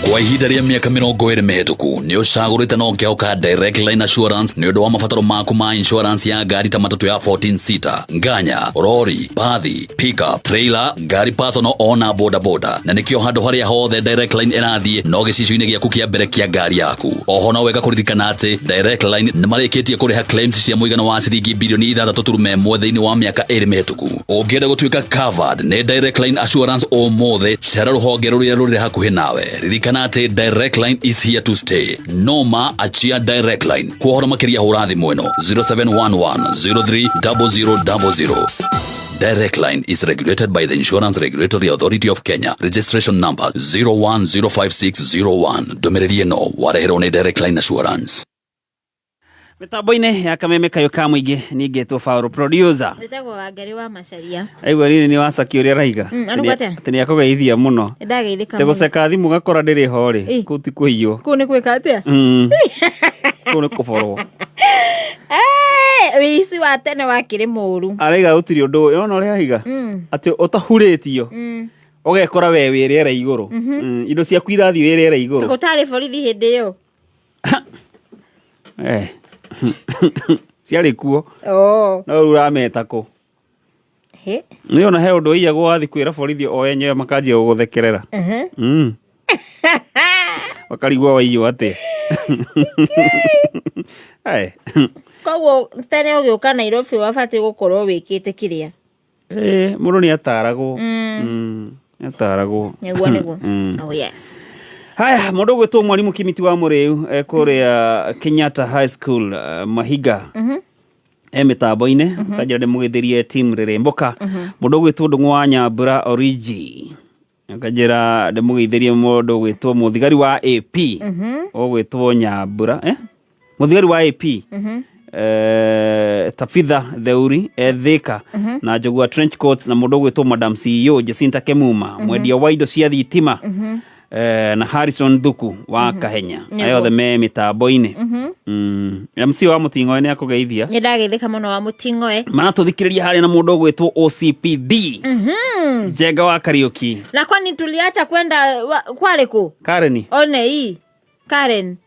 [SPEAKER 11] Kwa ihinda rĩa mĩaka 20 mĩhĩtũku nĩ ũcagũrĩte na ũkĩoka Direct Line Assurance nĩ ũndũ wa mabataro maku ma insurance ya ngari ta matatũ ya 14 seater, nganya, lori, bathi, pickup, trailer, ngari personal ona boda boda. Na nĩkĩo handũ harĩa hothe Direct Line ĩrathiĩ no gĩcicio-inĩ gĩaku kĩa mbere kĩa ngari yaku. Oho no wega kũririkana atĩ Direct Line nĩ marĩkĩtie kũrĩha claims cia mũigana wa ciringi bilioni 6.1 thĩinĩ wa mĩaka 2 mĩhĩtũku. Ũngĩenda gũtuĩka covered nĩ Direct Line Assurance ũmũthĩ, cera rũhonge rũrĩa rũrĩ hakuhĩ nawe. Ririkana atĩ Direct Line is here to stay. Noma achia Direct Line. Kuohora makĩria hũra thimũ ĩno 0711030000. Direct Line is regulated by the Insurance Regulatory Authority of Kenya. Registration number 01056001. Ndũmĩrĩri ĩno wareherwo nĩ Direct Line Assurance.
[SPEAKER 2] Mitambo-inĩ ya Kameme Kayũka mũingĩ nĩngetwo Fauro producer.
[SPEAKER 4] Ndetagwo Wangari wa Macharia.
[SPEAKER 2] Aigua rĩrĩ nĩ wacakia ũrĩa raiga. Atĩ nĩ akũgeithia mũno.
[SPEAKER 4] Ndageithĩka mũno.
[SPEAKER 2] Tegũceka thimũ gakora ndĩrĩ ho rĩ. Kũu ti kũiywo.
[SPEAKER 4] Kũu nĩ kwĩka atĩa?
[SPEAKER 2] Kũu nĩ kũborwo.
[SPEAKER 4] Wĩici wa tene wakĩrĩ mũru.
[SPEAKER 2] Araiga gũtirĩ ũndũ ũyũ ona ũrĩa aiga. Atĩ ũtahurĩtio. Ũgekora we wĩ rĩera igũrũ. Indo ciaku irathiĩ wĩ rĩera igũrũ.
[SPEAKER 4] Gũtarĩ borithi hĩndĩ ĩyo.
[SPEAKER 2] Ciarĩ kuo. No urameta kũ? Nĩ ona he ũndũ ũiyagwo wathi kwĩra borithi o enyewe makanjia gũgũthekerera. Wakarigwo waiywo atĩ.
[SPEAKER 4] Koguo tene ũgĩũka Nairobi wabatiĩ gũkorwo wĩkĩte kĩrĩa?
[SPEAKER 2] Mũndũ nĩ ataragwo. Ataragwo.
[SPEAKER 4] Nĩguo. Oh yes.
[SPEAKER 2] Haya, mũndũ gwĩtwo Mwalimu Kimiti wa Mũrĩu kũrĩa Kenyatta High School Mahiga. Mĩtambo-inĩ kanjĩra ndĩmũgĩthĩrie team rĩrĩmbũka. Mũndũ gwĩtwo Ndung'u wa Nyambura Origi. Kanjĩra ndĩmũgĩthĩrie mũndũ gwĩtwo mũthigari wa AP. Gwĩtwo Nyambura. Mũthigari wa AP. Tafitha Theuri Thika na Njogua Trench Coats na mũndũ gwĩtwo Madam CEO Jacinta Kemuma, mwendia wa indo cia thitima. Na Harrison Thuku wa Kahenya. Ayothe me mitambo-inĩ. MC wa Mũting'oe nĩ akũgeithia.
[SPEAKER 4] Nĩ ndageithĩka mũno wa Mũting'oe.
[SPEAKER 2] Manatũthikĩrĩria harĩa na mũndũ gwĩtwo OCPD. Njenga wa Kariuki.
[SPEAKER 4] Na kwani tuliacha kwenda kwale kũ?
[SPEAKER 2] Karen.
[SPEAKER 4] One hii. Karen.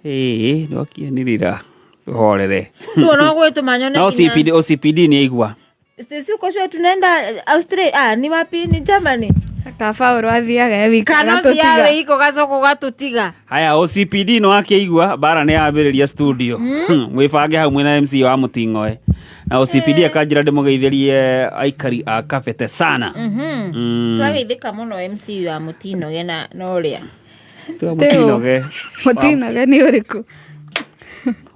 [SPEAKER 2] Nĩ wakianĩrĩra. Horere.
[SPEAKER 4] Tuona gwĩtũ manyone
[SPEAKER 2] kinya. OCPD nĩ aigua.
[SPEAKER 4] Sisi uko shua tunaenda Australia. Ni wapi? Ni Germany.
[SPEAKER 6] Kafauro athiaga wika
[SPEAKER 4] gatutiga. Kana thiaga iko gacoko gatutiga.
[SPEAKER 2] Haya, OCPD no akĩigua bara nĩ yambĩrĩria studio. Mwĩbange hau mwĩna MC wa Mũting'oe. Na OCPD akanjĩra ndĩmũgeithĩrie aikari a Kabete sana.
[SPEAKER 4] Twageithĩka mũno MC wa Mũting'oe na ũrĩa.
[SPEAKER 2] Mũting'oe.
[SPEAKER 6] Mũting'oe nĩ ũrĩkũ?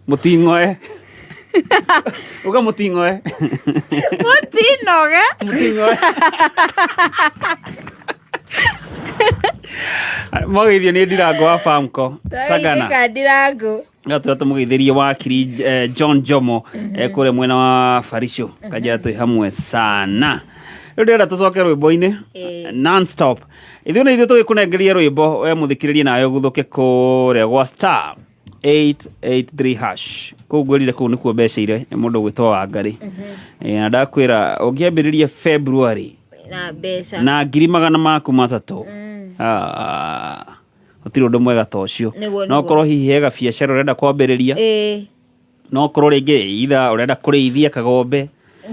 [SPEAKER 2] Mũting'oe. Uga Mũting'oe.
[SPEAKER 4] Mũting'oe.
[SPEAKER 2] Mũgeithio nĩ Ndirango wa Famco Sagana.
[SPEAKER 4] Ndirango.
[SPEAKER 2] Gatũra tũmũgeithĩrie wakiri John Jomo kũrĩa mwena wa Farisho. Kanjĩra twĩ hamwe sana. Rĩu ndĩrenda tũcoke rwĩmbo-inĩ non-stop. Ithuĩ nĩ ithuĩ tũgĩkũnengeria rwĩmbo we mũthikĩrĩrie nawe ũgũthũke kũrĩa gwa star 883 hash. Kũu ngwĩrire kũu nĩkuo mbeceire mũndũ gwĩtwo Wangari. Na ndakwĩra ũngĩambĩrĩria February
[SPEAKER 4] na mbeca
[SPEAKER 2] na 300 maku matatũ. Ũtirĩ ũndũ mwega ta ũcio. No korwo hihi hega biacara ũrenda kwambĩrĩria. No korwo rĩngĩ itha ũrenda kũrĩithia kagombe.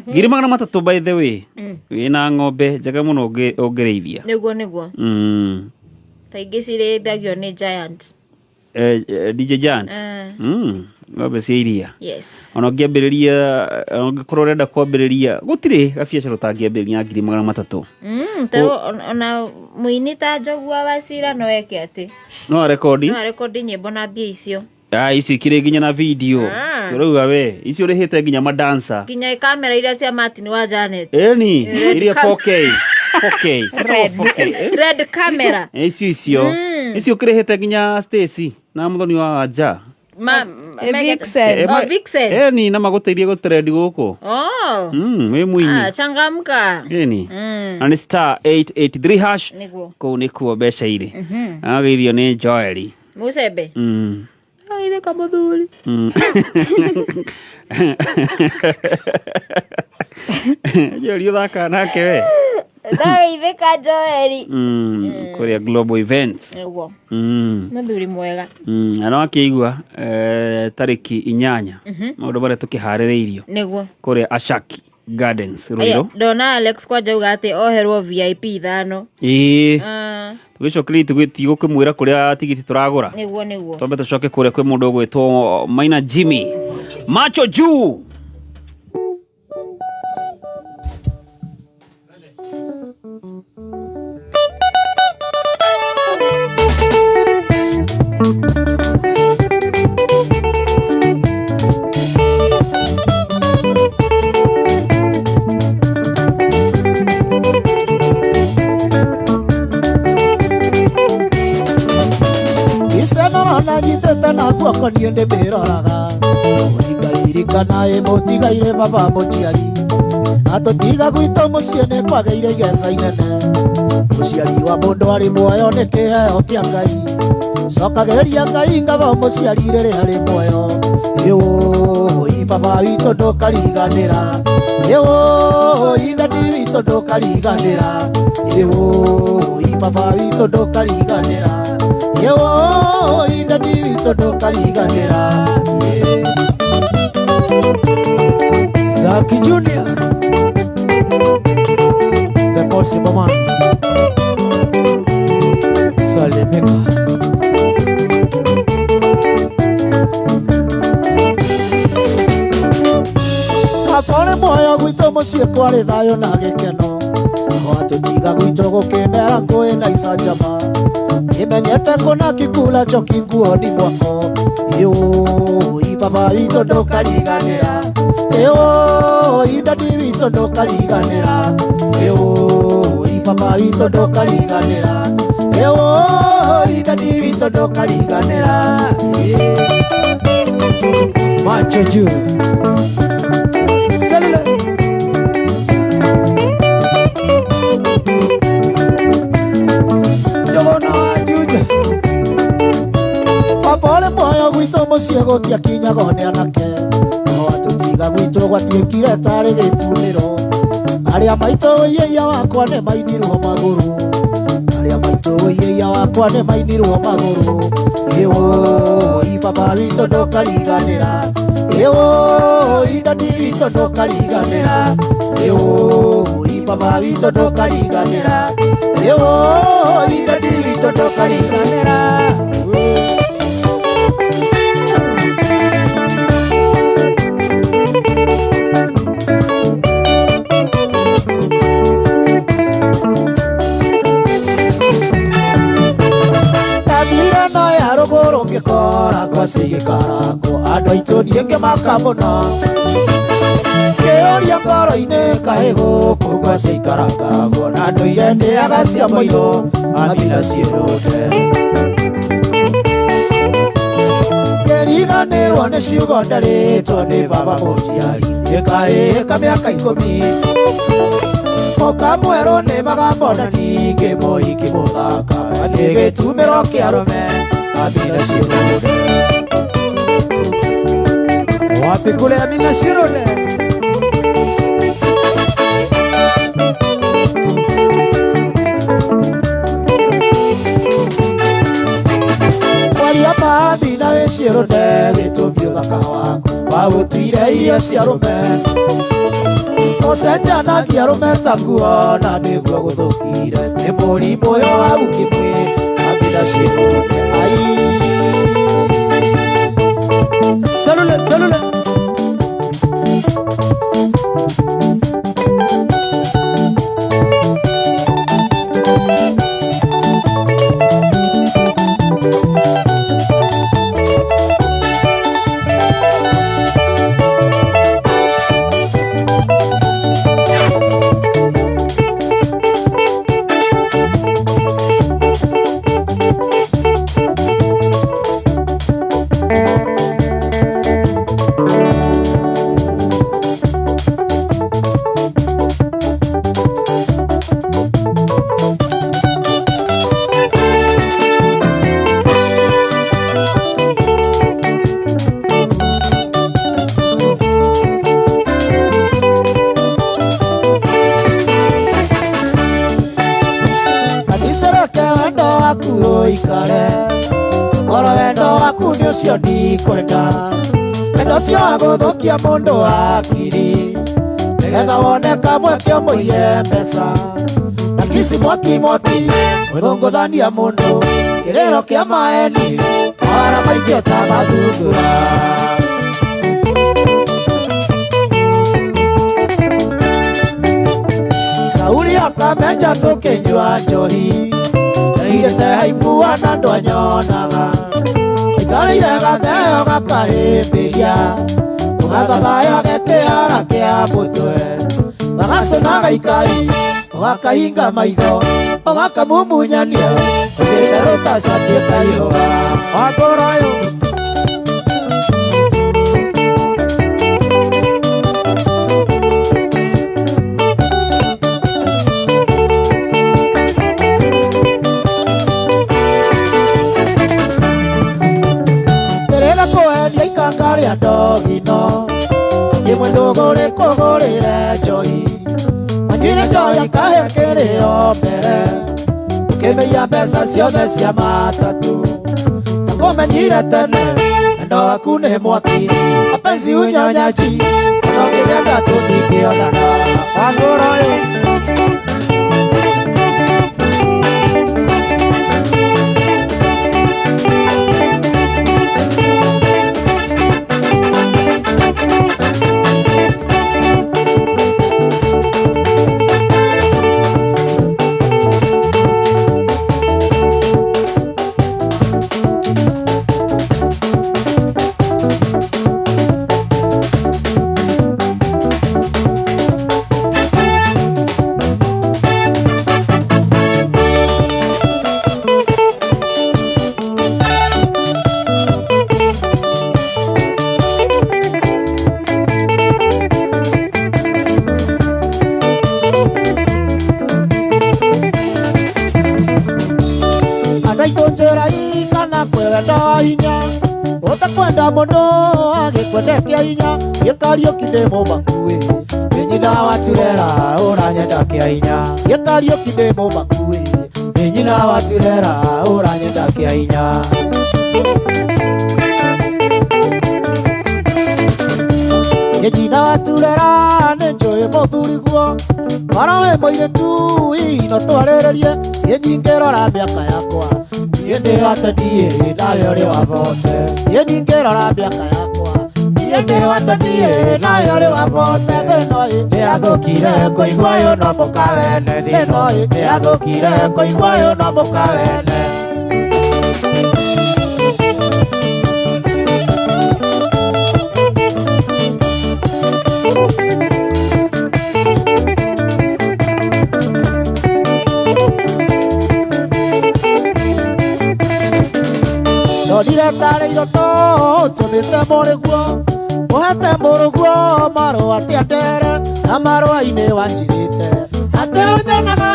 [SPEAKER 2] 300 matatũ by the way. Wĩna ng'ombe njega mũno ũngĩrĩithia.
[SPEAKER 4] Nĩguo. Ta ingĩ cirĩithagio nĩ Giant.
[SPEAKER 2] DJ Giant. Ng'ombe cia iria.
[SPEAKER 4] Yes.
[SPEAKER 2] Ona ũngĩambĩrĩria ũngĩkorwo ũrenda kwambĩrĩria gũtirĩ gabiacara ũtangĩambĩrĩria na 300.
[SPEAKER 4] Ona mũini ta Njogua wa Cira no eke atĩ.
[SPEAKER 2] No rekondi
[SPEAKER 4] nyĩmbo na mbia icio.
[SPEAKER 2] Icio ikĩrĩ nginya na video. Ũrauga we, icio ũrĩhĩte nginya madansa.
[SPEAKER 4] Nginya kamera iria cia Martin wa Janet.
[SPEAKER 2] Eni, iria 4K.
[SPEAKER 4] Red camera.
[SPEAKER 2] Icio ũkĩrĩhĩte nginya Stacy na Mũthoni wa Wanja.
[SPEAKER 4] Vixen.
[SPEAKER 2] Eni, na magũteithie gũtrend gũkũ. Wĩ mũini.
[SPEAKER 4] Changamka.
[SPEAKER 2] Eni. Na nĩ star 883 hash. Kũu nĩkuo mbeca irĩ. Ageithio nĩ Joeli.
[SPEAKER 4] Mucembe. Ageithĩka mũthuri.
[SPEAKER 2] Joeli ũthaka nake we.
[SPEAKER 4] Ndawe itheka Joeli.
[SPEAKER 2] Kuria global events.
[SPEAKER 4] Ego. Muthuri mwega.
[SPEAKER 2] Ana akigwa tariki 8. Maundu bare tukihaririirio.
[SPEAKER 4] Niguo.
[SPEAKER 2] Kuria Ashaki Gardens Ruiro.
[SPEAKER 4] Dona Alex kwa jauga ati oherwo VIP 5.
[SPEAKER 2] Tugicokiri tugitigo kumwira kuria tigiti turagura.
[SPEAKER 4] Niguo.
[SPEAKER 2] Twambe tucoke kuria kwi mundu gwitwo Maina Jimmy. Macho juu.
[SPEAKER 3] Isenona nyitete na guoko niĩ ndĩmĩroraga ũringairikana mũtigaire baba mũciari atũtiga gwitũ mũciĩ nĩ kwagĩire igeca inene mũciari wa mũndũ arĩ muoyo nĩ kĩheo kĩa Ngai cokagĩrĩria Ngai ngatho mũciari rĩrĩa arĩ muoyo ĩĩ baba witũ ndũkariganĩra ĩĩ dadi witũ ndũkariganĩra ĩĩ baba witũ ndũkariganĩra ĩĩ dadi witũ ndũkariganĩra Zaki Junior, the possible man, Salemeka. Kapole moyo gwitũ mũciĩ kwarĩ thayũ na gĩkeno gwatũtiga gwitũ gũkĩmera ngũĩ na icanjama imenyete kũna kikula choki nguoni mwako ĩĩ baba witũ ndũkariganĩra ĩĩ dadi witũ ndũkariganĩra ĩĩ baba witũ ndũkariganĩra ĩĩ dadi witũ ndũkariganĩra Macho juu Sele Jona juja Apole moyo gwitũ mũciĩ gũtiakinyagwo nĩ anake watũtiga gwitũ gwatuĩkire tarĩ gĩtunĩro arĩa maitũ iyeia wakwa nĩ mainirwo magũrũ arĩa maitũ iyeia wakwa nĩ mainirwo magũrũ ĩĩ baba witũ ndũkariganĩra ĩĩ dadi witũ ndũkariganĩra ĩĩ baba witũ ndũkariganĩra ĩĩ dadi witũ ndũkariganĩra Kora kwa sigikarako andũ aitũ niĩngĩ makamũna kĩũria ngoro-inĩ kaĩ gũkũ kwa cikarangagwo na ndũire ndĩaga cia mũirũ amina ciĩrũke ngĩriganĩrwo nĩ ciugo ndarĩtwo nĩ baba mũciari ĩkaĩka mĩaka 10 mũka mwerũ nĩ magambo na ningĩ mũhiki mũthaka nĩ gĩtumĩro kĩa arũme Amina Shirode wapi kule Amina Shirode walia Amina we Shirode gĩtũmi ũthaka waku wagũtuire irio cia arũme ũcenjanagia arũme ta nguo na nĩguo gũthũkire nĩ mũrimũ ũyũ wa ukimwi Amina Shirode Salule waku uikare koro wendo waku nĩ ũcio ndikwenda wendo ũcio wa gũthũkia mũndũ akiri nĩgetha wone kamwe kĩo mũiye mbeca na kisi mwaki gwĩthũngũthania mũndũ kĩrĩro kĩa maeni mawara maingĩ ũtamathungura Sauli akamenja tũkĩnyua njohi naigĩte haimbuana ndwanyonaga ikarĩire gatheo gakahĩmbĩria ũgathathaya gĩkĩara kĩa mũtwe gagacũna gaikai ũgakahinga maitho ũgakamumunyania ũgĩte rũtacatie kaihũga wakũrayũ Karĩa ndogino kĩmwe ndũgũrĩ kũgũrĩre njohi manyuire njohi kahĩa kĩrĩo mbere ũkĩmenya mbeca ciothe cia matatũ ta kũmenyire tene wendo waku nĩ mwaki mapenzi unyonyaji ona ũngĩthenda tũtingĩonana wangũrayũ utakwenda mũndũ agĩkwendekia hinya gĩkariũki ndĩ mũmakuĩ nĩ nyina waturera ũranyenda kĩa hinya gĩkariũki ndĩ mũmakuĩ nĩ nyina waturera ũranyenda kĩa hinya nĩ nyina waturera nĩ njũĩ mũthuriguo mara wĩ mũirĩtu ino twarĩrĩrie nĩ nyingĩrora mĩaka yakwa Yende watadie nayo le wavote Yeni kerora miaka yakwa Yende watadie nayo le wavote Denoi ne athokire koigwayo no mukawene Denoi ne athokire koigwayo no mukawene Directare yoto chobete moreguo ohete moreguo maro atiandere amaro aine wanjirite ate onyonaga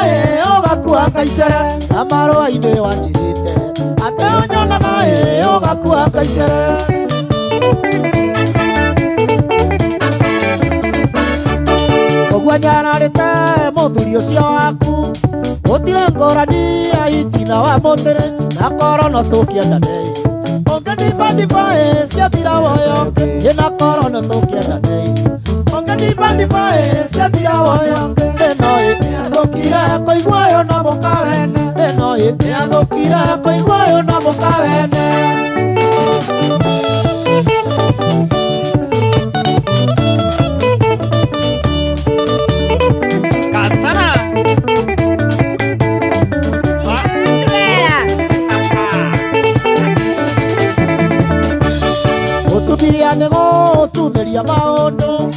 [SPEAKER 3] ogakua kaisere amaro aine wanjirite ate onyonaga ogakua kaisere ogwanyana rete muthuri ucio waku utire ngorani aitina wa mutere na korono tukiendane Divae sia tira woyo yena korono tokienda nei onge divae sia tira woyo enoi adokira koigwayo na mokawene enoi adokira koigwayo na mokawene nego tumeria maundu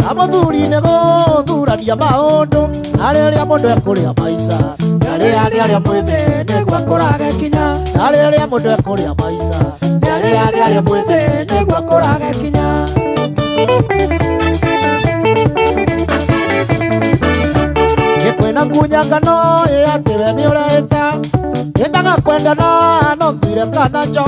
[SPEAKER 3] amathuri nego thurania maundu areria mundu ekuria maica areria mwite niguo akorage kinya areria mundu ekuria maica areria mwite niguo akorage kinya gikwina ngunyangano atiwe ni ureta yendaga kwendana no ngire kana njo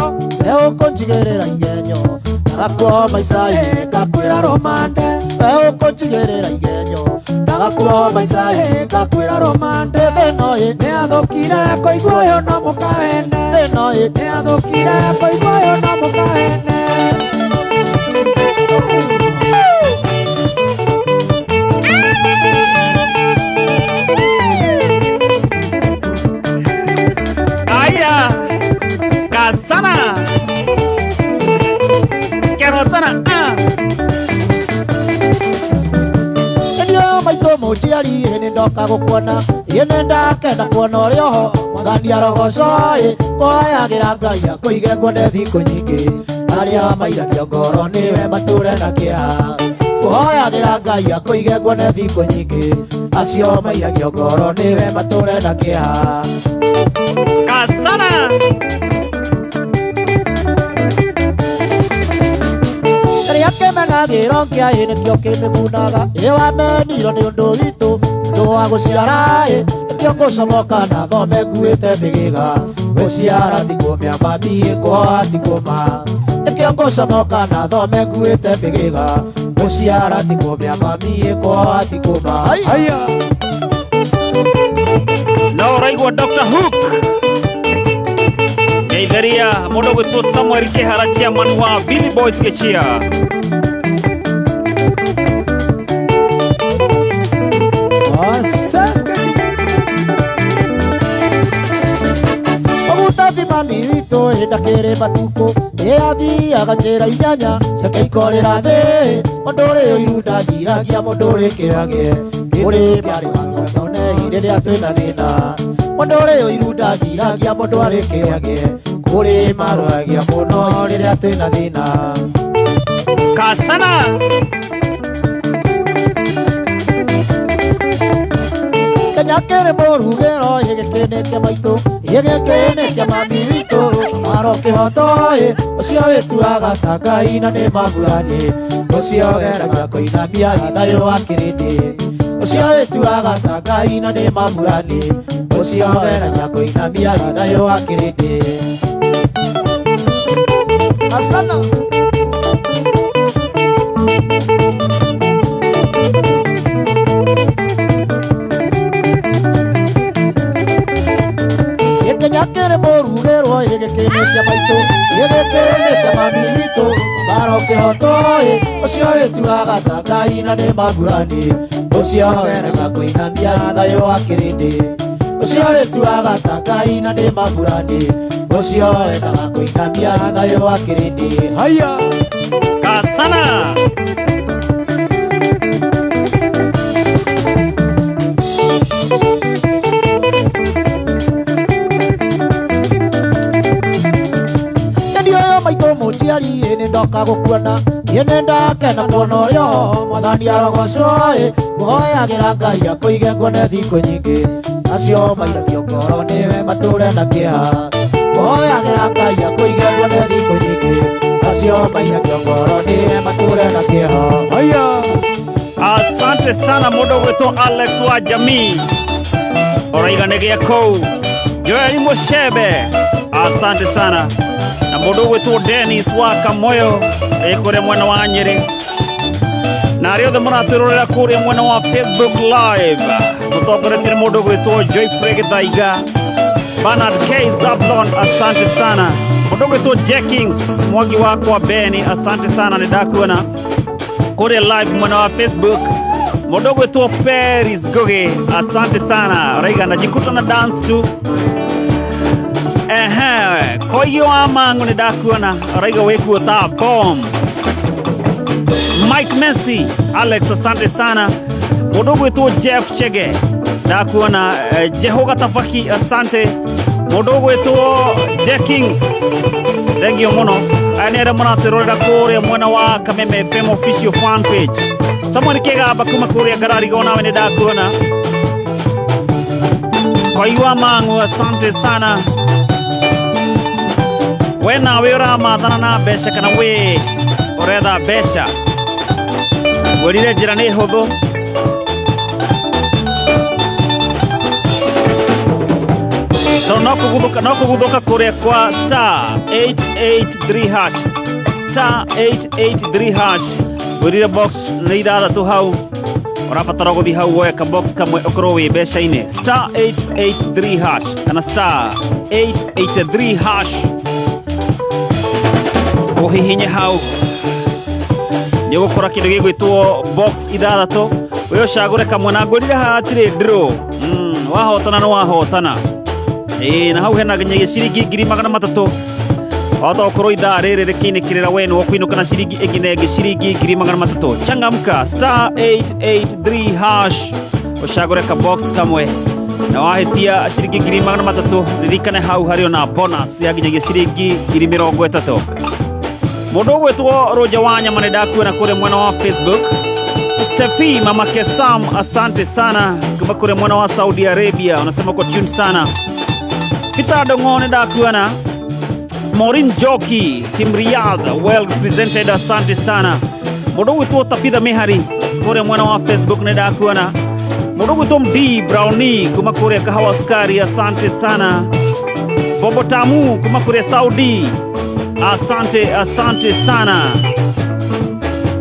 [SPEAKER 3] eukunjigirira igenyo Akwa maisai kakwira romande Eo kochigere igenyo nagakuo maica ngakwĩra romande thĩno nĩathũkire kũigua ũyũ no mũkahene thĩno nĩathũkire kũigua ũyũ no mũkahene
[SPEAKER 2] Aya Kasana Kerotana
[SPEAKER 3] maitå må njiari nä ndoka gå kuona ä nä ndakenda kuona å rä oho mwathani arogocoä kåhayagä ra ngai akå ige nguone thikå nyingä arä a mairagia ngoro nä we matå re na kä ha kåhoyagä ra ngai akå ige nguone thikå nyingä acio mairagia ngoro nä we matå re na kä ha
[SPEAKER 2] Kasana
[SPEAKER 3] menagä ro kä aä nä kä o kä mä munaga ä wamenirwo nä å ndå witå ndå wa gå ciara ä nä kä o ngå comoka na thome nguä te mä gä ga gå ciara thikå mä mamiä kåhoa thikå ma nä kä o ngå comoka na thome nguä te mä gä ga gå ciara thikå mä mamiä kåhoa thikå ma
[SPEAKER 2] no raigua Dr. Hook Geitheria mũndũ gwĩtwo Samuel Kĩhara chairman wa Billy Boys Gĩchia
[SPEAKER 3] Ogutathi mami witũ hĩnda kĩrĩ matukũ nĩathiaga njĩra inyanya ciakĩikorĩra thĩ mũndũ ũrĩ ũirunda ngiragia mũndũ ũrĩ kĩage kũrĩ mbarĩ matonei rĩrĩa twĩna thĩna mũndũ ũrĩ ũirunda ngiragia mũndũ arĩ kĩage kũrĩ marũagia mũno rĩrĩa twĩna thĩna
[SPEAKER 2] Kasana
[SPEAKER 3] Kenya kĩrĩ mũrugĩro gĩgĩkĩnĩkia maitũ gĩgĩkĩnĩkia mami witũ maro kĩhoto ũcio wĩtuaga ta Ngai na nĩ mamburani ũcio geragia kũinamia thayũ wa kĩrĩndĩ ũcio wĩtuaga ta Ngai na nĩ mamburani ũcio geragia kũinamia thayũ wa kĩrĩndĩ Asana Kenya kĩrĩ mũrugĩrwo gĩgĩkĩnĩkia maitũ gĩgĩkĩnĩkia mami witũ maro kĩhoto ũcio wĩtuaga ta Ngai na nĩ mamburani ũcio weraga kũinamia thayũ wa kĩrĩndĩ ũcio wĩtuaga ta Ngai na nĩ mamburani ũcio wendaga kũinamia thayũ wa kĩrĩndĩ haya
[SPEAKER 2] Kasana
[SPEAKER 3] maitå må njiari nä ndoka gå kuona ä nä ndakena kuona å rä oho mwathani arogocoä kåhoyagä ra ngai akå ige nguone thikå nyingä acio mairagio ngoro nä we matå re na kä ha kåhoyagä ra ngai akå ige nguone thikå nyingä acio mairagio ngoro nä we matå re na kä ha haya
[SPEAKER 2] Asante sana mũndũ gwĩtwo Alex wa jamii Oraiga nĩ gĩa kũu Joel Mushebe Asante sana na mũndũ gwĩtwo Dennis wa Kamoyo kũrĩa mwena wa Nyĩrĩ na arĩa othe mũratwĩrorera kũrĩa mwena wa Facebook live mũtongoretie nĩ mũndũ gwĩtwo Joyfrey Gĩthaiga Bernard K. Zablon asante sana mũndũ gwĩtwo Jenkins Mwangi wakwa Beni asante sana nĩ ndakuona kũrĩa live mwena wa Facebook mũndũ gwĩtwo Paris Goge asante sana Raiga najikuta na dance tu Koyo wa mangu nĩ ndakuona Raiga wĩkuo ta bomb Mike Messi Alex asante sana mũndũ gwĩtwo Jeff Chege ndakuona Jehoga Tafaki asante mũndũ gwĩtwo Jenkins thengio mũno aya nĩ arĩa mũratwĩrorera kũrĩa mwena wa Kameme FM official fan page Samuel Kĩgamba kuma kũrĩa Ngararigo nawe nĩ ndakuona Koyo wa mangu asante sana we nawe ũramathana na mbeca kana we ũretha mbeca wĩrire njĩra nĩ hũthũ no kũguthũka kũrĩa kwa star 883 hash star 883 hash wĩrire box nĩ ithathatũ hau Urabatara guthi hau weka box kamwe ukorwo wi mbeca-inĩ star 883 hash kana star 883 hash uhihinye hau ni gukora kindu gigwitwo box ithathatũ uyo cagure kamwe na ngwirire hatire draw wahotana no wahotana na hau hena nginyagia ciringi 300,000 wahota gukorwo ithaa rĩrĩ rĩkĩinĩkĩrĩra we nĩ ũkũinũka na ciringi ĩngĩ na ĩngĩ ciringi 300,000 changamka star 883 hash ucagure ka box kamwe na wahĩtia ciringi 300,000 ririkane hau harĩ ona bonus ya nginyagia ciringi 30,000 mũndũ ũgwĩtwo Roja Wanyama nĩ ndakuona kũrĩ mwena wa Facebook. Steffi Mama Kesam, asante sana kuma kule mwana wa Saudi Arabia, unasema kwa tune sana. Peter Dongone dakuana. Maureen Joki, Team Riyadh, well represented, asante sana. Modogu tu Tafidha Mehari kule mwana wa Facebook ne dakuana. Modogu tu Mdi Brownie kuma kule Kahawa Skari, asante sana. Bobo Tamu kuma kule Saudi, asante sana.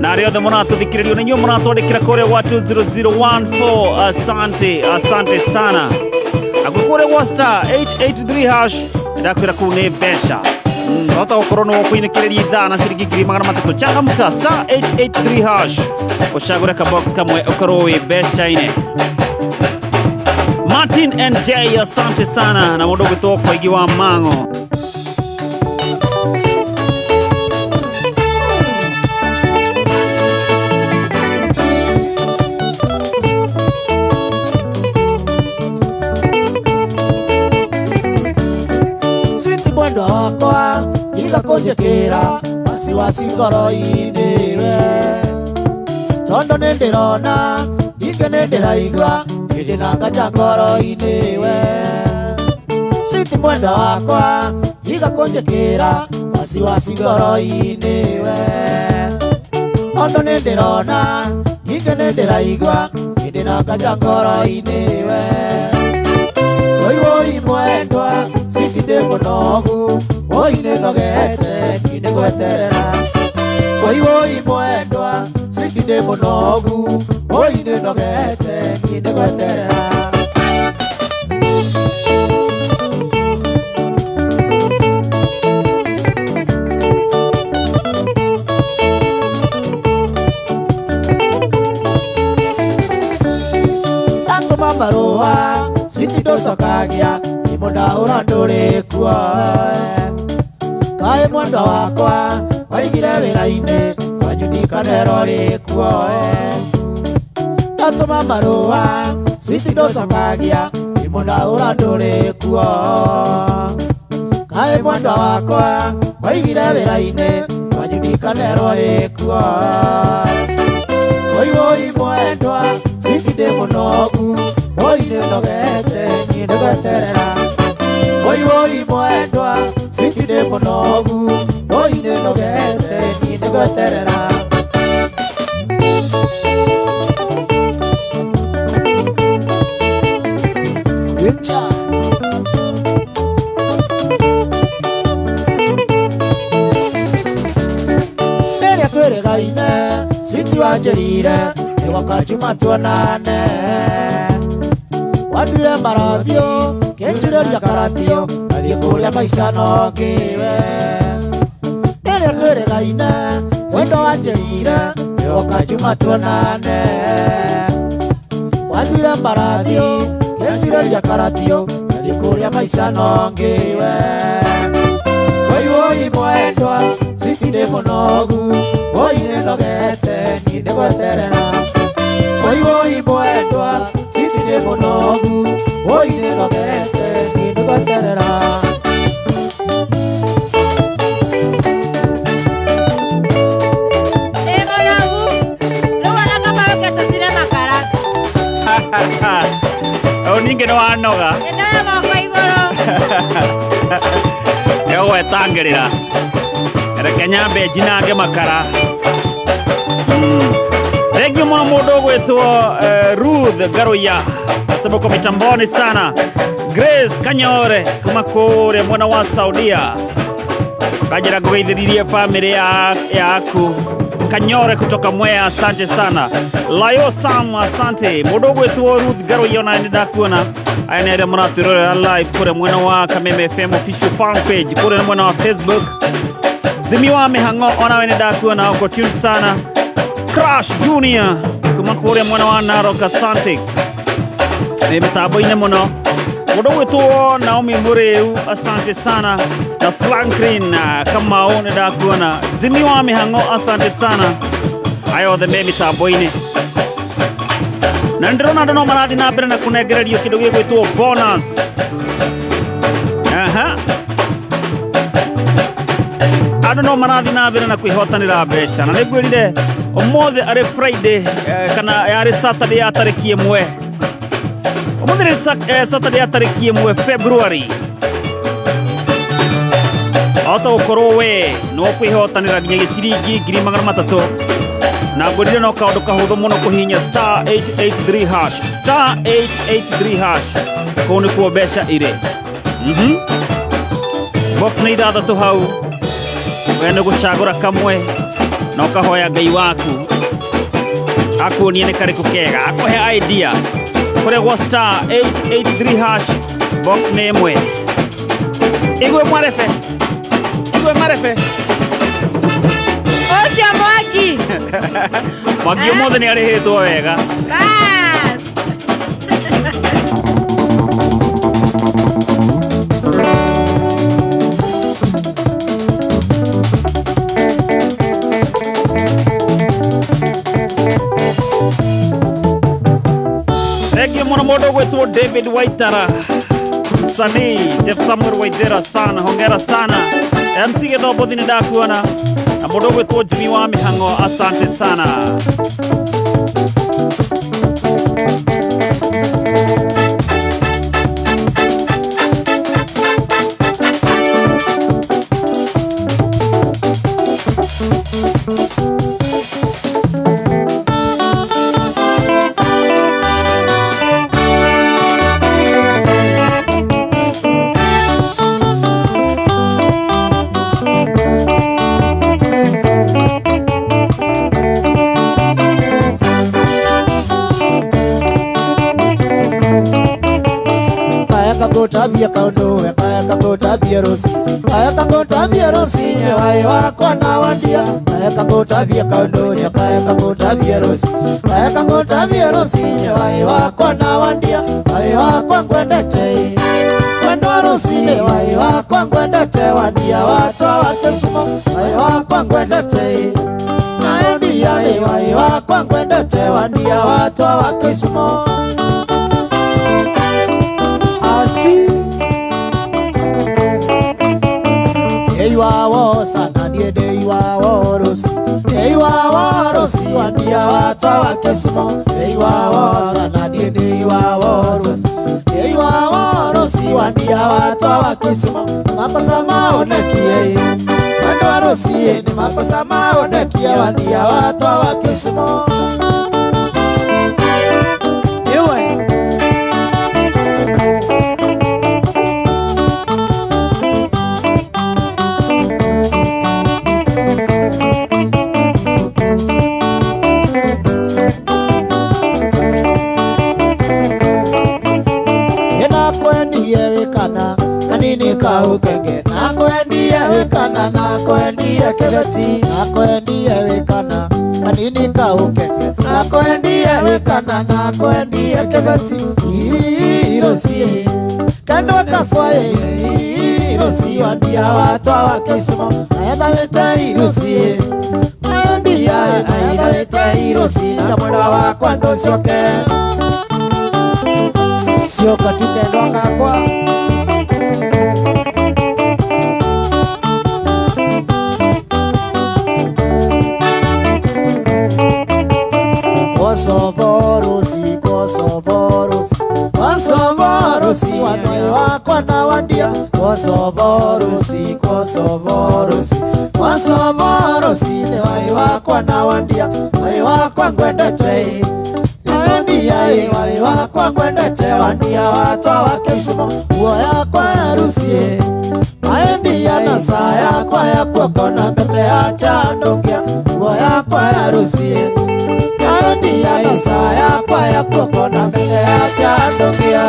[SPEAKER 2] Na riothe mũratũthikĩrĩrio nĩ inyuĩ mũratwandĩkĩra kũrĩa gwa 20014 asante sana agũkũrĩa gwa star 883 hash ndakwĩra kũu nĩ mbeca wahota gũkorwo nĩ ũkũinĩkĩrĩria ithaa na ciringi 300,000 changamka star 883 hash ũcagũre ka box kamwe ũkorwo wĩ mbeca-inĩ. Martin NJ, asante sana na mũndũ ũgwĩtwo Koigi wa Mang'o.
[SPEAKER 3] Mwendo wakwa igakunjikira wasiwasi ngoro-inĩ we tondo nĩ ndĩrona ningĩ nĩ ndĩraigua hĩndĩ na nganja ngoro-inĩ we Sweet mwendo wakwa igakunjikira wasiwasi ngoro-inĩ we tondo nĩ ndĩrona ningĩ nĩ ndĩraigua hĩndĩ na nganja ngoro-inĩ we Woi mwendwa sitinde munogu woi nenogete kinde gweterera woi mwendwa sitinde munogu woi nenogete kinde gweterera Tanto mamarua sitindo sokagia imodahura ndũrĩ kuo kaĩ mwendwa wakwa waigire wĩra-inĩ kwanyu ndikanero rĩ kuo ndatũma marũa sitindo sokagia imodahura ndũrĩ kuo kaĩ mwendwa wakwa waigire wĩra-inĩ kwanyu ndikanero rĩ kuo woi mwendwa sitinde mũnogu woi nĩnogete niĩ nĩgweterera woi mwendwa sitinde mũnogu woi nĩnogete niĩ nĩgweterera rĩrĩa twĩrĩgaine siti wanjĩrire nĩgoka juma tuonane watuire maravyo kenjureria karatio athiĩ kũrĩa maica nongiwe rĩrĩa twĩrĩgaine wendo wanjĩrire nĩgoka juma tuonane watuire maravyo kenjureria karatio athiĩ kũrĩa maica nongiwe woi mwendwa sitinde mũnogu woi nĩnogete niĩ nĩgweterera woi mwendwa sitinde mũnogu woi nĩnogete niĩ nĩgweterera
[SPEAKER 2] ningĩ nĩ wanoga nĩũgwetangĩrĩra reke nyambe njinange makara Thank you mũndũ ũgwĩtwo Ruth Garoya nasema kwa mitamboni sana. Grace Kanyore kuma kũrĩa mwena wa Saudia kajira gũgeithĩrĩrie family yaku Kanyore kutoka Mwea, asante sana. Layo Sam, asante. Mudogo etu Ruth Garo yona nida kuona. Aina ere muratirore live kure mwena wa Kameme FM official fan page. Kure mwena wa Facebook. Zimiwa mihango ona wenida kuona uko tune sana. Crash Junior kuma kure mwena wa Narok, asante. Metabo ine mono. Mudogo etu Naomi Mureu, asante sana. Na Franklin kama one da kuona. Zimiwa mihango, asante sana. Ayo the memi tamboine. Nandrona dono maradi na bere na kunegererio kidogo gwetu bonus. Aha. Adono maradi na bere na kuihotanira besha. Na negwirire omothe are Friday kana yare Saturday atariki emwe. Omothe Saturday atariki emwe February. Auto korowe no kuihotanira nginya giciringi 300 na ngorire no kaundu kahuthu muno kuhinya star 883 hash star 883 hash kone kuo besha ire box ni ithathatu hau wene gucagura kamwe no kahoya ngai waku akuonie ni kariku kega akohe idea kore gwa star 883 hash box ni imwe igwe marefe
[SPEAKER 4] Osia Mwaki
[SPEAKER 2] Mwaki omothe ni arihitwo wega. Thank you mono gwetu David Waitara Sani Jeff Samuel Waithera sana hongera sana MC Githobo thini ndakuona na mundu gwetu Jimmy wa mihango, asante sana.
[SPEAKER 3] Tabia kaundo kaya kako tabia rosi kaya kako tabia rosi nyewae wako na wandia kaya kako tabia kaundo kaya kako tabia rosi kaya kako tabia rosi nyewae wako na wandia kaya wako ngwendete kwendo rosi nyewae wako ngwendete wandia watu wakesumo kaya wako ngwendete nayo dia nyewae wako ngwendete wandia watu wakesumo Eiwawo sana diede eiwawo rosi wandia watu wakesimo eiwawo sana diede eiwawo rosi wandia watu wakesimo makosa maonekie wando rosi ni makosa maonekie wandia watu wakesimo ukenge nakwendie wikana nakwendie kebeti nakwendie wikana manini ka ukenge nakwendie wikana nakwendie kebeti irosi kando kaswaye irosi wandia watu wakisimo aenda wete irosi aenda wete irosi kamwenda wakwa ndo sioke sio katika ndonga kwa Kosovorusi wanwe wako na wandia Kosovorusi newai wako na wandia wai wako ngwendete wandia wai wako ngwendete wandia watu wakesimo uoya kwa harusi maendia na saa yako ya kuoko na mbete ya chandokia uoya kwa harusi karoti ya dosa yakwa ya koko na mbele ya chandokia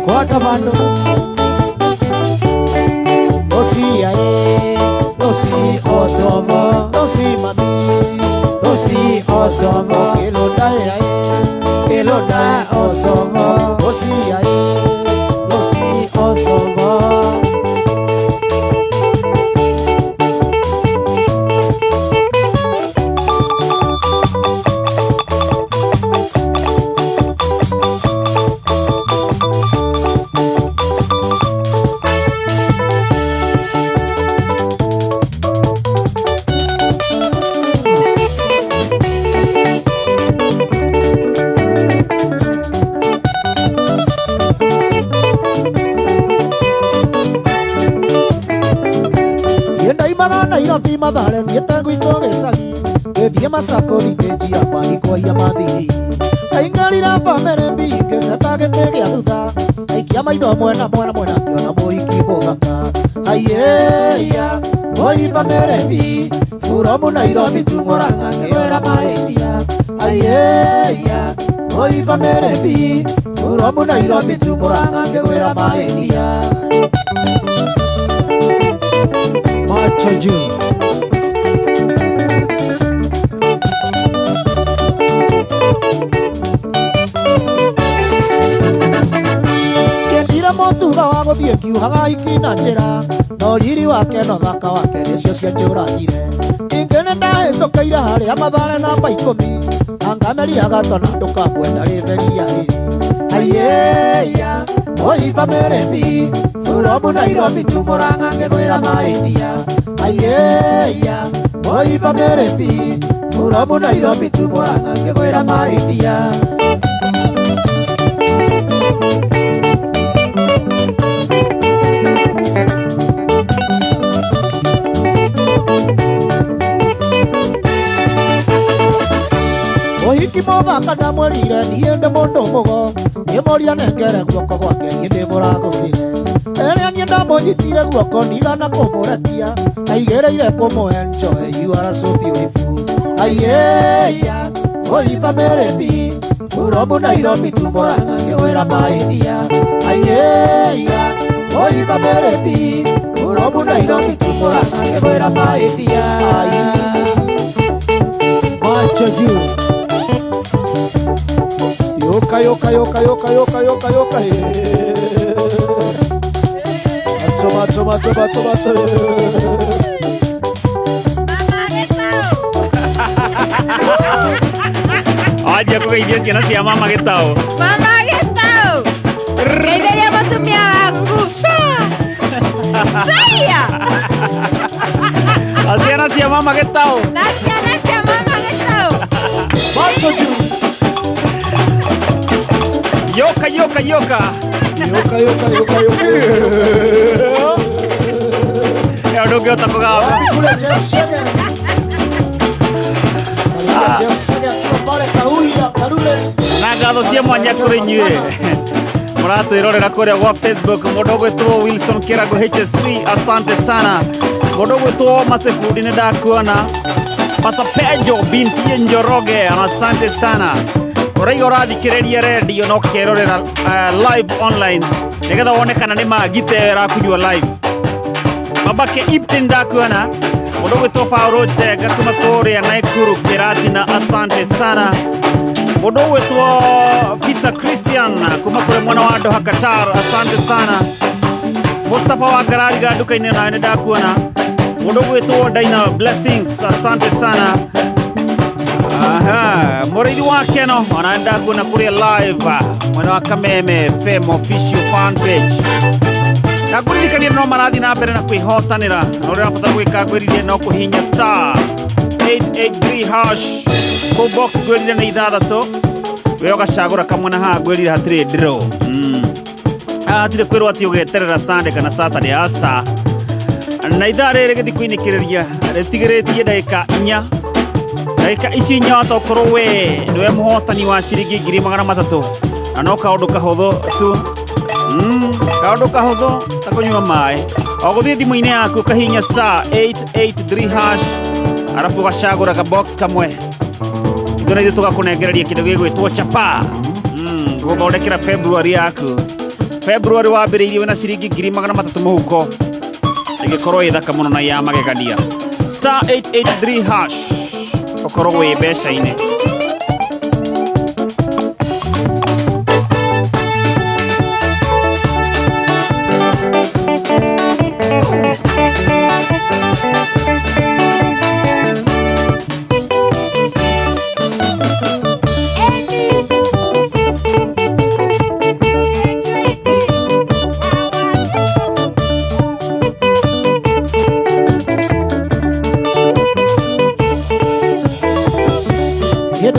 [SPEAKER 3] kwata bando osi ae osi osovo osi mami osi osovo kelonda ae kelonda osovo osi ae osi osovo Nairobi madhare thiete gwitå gä cagi gä thiä macako ritä njia marikwaia mathiri aingarira bamere mbingä ceta gä tä gä a thutha aikia maitho mwena mwena mwena ngĩona mũhiki mũthaka aiyeia mũhiki bamere mbi furomu Nairobi tu Murang'a ngĩwĩra mahĩtia aiyeia mũhiki bamere mbi furomu Nairobi tu Murang'a ngĩwĩra mahĩtia macho juu kendira mũtuga wa gũthiĩ kiuhaga ikina njĩra no riri wake no thaka wake nĩcio cianjũragire ningĩ nĩ ndahĩtũkĩire harĩa Mathare namba 10 na ngameria gatona ndũkamwenda rĩtheria rĩrĩ aiyeia mũhiki bamere mbi furomu Nairobi tu Murang'a ngĩgwĩra mahĩtia aiyeia mũhiki bamere mbi furomu Nairobi tu Murang'a ngĩgwĩra mahĩtia mũhiki mũthaka ndamwĩrire niĩ ndĩ mũndũ mũgo ngĩmũria nengere guoko gwake niĩ ndĩ mũragũrire rĩrĩa niĩ ndamũnyitire guoko ndigana kũmũrekia aigĩrĩire kũmũhe enjoy you are so beautiful aiyeia mũhiki bamere mbi furomu Nairobi tu Murang'a ngĩgwĩra mahĩtia aiyeia mũhiki bamere mbi furomu Nairobi tu Murang'a ngĩgwĩra mahĩtia macho juu yoka yoka yoka yoka yoka yoka yoka macho macho macho macho
[SPEAKER 2] aje kugeithia ciana cia mama gĩtaũ
[SPEAKER 4] geithĩria mũtumia waku Saya
[SPEAKER 2] ciana cia mama gĩtaũ
[SPEAKER 4] na ciana cia mama gĩtaũ
[SPEAKER 3] macho juu
[SPEAKER 2] yoka yoka yoka
[SPEAKER 3] yoka yoka yoka yoka
[SPEAKER 2] ya ndũngĩhota kũgamba
[SPEAKER 3] kule Jeff Shege Salia Jeff Shege pale kauya karule
[SPEAKER 2] na ngatho cia mwanya kũrĩ inyuĩ mũratwĩrorera kũrĩa gwa Facebook mũndũ ũgwĩtwo Wilson Kĩrago HSC asante sana mũndũ ũgwĩtwo Masefudi nĩ ndakuona Masapejo binti Njoroge asante sana ũraiga ũrathikĩrĩria redio no kerorera live online nĩgetha wone kana nĩ magite rakunyua live Mabake Iptin ndakuona mũndũ ũgwĩtwo Fauro Njenga kuma kũrĩa Naikuru Kĩratina asante sana mũndũ ũgwĩtwo Peter Christian kuma kũrĩa mwana wa Doha Qatar asante sana Mustafa wa Garariga nduka-inĩ nawe nĩ ndakuona mũndũ ũgwĩtwo Dina Blessings asante sana aha mũrĩithi wa Keno ona ndakuona kũrĩa live mwena wa Kameme FM official fan page na kũririkania no marathi na mbere na kwĩhotanĩra no rĩrĩa batara gwĩka ngwĩririe no kũhinya star 883 hash kũ box ngwĩrire nĩ ithathatũ we ũgacagũra kamwe na haha ngwĩrire hatirĩ draw hatirĩ kwĩrwo atĩ ũgeterera Sunday kana Saturday asa na ithaa rĩrĩ gĩthiko-inĩ kĩrĩria rĩtigĩrĩtie ndagĩka 4 ndagĩka ici 4 watokorwo we nĩwe mũhotani wa ciringi 300 na no kaũndũ kahũthũ tu kaũndũ kahũthũ ta kũnyua maĩ Oguthie thimu-inĩ yaku kahinya star 883 hash arafu gacagũra ka box kamwe ithona ithuĩ tũgakũnengereria kĩndũ gĩgwĩtwo chapa gũthondekera February yaku. February wambĩrĩirie wĩna ciringi 300 mũhuko ĩgĩkorwo ĩ thaka mũno na ya magegania. Star 883 hash ũkorwo wĩ mbeca-inĩ.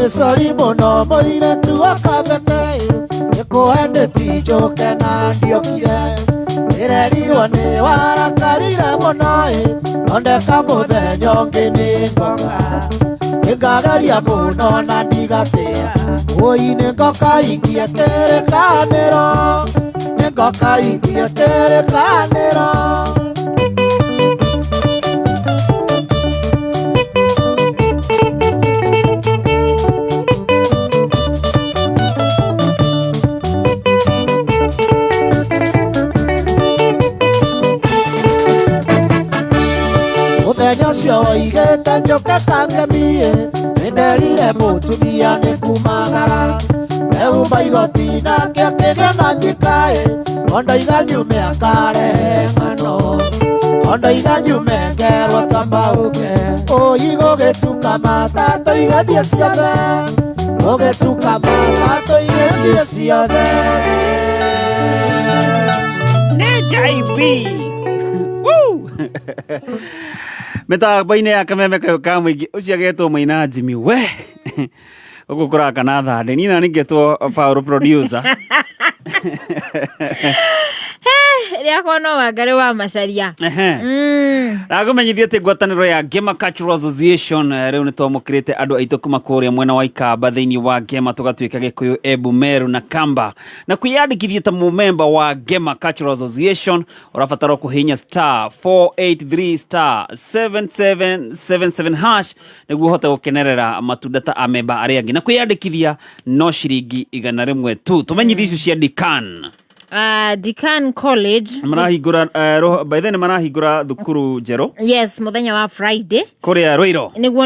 [SPEAKER 3] Sorry mono moire tu akabete Nikuhende tijoke na ndiokire Nirerirwo ni warakarire mono Ondeka muthenya ũngĩ nĩ ngoka Nĩngageria mũno na ndigatia Ui nĩngoka ingie kĩrĩkanĩro Nĩngoka ingie kĩrĩkanĩro Cio igete njoke kangemie Nĩnderire mũtumia nĩ kumagara Euma igoti nake akĩgena njikaĩ Ondoiga nyume akarehe ng'ano Ondoiga nyume ngerwo tambauke Ũi gũgĩtuka matatũ igĩthiĩ ciothe Gũgĩtuka matatũ igĩthiĩ ciothe
[SPEAKER 2] Nĩ JB Woo Mĩtambo-inĩ ya kameme kayo ka mũingĩ ũcio agetwo Maina Jimmy we ũguo kũraka na thande niĩ na nĩngetwo Paul producer
[SPEAKER 4] Rĩakwa no Wangari wa Macharia.
[SPEAKER 2] Nagũmenyithia atĩ ngwatanĩro ya Gema Cultural Association rĩu nĩtwamũkĩrĩte andũ aitũ kuma kũrĩa mwena wa Ikamba thĩinĩ wa Gema tũgatuĩka Gĩkũyũ, Embu, Meru na Kamba na kwĩyandĩkithia ta mũmemba wa Gema Cultural Association ũrabatara kũhihinya star 483 star 7777 hash nĩguo ũhote gũkenerera matunda ta amemba arĩa angĩ na kwĩyandĩkithia no ciringi 100 tu. Tũmenyithie icio cia Decan
[SPEAKER 4] Decan College
[SPEAKER 2] marahingũra by then marahingũra thukuru njerũ.
[SPEAKER 4] Yes, muthenya wa Friday
[SPEAKER 2] kũrĩa Rũiro
[SPEAKER 4] niguo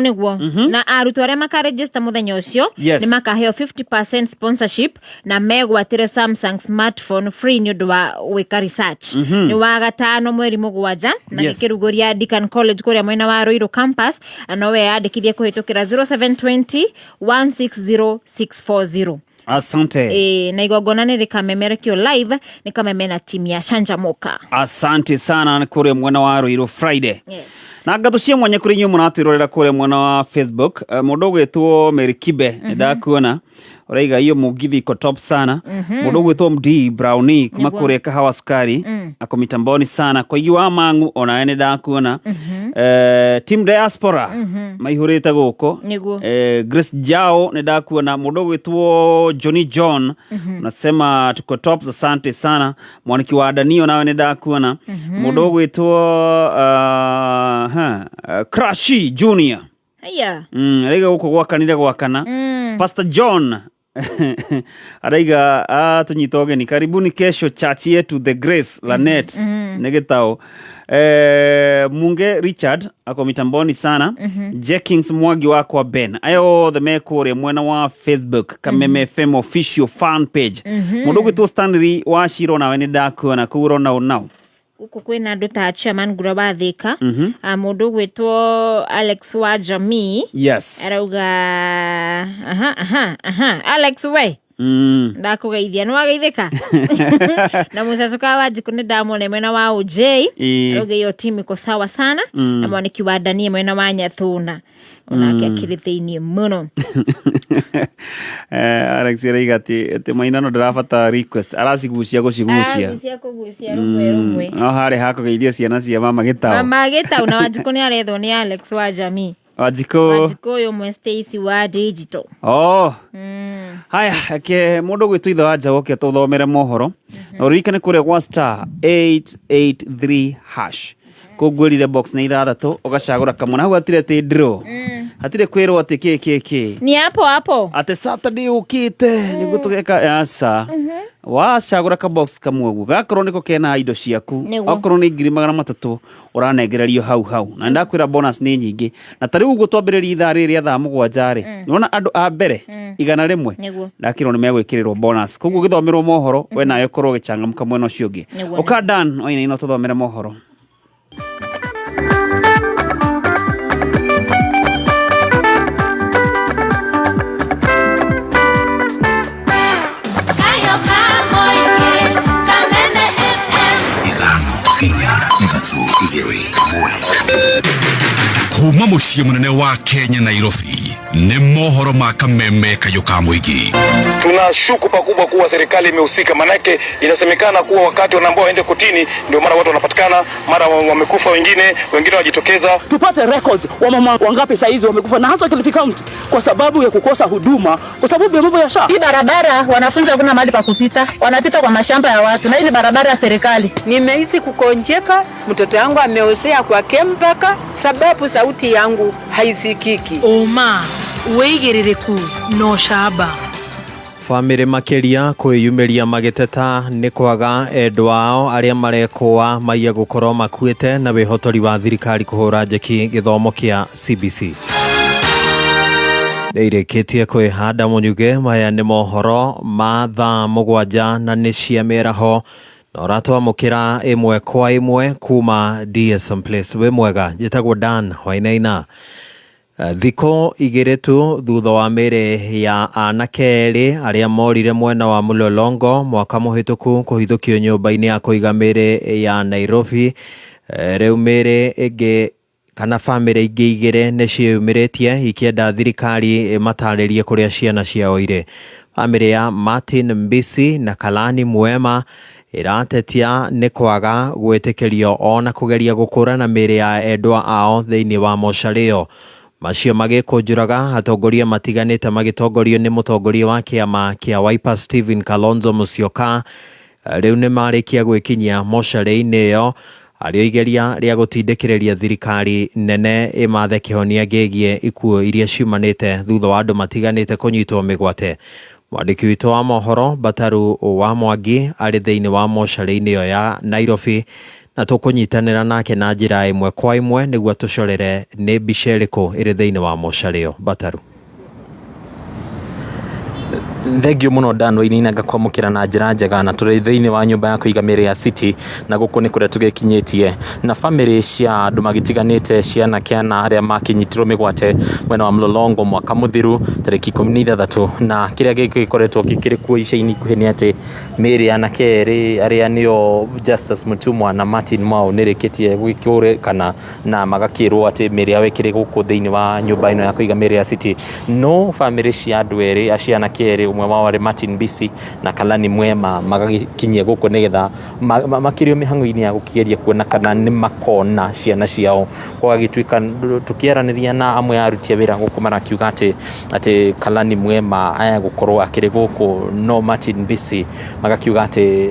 [SPEAKER 4] na arutwo arĩa makaregister muthenya ũcio nĩ makaheo 50% sponsorship na megwatĩre Samsung smartphone free nĩ ũndũ wa gwĩka research. Nĩ wa gatano mweri mũgwanja na gĩkĩrugũria Decan College kũrĩa mwena wa Rũiro campus no weyandĩkithie kũhĩtũkĩra 0720 160 640.
[SPEAKER 2] Asante.
[SPEAKER 4] Na igongona nĩ rĩkamemerekio live nĩ kameme na timu ya Shanjamoka.
[SPEAKER 2] Asante sana kũrĩa mwena wa Rũiro Friday.
[SPEAKER 4] Yes.
[SPEAKER 2] Na ngatho cia mwanya kũrĩ inyuĩ mũratwĩrorera kũrĩa mwena wa Facebook. Mũndũ ũgwĩtwo Mary Kibe ndakuona ũraiga hiyo mugithi iko top sana. Mũndũ ũgwĩtwo MD Brownie kuma kũrĩa Kahawa Sukari ako mitamboni sana kwa igi wa Mangu ona ene ndakuona. Team Diaspora maihũrĩte gũkũ. Grace Jao nĩ ndakuona. Mũndũ ũgwĩtwo Johnny John unasema tuko top, asante sana. Mwaniki wa Danio nawe nĩ ndakuona. Mũndũ ũgwĩtwo Crashi Junior araiga gũkũ gwakanire gwakana. Pastor John araiga tunyita ũgeni karibuni kesho church yetu The Grace Lanet negetao. Munge Richard ako mitamboni sana. Jenkins Mwagi wako wa Ben ayo the mekore mwena wa Facebook Kameme FM official fan page. Mũndũ ũgwĩtwo Stanley wa Shiro nawe nĩ ndakuona kũgũra nao
[SPEAKER 4] Uku kwina andu ta chairman Guraba Thika. Mundu gwitwo Alex wa Jamii.
[SPEAKER 2] Yes.
[SPEAKER 4] Arauga Alex we. Ndakugeithia no wageithika. Na musacoka wa Jiku nĩ ndamone mwena wa OJ. Arauga iyo timu iko sawa sana. Na mwaniki wa Dani mwena wa Nyathuna. Onake akiri thĩinĩ mũno.
[SPEAKER 2] Alex araiga atĩ Maina no ndarabata request aracigucia gũcigucia.
[SPEAKER 4] Kũgucia rumwe.
[SPEAKER 2] No harĩ hakũgeithia ciana cia mama Gĩtaũ.
[SPEAKER 4] Mama Gĩtaũ na Wanjikũ nĩ arethwo nĩ Alex wa Jamii.
[SPEAKER 2] Wanjikũ
[SPEAKER 4] uyu mwe Stacy wa Digital.
[SPEAKER 2] haya ke mundu gwitu itho anja woke tuthomere mohoro no rikane kure gwa star 883 hash kugwirire box na ithathatu ugacagura kamwe hau atire ti draw atire kwirwo ati kiki
[SPEAKER 4] ni hapo
[SPEAKER 2] ate Saturday ukite niguo tugeka yasa wacagura ka box kamwe guo gakorwo niko kena indo ciaku okorwo ni 300 uranengererio hau na ndakwira bonus ni nyingi na tari uguo twambiriria ithaa riri thaa 7 ri nona andu a mbere igana rimwe ndakirwo ni megwikirirwo bonus koguo githomerwo mohoro we nayo korwo gichangamka mwena ucio ungi ukadan oina ino tuthomere mohoro
[SPEAKER 5] kuma muciĩ munene wa Kenya Nairobi ni mohoro ma Kameme Kayuka Mwigi.
[SPEAKER 9] Tunashuku pakubwa kuwa serikali imehusika, manake inasemekana kuwa wakati wanaambao waende kotini ndio mara watu wanapatikana, mara wamekufa, wengine wajitokeza.
[SPEAKER 7] Tupate records wa mama wangapi saa hizi wamekufa na hasa Kilifi County kwa sababu ya kukosa huduma, kwa sababu ya mambo ya SHA.
[SPEAKER 15] Hii barabara wanafunzi hakuna mahali pa kupita, wanapita kwa mashamba ya watu, na hii ni barabara ya serikali.
[SPEAKER 18] Nimehisi kukonjeka, mtoto wangu ameosea kwa kempaka sababu sauti yangu haisikiki.
[SPEAKER 20] Oma weigerereku no shaba
[SPEAKER 25] family makeria kwiyumiria mageteta ni kwaga endwao aria marekwa maiya gukorwo makuite na wihotori wa thirikari kuhura njeki githomo kia CBC neireketie kwihanda munyuge maya ni mohoro ma thaa 7 na ni cia miraho noratwamukira imwe kwa imwe kuma DSM Place we mwega njitagwo Dan Wainaina. Thiko igeretu thutha wa mere ya anakeri aria morire mwena wa Mulolongo mwaka muhituku kuhithukio nyumba-ini ya kuiga mere ya Nairobi. Riu mere ege kana family ingi igere ne ciumiretie ikienda thirikari mataririe kuria ciana ciao ire. Family ya Martin Mbisi na Kalani Mwema iratetia ni kwaga gwitikirio ona kugeria gukura mere ya endwa ao thiini wa mocareo. Macio magikunjuraga atongoria matiganite magitongorio ni mutongoria wa kiama kia Wiper Stephen Kalonzo Musyoka. Riu ni marikia gwikinyia mocarei-ini yo ario igeria ria gutindikireria thirikari nene imathe kihonia ngegie ikuo iria ciumanite thutha wa andu matiganite kunyitwo migwate. Mwandiki witũ wa mohoro Bataru wa Mwangi ari thiini wa mocarei-ini yo ya Nairobi na tukunyitanira nake na njira imwe kwa imwe niguo tucorere ni mbica iriku iri thiini wa mocareo. Bataru.
[SPEAKER 26] Thengio muno Dan Wainaina ngakwamukira na njira njega na turi thiini wa nyumba ya kuiga mere ya City na guku ni kuria tugekinyitie na family cia andu magitiganite ciana kiana aria makinyitirwo migwate mwena wa Mlolongo mwaka muthiru tariki 13 na kiria gikoretwo gikirikuo ica-ini kuheni ati mere ya nakeri aria nio Justice Mutumwa na Martin Mwau nirikitie gwikure kana na magakirwo ati mere ya wekire guku thiini wa nyumba ino ya kuiga mere ya City no family cia andu eri aciana keri umwe wao ari Martin Mbisi na Kalani Mwema magakinyia guku nigetha makirio mihango-ini ya gukigeria kuona kana ni makona ciana ciao kwa gituika tukieraniria na amwe arutia wira guku marakiuga ati Kalani Mwema aya gukorwo akiri guku no Martin Mbisi magakiuga ati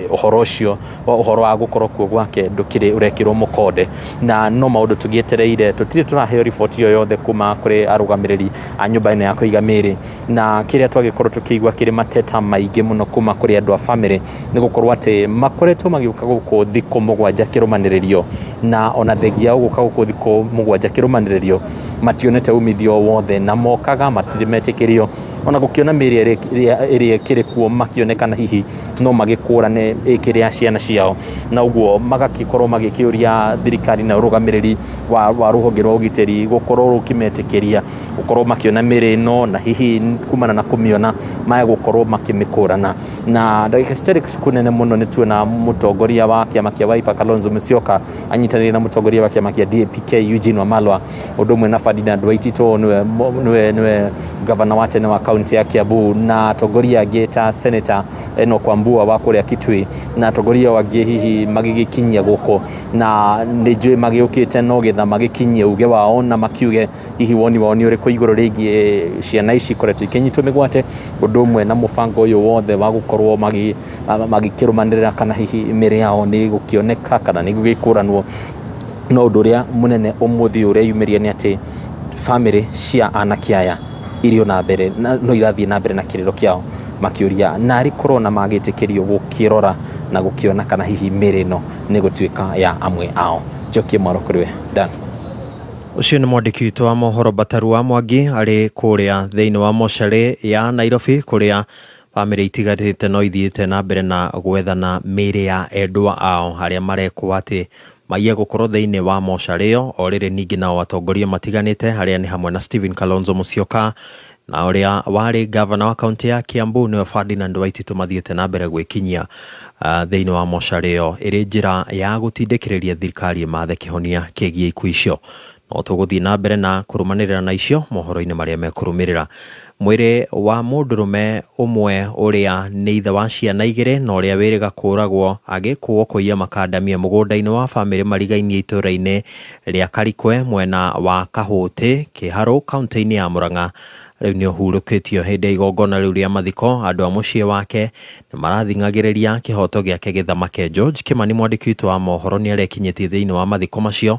[SPEAKER 26] uhoro wa gukorwo kuo gwake ndukiri urekirwo mukode na no maundu tugietereire tutire turaheo report yo yothe kuma kuri arugamiriri a nyumba ino ya kuiga mere na kiria twagikorwo tukigwa kiri mateta maingi muno kuma kuri andu a family ni gukorwo ati makoretwo magiuka guku thiko 7 kirumaniririo na ona thengia guka guku thiko 7 kirumaniririo mationete umithio wothe na mokaga matirimetekirio ona gukiona mere iri kiri kuo makionekana hihi no magikũrane ikiri ya ciana ciao na uguo magakikorwo magikiuria thirikari na urugamiriri wa ruhonge rwa ugiteri gukorwo rukimetekeria gukorwo makiona mere no na hihi kumana na kumiona maya gukorwo makimikũrana na ndagika citari kunene muno ni tuona mutongoria wa kiama kia Wiper Kalonzo Musyoka anyitanire na mutongoria wa kiama kia DAP-K Eugene Wamalwa udumwe na Ferdinand Waitito niwe governor wa tene wa kaunti ya Kiambu na atongoria angĩ ta Senator Enoch Wambua wa kũrĩa Kitui na atongoria wangĩ hihi magĩgĩkinyia gũkũ na nĩ njũĩ magĩũkĩte no getha magĩkinyie uge wao na makiuge hihi woni wao nĩ ũrĩkũ igũrũ rĩgiĩ ciana ici ikoretwo ikĩnyitwo mĩgwate ũndũ ũmwe na mũbango ũyũ wothe wa gũkorwo magĩkĩrũmanĩrĩra kana hihi mĩrĩ yao nĩ gũkĩoneka kana nĩ gũgĩkũranwo. No ũndũ ũrĩa mũnene ũmũthĩ ũrĩa yumirie nĩ atĩ family cia anake aya irio na mbere no irathiĩ na mbere na kĩrĩro kĩao makĩũria narĩ korona magĩtĩkĩrio gũkĩrora na gũkĩona kana hihi mĩrĩ ĩno nĩ gũtuĩka ya amwe ao. Njokie mwaro kũrĩ we Dan.
[SPEAKER 25] Ucio nĩ mwandĩki witũ wa mohoro Bataru wa Mwangi arĩ kũrĩa thĩinĩ wa mocarĩ ya Nairobi kũrĩa family itigarĩte no ithiĩte na mbere na gwethana mĩrĩ ya endwa ao harĩa marekwo atĩ maiye gũkorwo thĩinĩ wa mocarĩ ĩyo o rĩrĩ ningĩ nao atongoria matiganĩte harĩa nĩ hamwe na Stephen Kalonzo Musyoka na ũrĩa warĩ gavana wa kaunti ya Kiambu nĩwe Ferdinand Waititu mathiĩte na mbere gwĩkinyia thĩinĩ wa mocarĩ ĩyo ĩrĩ njĩra ya gũtindĩkĩrĩria thirikari mathe kĩhonia kĩgiĩ ikuũ icio. No tũgũthiĩ na mbere na kũrũmanĩrĩra na icio mohoro-inĩ marĩa mekũrũmĩrĩra. Mwĩrĩ wa mũndũrũme ũmwe ũrĩa nĩ ithe wa ciana igĩrĩ na ũrĩa wĩrĩga kũragwo agĩkuo kũiya makandamia mũgũnda-inĩ wa famĩlĩ marigainie itũũra-inĩ rĩa Karikwe mwena wa Kahũtĩ Kĩharũ kaunti-inĩ ya Murang'a rĩu nĩ ũhurũkĩtio hĩndĩ ya igongona rĩu rĩa mathiko. Andũ a mũciĩ wake nĩ marathing'agĩrĩria kĩhoto gĩake gĩthamake. George Kimani mwandĩki witũ wa mohoro nĩ arekinyĩtie thĩinĩ wa mathiko macio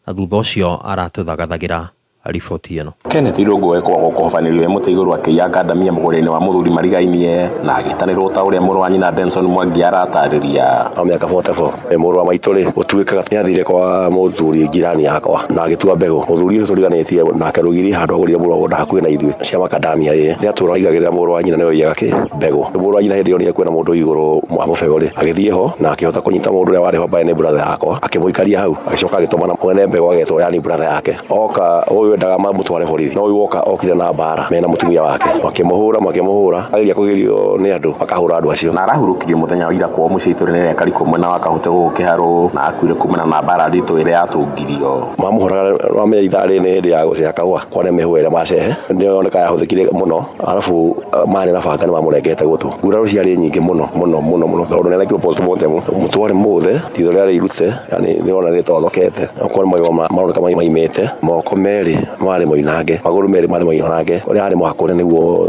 [SPEAKER 25] na thutha ũcio aratũthagathagĩra riboti ĩno.
[SPEAKER 1] Kenneth Irungu wekwo kũhobanĩrio mũtĩ igũrũ akĩiya ngandamia mũgũnda-inĩ wa mũthuri marigainie na agĩtanĩrwo ta ũrĩa mũrũ wa nyina Benson Mwangi aratarĩria.
[SPEAKER 8] Wa mĩaka 44 mũrũ wa maitũ-rĩ ũtuĩkaga nĩ athire kwa mũthuri ngirani yakwa na agĩtua mbegũ. Mũthuri ũcio tũriganĩtie nake rũgiri handũ agũrire mũgũnda hakuhĩ na ithuĩ cia makandamia nĩ atũra aigagĩrĩra mũrũ wa nyina nĩwe aiyaga mbegũ. Mũrũ wa nyina hĩndĩ ĩyo nĩ ekuona mũndũ igũrũ wa mũbegũ-rĩ agĩthiĩ ho na akĩhota kũnyita mũndũ ũrĩa warĩ ho ambaye nĩ brother yakwa akĩmũikaria hau agĩcoka agĩtũmana mwene mbegũ agetwo yani brother yake oka ũyũ endaga mamũtware borithi no ũyũ woka okire na mbara mena mũtumia wake makĩmũhũra ageria kũgirio nĩ andũ makahũra andũ acio
[SPEAKER 1] na arahurukirie mũthenya wa ira kwa mũciĩ itũũra-inĩ rĩa Karikũ mwena wa Kahũtĩ gũkũ Kĩharũ na akuire kumana na mbara nditũ ĩrĩa yatũngirio.
[SPEAKER 8] Mamũhũraga wamenya ithaa rĩrĩ nĩ hĩndĩ ya gũceha kahũa kwane mĩhũa ĩrĩa macehe nĩyoneka yahũthĩkire mũno arabu marĩ na banga nĩ mamũrengete gũtũ. Nguraro ciarĩ nyingĩ mũno tondũ nĩ arekirwo postmortem mũtware mũthĩ ritho rĩarĩ irute yani nĩona rĩtothokete okorwo magego maroneka maimĩte moko merĩ marĩ moinange magũrũ merĩ marĩ moinange ũrĩa arĩ mũhakũre nĩguo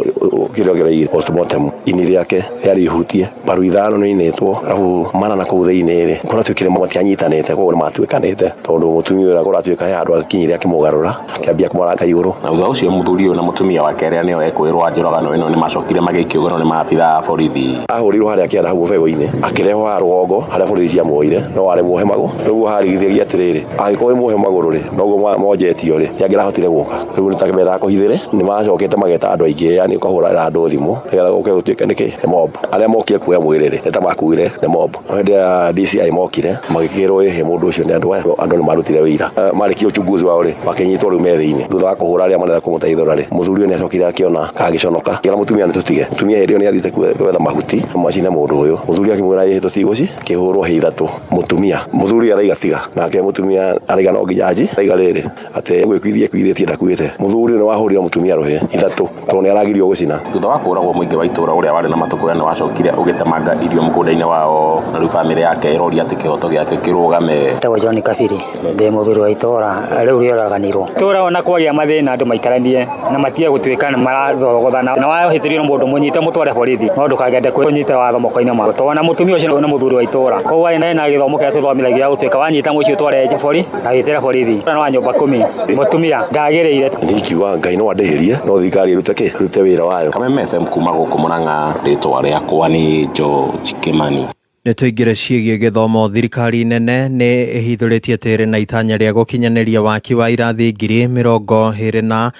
[SPEAKER 8] kĩrĩogereire postmortem ini rĩake rĩarĩ ihutie mbaru ithano nĩ inĩtwo arabu mana na kũu thĩinĩ-rĩ kũrĩa tuĩkire matianyitanĩte koguo nĩ matuĩkanĩte tondũ mũtumia ũrĩa kũratuĩka he handũ akinyire akĩmũgarũra akĩambia kũmũranga igũrũ
[SPEAKER 1] na thutha ũcio mũthuri ũyũ na mũtumia wake arĩa nĩo ekũĩrwo njũragano ĩno nĩ macokire magĩikio ngono nĩ maabithaa a borithi.
[SPEAKER 8] Ahũrirwo harĩa akĩenda hau mũbegũ-inĩ akĩrehwo haha rũgongo harĩa borithi ciamuoire no warĩ muohe magũ nĩguo harigithagia atĩrĩrĩ angĩkorwo muohe magũrũ-rĩ noguo monjetio-rĩ nĩangĩrahotire gũka rĩu nĩtakĩmera kũhithĩre nĩ macokete mageta andũ aingĩ yani ũkahũra andũ thimũ nĩgetha gũke gũtuĩke nĩkĩ nĩ mob arĩa mokire kuoya mwĩrĩ-rĩ nĩ ta makuire nĩ mob hĩndĩ ya DCI mokire magĩkĩrwo he mũndũ ũcio nĩ andũ nĩ marutire wĩira marĩkia ũchunguzi wao-rĩ makĩnyitwo rĩu me thĩinĩ thutha wa kũhũra arĩa manenda kũmũteithũra-rĩ mũthuri ũyũ nĩ acokire akĩona kagĩconoka kĩra mũtumia nĩ tũtige mũtumia hĩndĩ ĩyo nĩ athiĩte gwetha mahuti macine mũndũ ũyũ mũthuri akĩmwĩra ĩ tũtigũci kĩhũrwo he ithatũ mũtumia mũthuri araiga tiga nake mũtumia araiga no nginya nji araiga rĩrĩ atĩ gwĩkuithĩtie ndakuĩte mũthuri nĩ wahũrire mũtumia rũhĩ ithatũ tondũ nĩ aragirio gũcina.
[SPEAKER 1] Thutha wa kũragwo mũingĩ wa itũũra ũrĩa warĩ na matũkũya nĩ wacokire ũgĩtemanga irio mũgũnda-inĩ wao na rĩu bamĩrĩ yake ĩroria atĩ kĩhoto gĩake kĩrũgame.
[SPEAKER 10] Ndagwo John Kabiri ndĩ mũthuri wa itũũra rĩu rĩoraganirwo itũũra ona kwagĩa mathĩna andũ maikaranie na matige gũtuĩka nĩ marathogothana na wahĩtĩrio nĩ mũndũ mũnyite mũtware borithi no ndũkagende kwĩnyita watho moko-inĩ maku tondũ na mũtumia ũcio nĩ mũthuri wa itũũra koguo arĩ na gĩthomo kĩrĩa tũthomithagia gũtuĩka wanyita mũici ũtware bori na wĩtĩre borithi na wa nyũmba 10 mũtumia ndagĩrĩire
[SPEAKER 8] nikiuga Ngai no andĩhĩrie no thirikari ĩrute wĩra wayo.
[SPEAKER 1] Kameme FM kuma gũkũ Murang'a rĩtwa rĩakwa nĩ George Kimani.
[SPEAKER 25] Nĩ tũingĩre ciĩgiĩ gĩthomo. Thirikari nene nĩ ĩhithũrĩtie atĩ na itanya rĩa gũkinyanĩria waki wa irathi 2023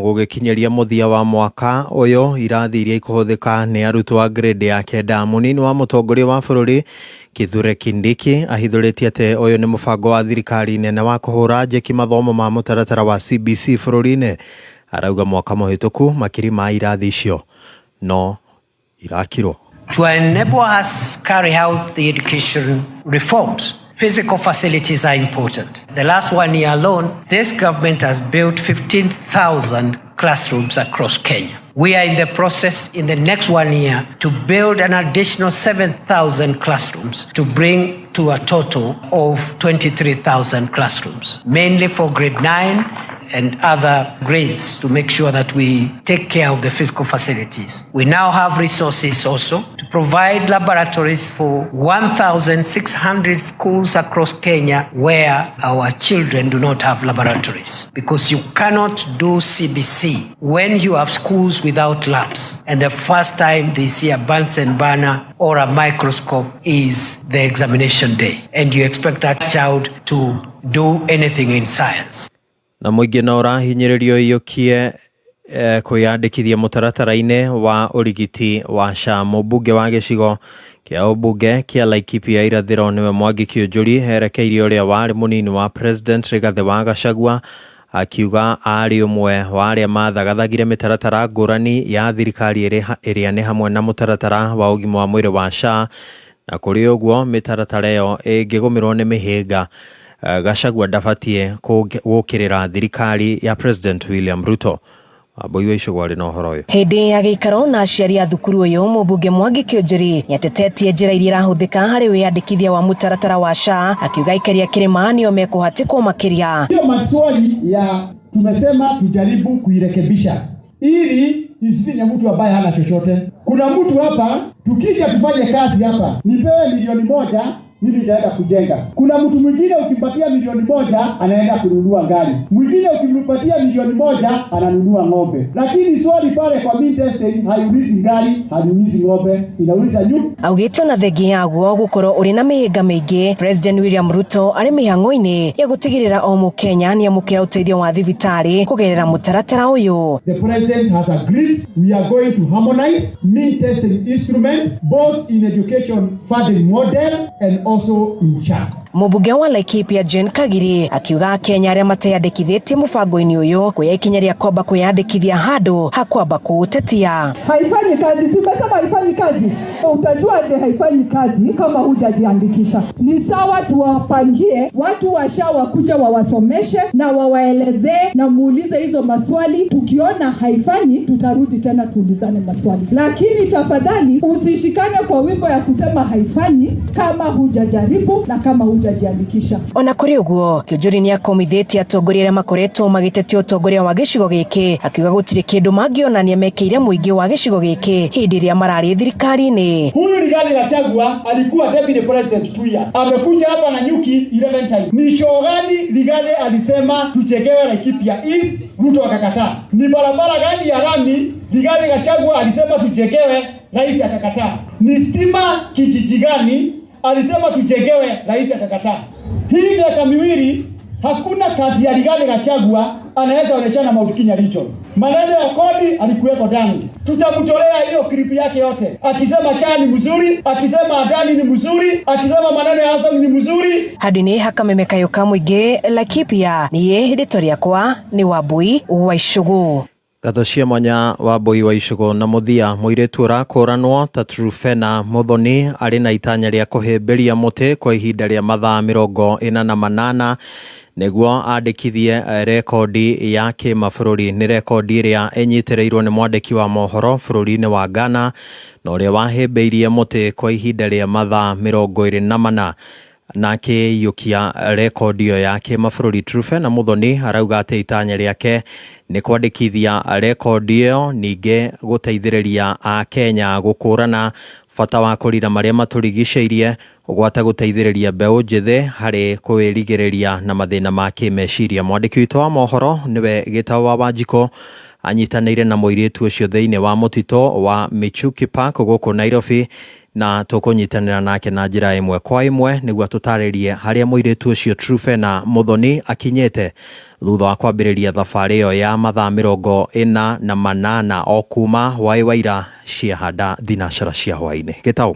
[SPEAKER 25] gũgĩkinyĩria mũthia wa mwaka ũyũ. Irathi iria ikũhũthĩka nĩ arutwo a grade ya 9. Mũnini wa mũtongoria wa bũrũri Kithure Kindiki ahithũrĩtie atĩ ũyũ nĩ mũbango wa thirikari nene wa kũhũra njeki mathomo ma mũtaratara wa CBC bũrũri-inĩ. Arauga mwaka mũhĩtũku makiri ma irathi icio no irakirwo.
[SPEAKER 16] To enable us carry out the education reforms, physical facilities are important. The last 1 year alone, this government has built 15,000 classrooms across Kenya. We are in the process in the next 1 year to build an additional 7,000 classrooms to bring to a total of 23,000 classrooms, mainly for grade 9 and other grades, to make sure that we take care of the physical facilities. We now have resources also to provide laboratories for 1,600 schools across Kenya where our children do not have laboratories, because you cannot do CBC when you have schools without labs. And the first time they see a Bunsen burner or a microscope is the examination day, and you expect that child to do anything in science.
[SPEAKER 25] Na muingi no rahinyiririo iyukie kwiyandikithia mutaratara-ini wa urigiti wa SHA. Mũmbunge wa gĩcigo kĩa ũmbunge kĩa Laikipia irathĩro nĩwe Mwangi Kĩũnjũri erekeirie ũrĩa warĩ mũnini wa President Rigathi wa Gachagua, akiuga arĩ ũmwe wa arĩa mathagathagire mĩtaratara ngũrani ya thirikari ĩrĩa nĩ hamwe na mũtaratara wa ũgima wa mwĩrĩ wa SHA, na kũrĩ ũguo mĩtaratara ĩyo ĩngĩgũmĩrwo nĩ mĩhĩnga, Gachagua ndabatie gũkĩrĩra thirikari ya President William Ruto. Wambui wa Icũgũ arĩ na ũhoro ũyũ.
[SPEAKER 12] Hĩndĩ ya gĩikaro na aciari a thukuru ũyũ, mũmbunge Mwangi Kĩũnjũri nĩatetetie njĩra iria irahũthĩka harĩ wĩyandĩkithia wa mũtaratara wa SHA, akiuga aikari a Kĩrĩma nĩo mekũhatĩkwo makĩria.
[SPEAKER 13] Hiyo maswali ya tumesema tujaribu kuirekebisha ili isifinye mtu ambaye hana chochote. Kuna mtu hapa tukija tufanye kazi hapa nipewe milioni 1 mimi nitaenda kujenga. Kuna mtu mwingine ukimpatia milioni 1 anaenda kununua gari. Mwingine ukimpatia milioni 1 ananunua ng'ombe. Lakini swali pale kwa Mintesting haiulizi gari, haiulizi ng'ombe, inauliza nyumba.
[SPEAKER 12] Augĩte ona thengi yaguo gũkorwo ũrĩ na mĩhĩnga mĩingĩ, President William Ruto arĩ mĩhang'o-inĩ ya gũtigĩrĩra o mũkenya nĩamũkĩra ũteithio wa thibitarĩ kũgerera mũtaratara ũyũ.
[SPEAKER 13] The president has agreed we are going to harmonize Mintesting instruments both in education funding model and also in SHA.
[SPEAKER 12] Mũmbunge wa Laikipia Jane Kagiri akiuga Kenya arĩa mateyandĩkithĩtie mũbango-inĩ ũyũ kuoya ikinya rĩa kwamba kwĩyandĩkithia handũ ha kwamba kũũtetia.
[SPEAKER 14] Haifanyi kazi, tumesema haifanyi kazi. Utajua je haifanyi kazi kama hujajiandikisha. Ni sawa tuwapangie watu wa SHA wakuja wawasomeshe na wawaelezee na muulize hizo maswali. Tukiona haifanyi tutarudi tena tuulizane maswali. Lakini tafadhali usishikane kwa wimbo ya kusema haifanyi kama hujajaribu na kama hujajiandikisha.
[SPEAKER 12] Ona kũrĩ ũguo, Kĩũnjũri nĩakomithĩtie atongoria arĩa makoretwo magĩtetia ũtongoria wa gĩcigo gĩkĩ, akiuga gũtirĩ kĩndũ mangĩonania mekeire mũingĩ wa gĩcigo gĩkĩ hĩndĩ ĩrĩa mararĩ thirikari-inĩ.
[SPEAKER 13] Huyu Rigathi Gachagua alikuwa deputy president 2 years. Amekuja hapa na nyuki 11 times. Ni show gani Rigathi alisema tuchegewe Laikipia East, Ruto akakataa? Ni barabara gani ya lami Rigathi Gachagua alisema tuchegewe, rais akakataa? Ni stima kijiji gani alisema tujengewe, rais akakataa? Hii miaka miwili hakuna kazi ya Rigathi Gachagua anaweza oneshana Mount Kenya region. Maneno ya kodi alikuweko ndani. Tutamtolea hiyo clip yake yote. Akisema SHA ni mzuri, akisema Adani ni mzuri, akisema maneno ya Hassan ni mzuri.
[SPEAKER 12] Hadi ni hakamemekayoka mũingĩ Laikipia niĩ rĩtwa rĩakwa nĩ Wambui wa Icũgũ.
[SPEAKER 25] Gatho cia mwanya Wambui wa Icũgũ. Na mũthia mũirĩtu ũrakũranwo ta Trufena Muthoni arĩ na itanya rĩa kũhĩmbĩria mũtĩ kwa ihinda rĩa mathaa 48 nĩguo andĩkithie rekondi ya kĩmabũrũri. Nĩ rekondi ĩrĩa ĩnyitĩrĩirwo nĩ mwandĩki wa mohoro bũrũri-inĩ wa Ghana na ũrĩa wahĩmbĩirie mũtĩ kwa ihinda rĩa mathaa 24. Na akĩiyũkia rekondi ĩyo ya kĩmabũrũri, Trufena Muthoni arauga atĩ itanya rĩake nĩ kwandĩkithia rekondi ĩyo, ningĩ gũteithĩrĩria a Kenya gũkũrana bata wa kũrira marĩa matũrigicĩirie, ũgwata gũteithĩrĩria mbeũ njĩthĩ harĩ kwĩrigĩrĩria na mathĩna ma kĩmeciria. Mwandĩki witũ wa mohoro nĩwe Gĩtaũ wa Wanjikũ anyitanĩire na mũirĩtu ũcio thĩinĩ wa mũtitũ wa Michuki Park gũkũ Nairobi, na tũkũnyitanĩra nake na njĩra ĩmwe kwa ĩmwe nĩguo tũtarĩrie harĩa mũirĩtu ũcio Trufena Muthoni akinyĩte thutha wa kwambĩrĩria thabarĩ ĩyo ya mathaa 48 o kuma waĩwaira ciahanda thinacara cia hwaĩ-inĩ. Gĩtaũ.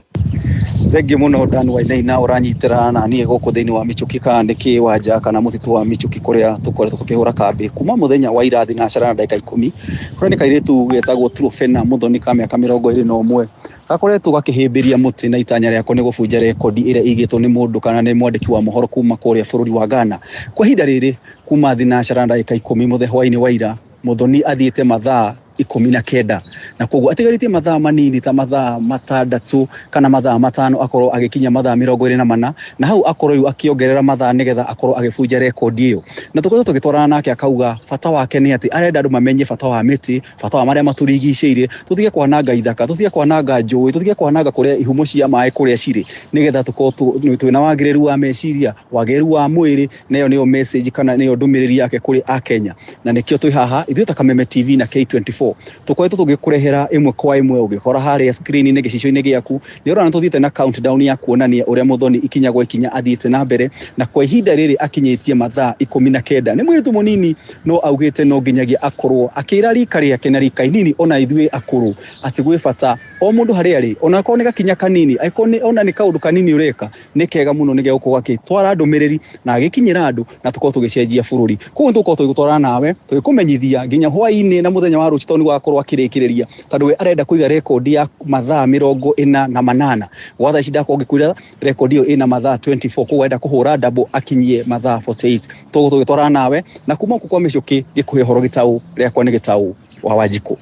[SPEAKER 19] Thengi muno Dan Wainaina ũranyitĩra na niĩ gũkũ thĩinĩ wa Michuki kana kĩwanja kana mũtitũ wa Michuki kũrĩa tũkoretwo tũkĩhũra kambĩ kuma mũthenya wa ira thinacara na ndagĩka 10 kũrĩa nĩ kairĩtu getagwo Trufena Muthoni ka mĩaka 21 gakoretwo gakĩhĩmbĩria mũtĩ na itanya rĩako nĩ gũbunja rekondi ĩrĩa ĩigĩtwo nĩ mũndũ kana nĩ mwandĩki wa mohoro kuma kũrĩa bũrũri wa Ghana. Kwa ihinda rĩrĩ kuma thinacara na ndagĩka 10 mũthenya hwaĩ-inĩ wa ira Muthoni athiite mathaa 19 na koguo atigaritie mathaa manini ta mathaa 6 kana mathaa 5 akorwo agikinya mathaa 24 na hau akorwo akiongerera mathaa nigetha akorwo agibunja rekodi iyo na tukoze tugitwarana nake akauga fata wake ni ati arenda andu mamenye fata wa miti fata wa maria maturigiceirie tutige kwananga ithaka tutige kwananga njui tutige kwananga kuria ihumo cia mai kuria ciri nigetha tukorwo twina wagiriru wa meciria wagiriru wa mwiri nayo niyo message kana niyo ndumiriri yake kuri Akenya na nikio twi haha ithuĩ ta Kameme TV na K24 tukoretwo tugikurehera imwe kwa imwe ugikora haria screen ni gicicio-ini giaku ni urana tuthiite na countdown ya kuonania uria Muthoni ikinya gwa ikinya athiite na mbere na kwa ihinda riri akinyitie mathaa 19 ni mwiritu munini no augite no nginyagia akorwo akira rika riake na rika inini ona ithuĩ akuru ati gwi bata o mundu haria ri ona ko ni gakinya kanini ona ni kaundu kanini ureka ni kega muno ni geuko gake twara ndumiriri na agikinyira andu na tukorwo tugicenjia bururi koguo tukorwo tugitwara nawe tugikumenyithia nginya hwaini na muthenya wa rucito ni gwakorwo akirikiriria tondu we arenda kuiga rekodi ya mathaa 48 watha icida ko gikwira rekodi iyo ina mathaa 24 koguo arenda kuhura double akinyie mathaa 48 tugitwara nawe na kuma kwa Michuki gikuhe horo gitau riakwa ni gitau wa Wanjikũ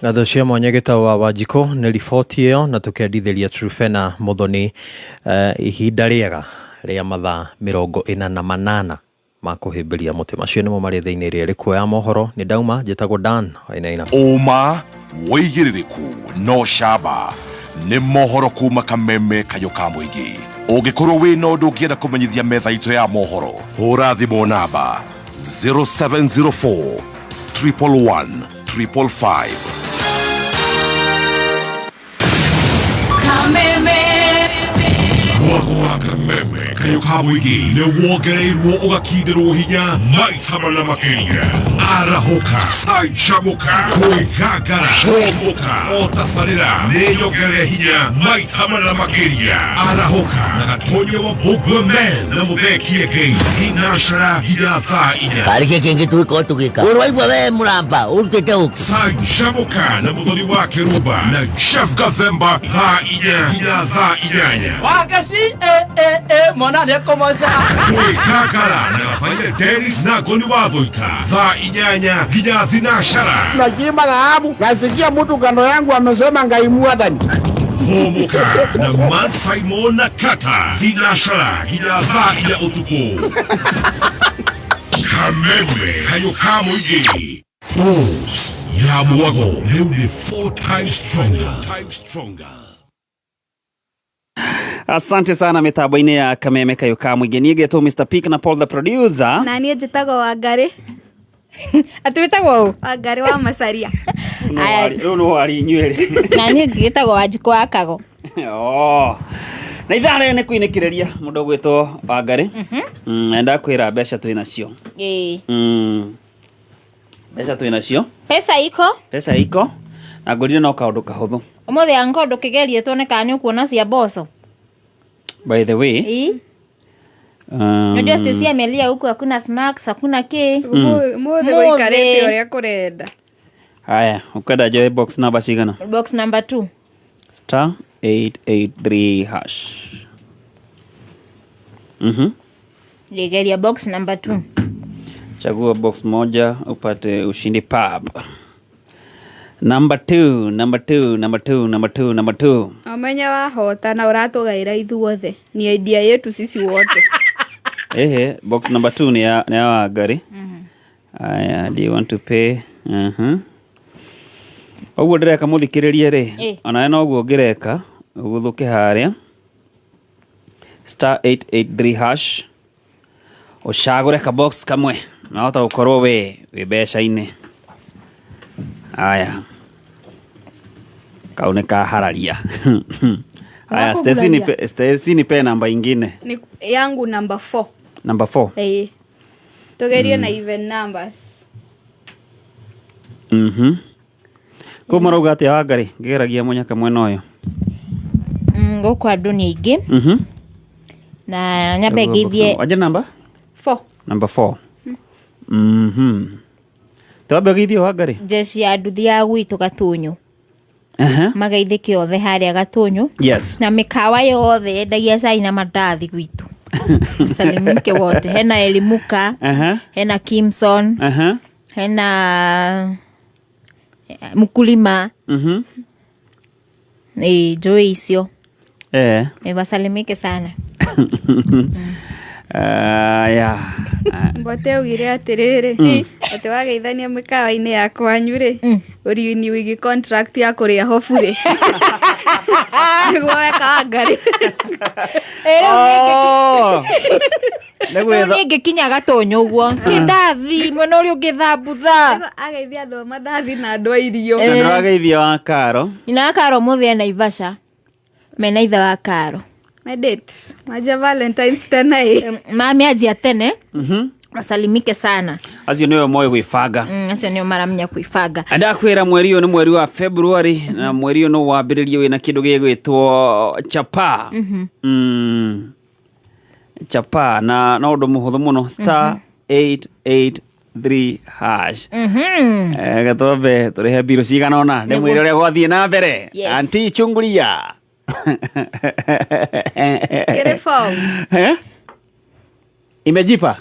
[SPEAKER 25] Ngatho cia mwanya gitau wa Wanjikũ ni riboti iyo na tukendithĩria Truphena Muthoni ihinda riega ria mathaa 48 makuhimbiria muti macio nimo mari thiini ria rikuoya mohoro ni ndauma njitagwo Dan Wainaina
[SPEAKER 5] Uma woigiririku no shaba ni mohoro kuma Kameme Kayũka Mũingĩ ũngĩkorwo wĩna ũndũ ũngĩenda kũmenyithia metha itũ ya mohoro hũra thimũ namba 0704 111 555
[SPEAKER 20] Kameme
[SPEAKER 5] Wagwa Kameme Kayũka Mũingĩ nĩ wongereirwo ũgakindĩrwo hinya maita mana makĩria arahoka canjamũka kwĩgangara homoka o tabarĩra nĩ nyongerere hinya maita mana makĩria arahoka na Gatonye wa Mbũngũwe Men na Mũthee Ngai thinacara nginya thaa 4
[SPEAKER 11] karĩke kĩngĩ twĩko tũgĩka ũrwaigua we mũramba ũrutĩte ũkũ
[SPEAKER 5] canjamũka na Mũthoni wa Kĩrumba na Chef Gathemba thaa 4 nginya thaa 8
[SPEAKER 7] Wagaci mwana nĩ kũmoca
[SPEAKER 5] kwĩgangara na Gabaire Dennis na Ngoni wa Thũita thaa 8 nginya thinacara
[SPEAKER 17] Najima dhahabu nasikia mtu kando yangu amesema Ngai Mwathani
[SPEAKER 5] homoka na Man Simon na Kata thinacara nginya thaa 4 ũtukũ Kameme Kayũka Mũingĩ Dose ya Mwago rĩu nĩ 4 times stronger.
[SPEAKER 2] Asante sana mitambo-ini ya Kameme Kayũka Mũingĩ niĩ ngetwo Mr. Pick na Paul the producer
[SPEAKER 6] na niĩ njĩtagwo Wangari
[SPEAKER 4] atwĩtagwo
[SPEAKER 6] Wangari wa Macharia
[SPEAKER 2] rĩu no wari inyuĩrĩ
[SPEAKER 4] na niĩ ngĩtagwo Wanjikũ wa Kago
[SPEAKER 2] na ithaa rĩrĩ nĩ kwinĩkĩrĩria mũndũ ũgwĩtwo Wangari enda kwĩra mbeca twĩnacio mbeca twĩnacio pesa iko na ngũrire no kaũndũ kahũthũ
[SPEAKER 4] ũmũthĩ angondo kĩgerie tuone kana nĩ ũkuona cia mboco.
[SPEAKER 2] By the way
[SPEAKER 4] unajua Stacy amelia huku hakuna snacks hakuna kĩ
[SPEAKER 6] mũthĩ gũikarĩte ũrĩa kũrenda.
[SPEAKER 2] Haya ukenda joy box number cigana?
[SPEAKER 4] Box number 2
[SPEAKER 2] *883 hash.
[SPEAKER 4] Ligeria box number 2.
[SPEAKER 2] Chagua box moja upate ushindi pub. Number 2.
[SPEAKER 6] Amenya wahota na ũratũgaĩra ithuothe. Ni idea yetu sisi wote.
[SPEAKER 2] Box number 2 ni ya Wangari. Aya, do you want to pay? Oguo ndireka muthikiririe ri. Ona no oguo ngireka uguthuke haria. *883 hash. Ucagure ka box kamwe. Na hota gukorwo we mbeca-ini. Aya. Kaune ka hararia. Aya, Stacy nipe namba ingine.
[SPEAKER 6] Ni yangu number 4.
[SPEAKER 2] Number 4.
[SPEAKER 6] Tugerie na even numbers.
[SPEAKER 2] Ko marauga atia Wangari ngeragia munyaka mwena uyu.
[SPEAKER 4] Gũkũ andũ nĩ aingĩ. Na nyambe ngithie.
[SPEAKER 2] Waje number
[SPEAKER 6] 4.
[SPEAKER 2] Number 4. Twambe ngithie Wangari.
[SPEAKER 4] Jeshi ya nduthi ya gwitũ Gatunyu. Magaithĩke othe harĩa Gatunyu.
[SPEAKER 2] Yes.
[SPEAKER 4] Na mĩkawa yothe yendagia cai na mandathi gwitũ. Salimike wote. Hena Elimuka. Hena Kimson. hena mkulima Joy icio wasalimike sana.
[SPEAKER 6] Mbote ugire atiriri ati wageithania mikawa-ini ya kwanyu ri uriuni wigi contract ya kuria hofu ri gweka ngari
[SPEAKER 4] Nĩ ngĩkinya gatonyo ũguo kĩndathi mwena ũrĩa ũngĩthambutha
[SPEAKER 6] ageithia andũ mathathi na andũ irio
[SPEAKER 2] na ageithia wa Karo
[SPEAKER 4] ina Karo mũthia na Ivasha mena ithe wa Karo
[SPEAKER 6] my date maja Valentine's tene
[SPEAKER 4] mami ajia tene wasalimike sana.
[SPEAKER 2] Acio nĩo moe gwĩbanga.
[SPEAKER 4] Acio nĩo maramenya kwĩbanga.
[SPEAKER 2] Ndakwĩra mweri ũyũ nĩ mweri wa February na mweri ũyũ no wambĩrĩrio wĩna kĩndũ gĩgwĩtwo chapa. Chapa na ũndũ mũhũthũ mũno star 883 hash. Gatombe tũrĩhe mbirũ cigana ona nĩ mwĩrĩ ũrĩa gwathiĩ na mbere. Anti chungulia.
[SPEAKER 6] Get form.
[SPEAKER 2] Imejipa.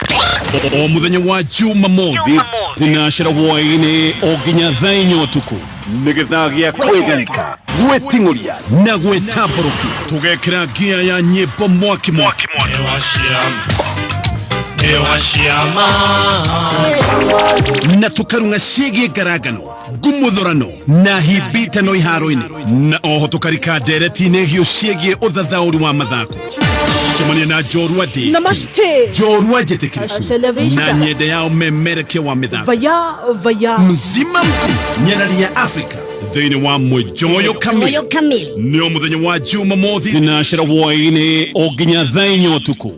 [SPEAKER 5] O muthenya wa Jumamothi thinacara hwaĩ-inĩ o nginya thaa 4 ũtukũ nĩ gĩthaa gĩa kwĩgarika gwĩting'ũria na gwĩtambũrũkia tũgekĩra ngia ya nyĩmbo mwaki na tukarunga ciĩgiĩ ngarangano ngumuthũrano na himbitano iharo-inĩ na oho tũkarika ndereti-inĩ hiũ ciĩgiĩ ũthathaũri wa mathako. Cemania na Njorua Day, Njorua njĩtĩkĩrĩku na nyenda yao memerekia wa mĩthako mzima nyarari ya Afrika thĩinĩ wa Mojoyo Kamili nĩo mũthenya wa Jumamothi thinacara hwaĩ-inĩ o nginya thaa 4 ũtukũ.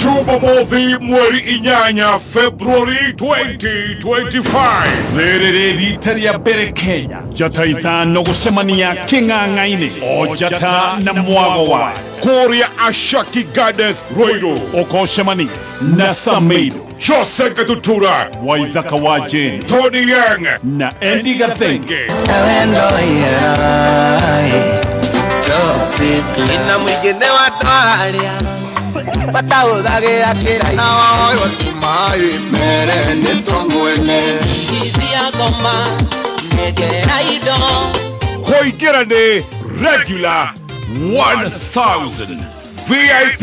[SPEAKER 5] Jumamothi mweri 8 February 2025 rĩrĩ rita rĩa mbere Kenya njata ithano gũcemania kĩng'ang'a-inĩ o njata na mwago wa kũrĩa Ashaki Gardens Roiro ũkocemania na Sameido Jose Gatutura Waithaka wa Jane Tony Young na Andy Gathenge
[SPEAKER 3] ina mwingine wa twaria batahũthagĩra kĩraini watumai mere nĩ twamwene ithia ngoma nĩngerera indo
[SPEAKER 5] kũingĩra nĩ regular 1000 VIP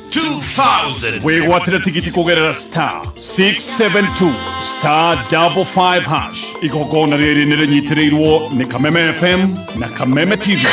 [SPEAKER 5] 2000 wĩgwatĩra tigiti kũgerera star 672 star 55 hash igongona rĩrĩ nĩ rĩnyitĩrĩirwo nĩ Kameme FM na Kameme TV.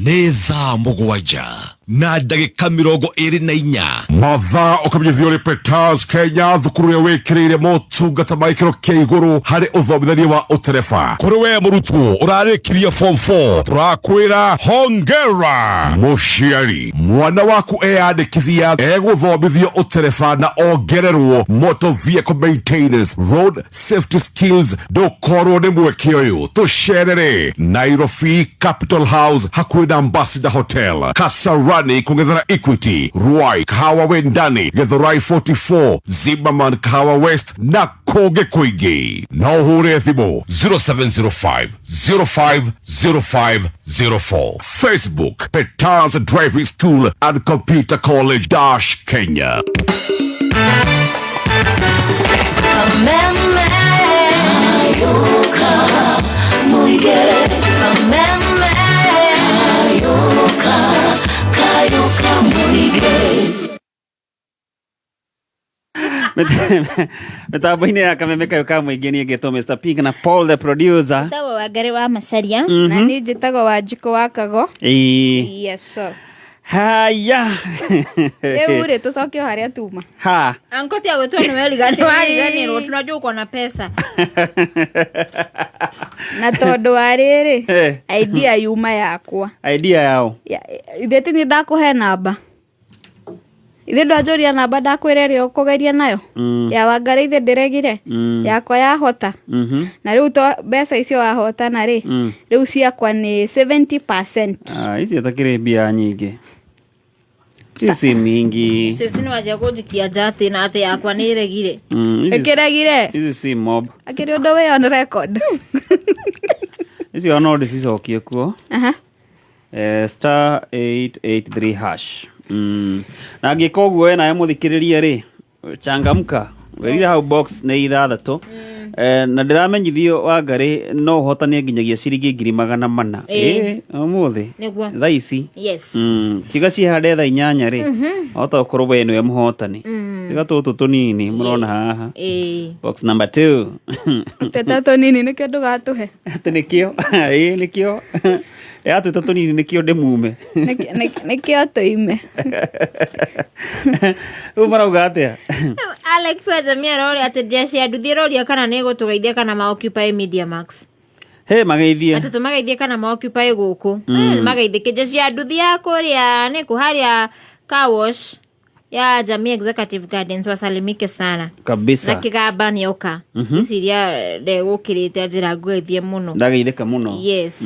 [SPEAKER 5] Nĩ thaa mũgwanja na ndagĩka 24 mathaa ũkamenyithio nĩ Peters Kenya thukuru ĩrĩa wĩkĩrĩire motungata ma gĩkĩro kĩa igũrũ harĩ ũthomithania wa ũtereba. Kũrĩ we mũrutwo ũrarĩkirie form 4 tũrakwĩra hongera mũciari mwana waku eyandĩkithia egũthomithio ũtereba na ongererwo motor vehicle maintenance road safety skills ndũkorwo nĩ mweke ũyũ tũcerere Nairobi Capital House hakuhĩ na Ambassador Hotel Kasarani kungethera Equity Ruai Kahawa Wendani Githurai 44 Zimmerman Kahawa West na kũngĩ kũingĩ no ũhũre thimũ 0705 050504 Facebook Peters Driving School and Computer College Dash Kenya.
[SPEAKER 2] Mitambo-inĩ ya Kameme Kayũka mũingĩ niĩ ngĩtwo Mr. Pink na Paul the producer.
[SPEAKER 4] Njĩtagwo Wangari wa Macharia
[SPEAKER 6] na niĩ njĩtagwo Wanjikũ wa Kago. Yes sir.
[SPEAKER 2] Haya.
[SPEAKER 6] Rĩu rĩ tũcoke harĩa tuma.
[SPEAKER 2] Ha.
[SPEAKER 4] Anko tia gwĩtwo nĩ wariganĩrwo tunajua uko na pesa.
[SPEAKER 6] Na tondũ wa rĩrĩ idea yuma yakwa.
[SPEAKER 2] Idea yao.
[SPEAKER 6] Ithe ti nĩ ndakũhe namba. Ithe ndwanjũria namba ndakwĩra ĩrĩa ũkũgeria nayo ya Wangari ithe ndĩregire yakwa yahota na rĩu to mbeca icio wahotana rĩ rĩu ciakwa nĩ 70%.
[SPEAKER 2] Icio takĩrĩ mbia nyingĩ si mingi.
[SPEAKER 4] Sisi waje kũnjikia njati na atĩ yakwa nĩ ĩregire.
[SPEAKER 6] Ĩkĩregire.
[SPEAKER 2] Ici si mob.
[SPEAKER 6] Akĩrĩ ũndũ wĩ on record.
[SPEAKER 2] Icio no ndĩcicokie kuo. Star 883 hash. Na ngĩka ũguo we nawe mũthikĩrĩria rĩ changamka werire hau box nĩ ithathatũ na ndĩramenyithio Wangari no ũhotanie nginyagia ciringi 400 ũmũthĩ thaa ici kiga cihande thaa 8 rĩ hota gũkorwo we nĩwe mũhotani tiga tũtũ tũnini mũrona haha box number 2
[SPEAKER 6] teta tũnini nĩkĩo ndũgatũhe
[SPEAKER 2] atĩ nĩkĩo nĩkĩo tũtũ tũnini nĩkĩo ndĩmume
[SPEAKER 6] nĩkĩo tũime
[SPEAKER 2] rĩu marauga atĩa
[SPEAKER 4] Alex Wajamia rori ati jeshi ya nduthi rori kana nĩ gũtũgeithia kana ma-occupy Media Max
[SPEAKER 2] mageithie
[SPEAKER 4] ati tũmageithie kana ma-occupy gũkũ mageithie jeshi ya nduthi ya kũrĩa nĩ kũharĩa car wash ya Jamii Executive Gardens wasalimike sana
[SPEAKER 2] kabisa
[SPEAKER 4] na kigamba nĩoka iciria ndegũkĩrĩte njĩra ngũgeithie mũno
[SPEAKER 2] ndageithĩka mũno
[SPEAKER 4] yes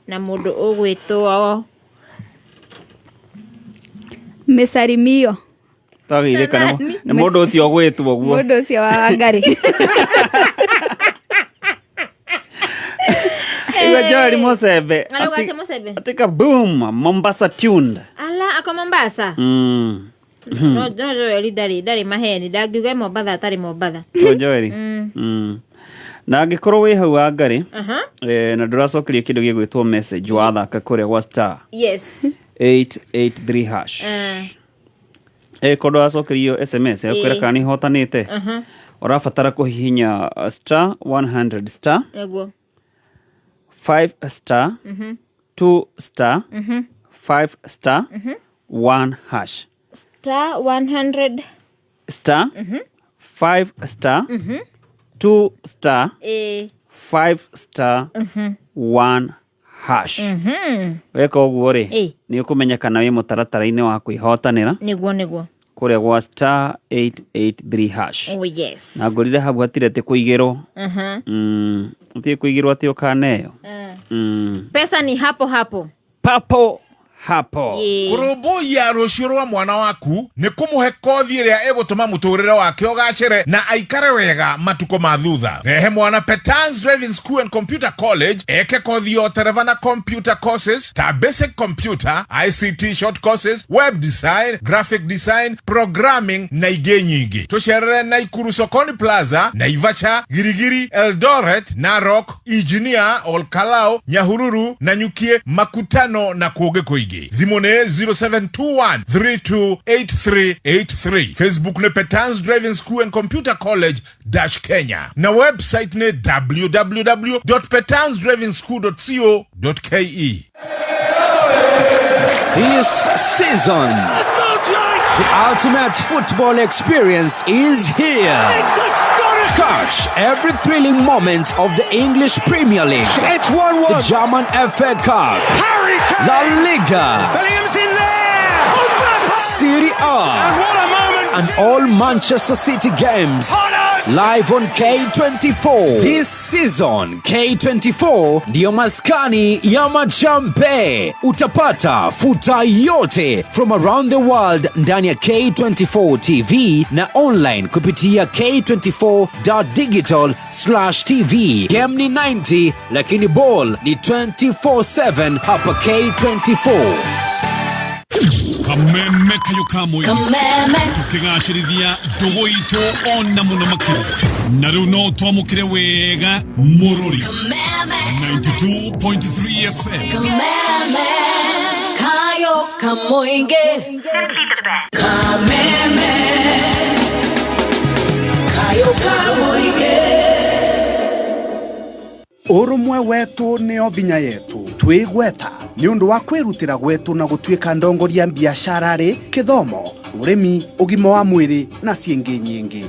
[SPEAKER 4] na mũndũ ũgwĩtwo
[SPEAKER 6] Mesarimio
[SPEAKER 2] tageithĩka nĩ mũndũ ũcio ũgwĩtwo guo
[SPEAKER 6] mũndũ ũcio wa Wangari
[SPEAKER 2] Joel Musembe atika boom Mombasa tuned
[SPEAKER 4] ala ako Mombasa no Joel dari maheni ndagiuga Mombasa atari Mombasa
[SPEAKER 2] Joel na angĩkorwo wĩ hau Wangari na ndũracokeria kĩndũ gĩgwĩtwo message wathaka kũrĩa gwa star 883 hash kodo wacokerio SMS yakwĩra kana nĩ hotanĩte ũrabatara kũhihinya star 100 star 5 star 2 star 5 star 1 hash
[SPEAKER 4] star 100
[SPEAKER 2] star 5 star 2 star 5 star 1 hash weka ũguo rĩ nĩ ũkũmenya kana wĩ mũtaratara-inĩ wa kwĩhotanĩra
[SPEAKER 4] nĩguo
[SPEAKER 2] kũrĩa gwa star 883 hash
[SPEAKER 4] yes
[SPEAKER 2] na ngorire hau hatirĩ atĩ kũigĩrwo ũtiĩ kũigĩrwo atĩ ũkaneo
[SPEAKER 4] pesa ni hapo
[SPEAKER 2] papo
[SPEAKER 5] Kũrũmbũiya rũciũ rwa mwana waku nĩ kũmũhe kothi ĩrĩa ĩgũtũma mũtũrĩre wake ũgacĩre na aikare wega matukũ ma thutha. Rehe mwana Petans Driving School and Computer College eke kothi ya ũtereva na computer courses ta basic computer, ICT short courses, web design, graphic design, programming na ingĩ nyingĩ. Tũcerere Naikuru Sokoni Plaza, Naivasha, Girigiri, Eldoret, Narok, Engineer, Olkalao, Nyahururu, Nanyukie, Makutano na kũngĩ kũingĩ. Thimone 0721328383. Facebook ne Petans Driving School and Computer College -Kenya. Na website ne www.petansdrivingschool.co.ke.
[SPEAKER 9] This season, the ultimate football experience is here. Catch every thrilling moment of the English Premier League, it's 1-1. The German FA Cup, La Liga, Williams in there. Serie A, and all Manchester City games live on K24. This season, K24 ndio maskani ya majambe. Utapata futa yote from around the world ndani ya K24 TV na online kupitia k24.digital/tv. Game ni 90 lakini ball ni 24/7 hapa K24.
[SPEAKER 5] Kameme kayo kamwe tukigashirithia ndugu itu ona muno makiri na riu no twamukire wega mururi 92.3 FM
[SPEAKER 15] Kameme kayo kamoinge Kameme kayo kamoinge
[SPEAKER 21] Urumwe wetu nio vinya yetu twigweta ni undu wa kwirutira gwetu na gutuika ndongoria biashara ri kithomo urimi ugima wa mwiri na ciengi nyingi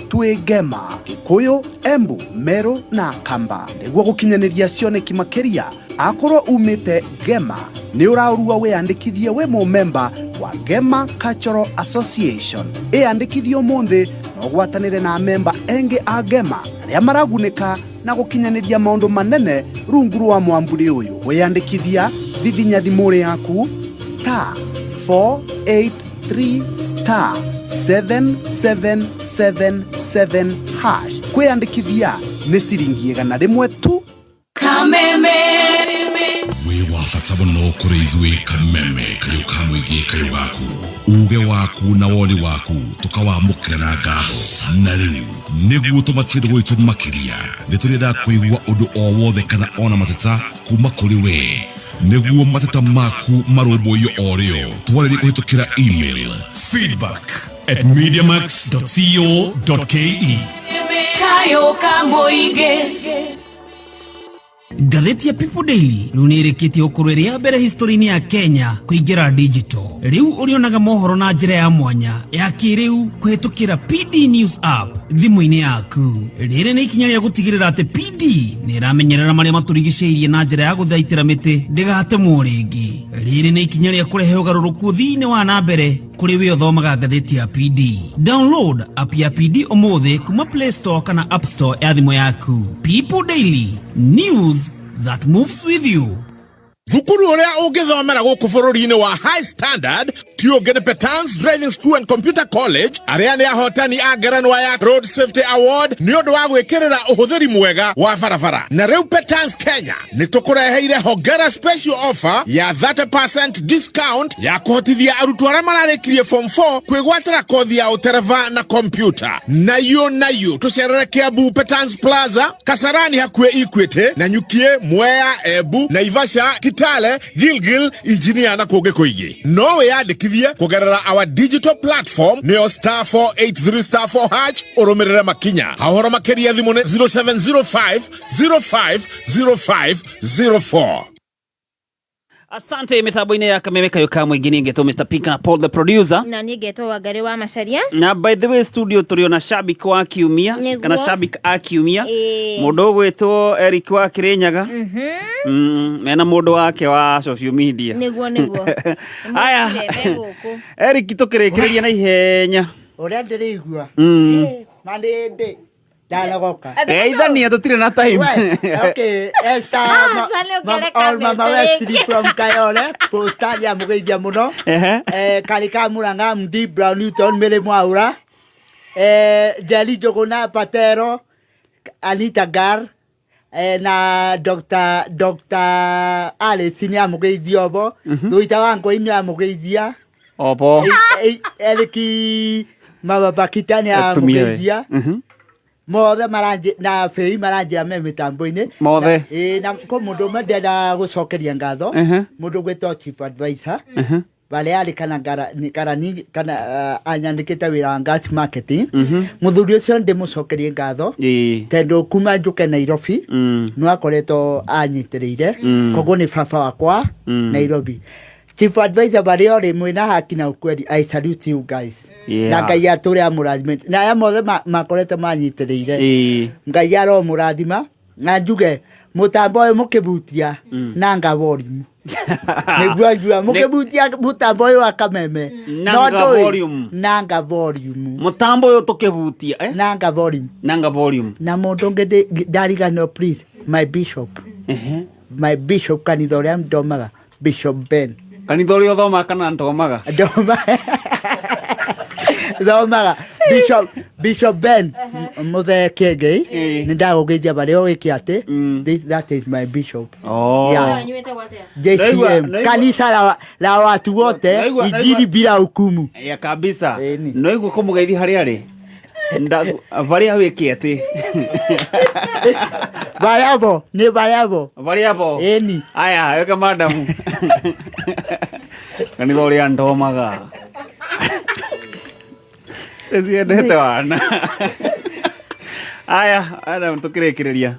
[SPEAKER 21] twigema Kikuyu Embu Meru na Kamba niguo gukinyaniria cioneki makiria akorwo umite Gema ni uraurua wiyandikithie we member wa Gema Cultural Association iyandikithio munthi no gwatanire na member engi a Gema aria maragunika na gukinyaniria maundu manene rungu rwa mwamburi uyu wiyandikithia vivinya thimuri yaku *483*777 hash kwiyandikithia ni ciringi 100 tu.
[SPEAKER 15] Kameme
[SPEAKER 5] we wafata muno kuri ithuĩ Kameme kayo ka mũingĩ kayo gaku uge waku na woni waku tukawamũkĩra na ngatho na rĩu nĩguo tũmatĩre gwitũ makĩria nĩtũrenda kũigua ũndũ o wothe kana ona mateta kuma kũrĩ we nĩguo mateta maku marũmbũiyo o rĩo twarĩrie kũhĩtũkĩra email feedback@mediamax.co.ke
[SPEAKER 15] Kayo ka mũingĩ.
[SPEAKER 10] Ngatheti ya People Daily nĩrĩkĩtie ũkũrũ ya mbere history-inĩ ya Kenya kũingĩra digital. Rĩu ũrĩonaga mohoro na njĩra ya mwanya ya kĩrĩu kũhetũkĩra PD News app thimũ-inĩ yaku. Rĩrĩ nĩ ikinya rĩa gũtigĩrĩra atĩ PD nĩramenyerera marĩa matũrigicĩirie na njĩra ya gũthaitĩra mĩtĩ ndĩgatemwo rĩngĩ. Rĩrĩ nĩ ikinya rĩa kũrehe ũgarũrũku thĩinĩ wa na mbere kũrĩ we ũthomaga ngatheti ya PD. Download app ya PD ũmũthĩ kuma Play Store kana App Store ya thimũ yaku. People Daily, news that moves with you.
[SPEAKER 17] Thukuru uria ungithomera guku bururi-ini wa High Standard tio ngene Petans Driving School and Computer College aria ni ahotani a ngerenwa ya Road Safety Award ni undu wa gwikirira uhuthiri mwega wa barabara. Na riu Petans Kenya ni tukureheire hongera special offer ya 30% discount ya kuhotithia arutwo aria mararikirie form 4 kwigwatira kothi ya utereva na computer. Nayo tucerere Kiambu Petans Plaza, Kasarani hakue Equity, na Nyukie, Mwea, Ebu, Naivasha, Kitale, Gilgil, Engineer na koge koige. No weyandikithie kugerera our digital platform neo *483*4# oromerera makinya. Hahoro makeria thimune 0705 050504.
[SPEAKER 2] Asante mitambo-inĩ ya Kameme kayo ka mũingĩ nĩngetwo Mr. Pink na Paul the producer.
[SPEAKER 4] Na nĩngetwo Wangari wa Macharia.
[SPEAKER 2] Na by the way studio tũrĩ na shabik wa kiumia kana shabik a kiumia. Mũndũ gwĩtwo Eric wa Kirinyaga. Mena mũndũ wake wa social media.
[SPEAKER 4] Nĩguo.
[SPEAKER 2] Aya. Eric tũkĩrĩkĩrĩria na ihenya.
[SPEAKER 18] Ũrĩa ndĩrĩigua. Mandĩndĩ. Dalagoka.
[SPEAKER 2] Ithania tũtirĩ na time.
[SPEAKER 18] Okay, Esther Mama Westry from Kayole, posta ya mũgeithia mũno. Karika Muranga, Mdi Brown Newton, Mele Mwaura. Jali Jogona Patero, Anita Gar, na Dr. Alice ni mũgeithia obo. Thuita wangu ini ya mũgeithia.
[SPEAKER 2] Obo.
[SPEAKER 18] Eliki Mabakita ni ya mũgeithia. Mothe maranje na fei maranje me mitambo-ini
[SPEAKER 2] mothe
[SPEAKER 18] na ko mundu mandenda gucokeria ngatho mundu gwetwo chief advisor bale ali kana anyandikite wira wa gas marketing muthuri ucio ndi mucokerie ngatho tendo kuma njuke Nairobi no akoretwo anyitiriire koguo ni baba wakwa Nairobi. Chief advisor bale ori mwina haki na ukweli. I salute you guys. Na Ngai atũre amũrathime na aya mothe makorete manyitĩrĩire Ngai aro mũrathima na njuge mũtambo ũyũ mũkĩbutia na ngavorium nĩguo njua mũkĩbutia mũtambo ũyũ wa Kameme
[SPEAKER 2] nanga volume mũtambo ũyũ tũkĩbutia
[SPEAKER 18] nanga volume na mũndũ ũngĩ ndarigano please my bishop kanitha ũrĩa ndomaga Bishop Ben
[SPEAKER 2] kanitha ũrĩa ũthomaga kana ndomaga
[SPEAKER 18] Zomaga Bishop Ben Mothe Kege nenda ogeja bale ogekiate that is my bishop. Yeah. JCM kanisa la watu wote injili bila hukumu.
[SPEAKER 2] Ya kabisa. No iguo kumugeithia hari ari. Nda varia wekiate. Variable.
[SPEAKER 18] Eni.
[SPEAKER 2] Aya, weka madamu. Kanitha ũrĩa ndomaga. Esiendete wana. Aya, Adam tukirekereria.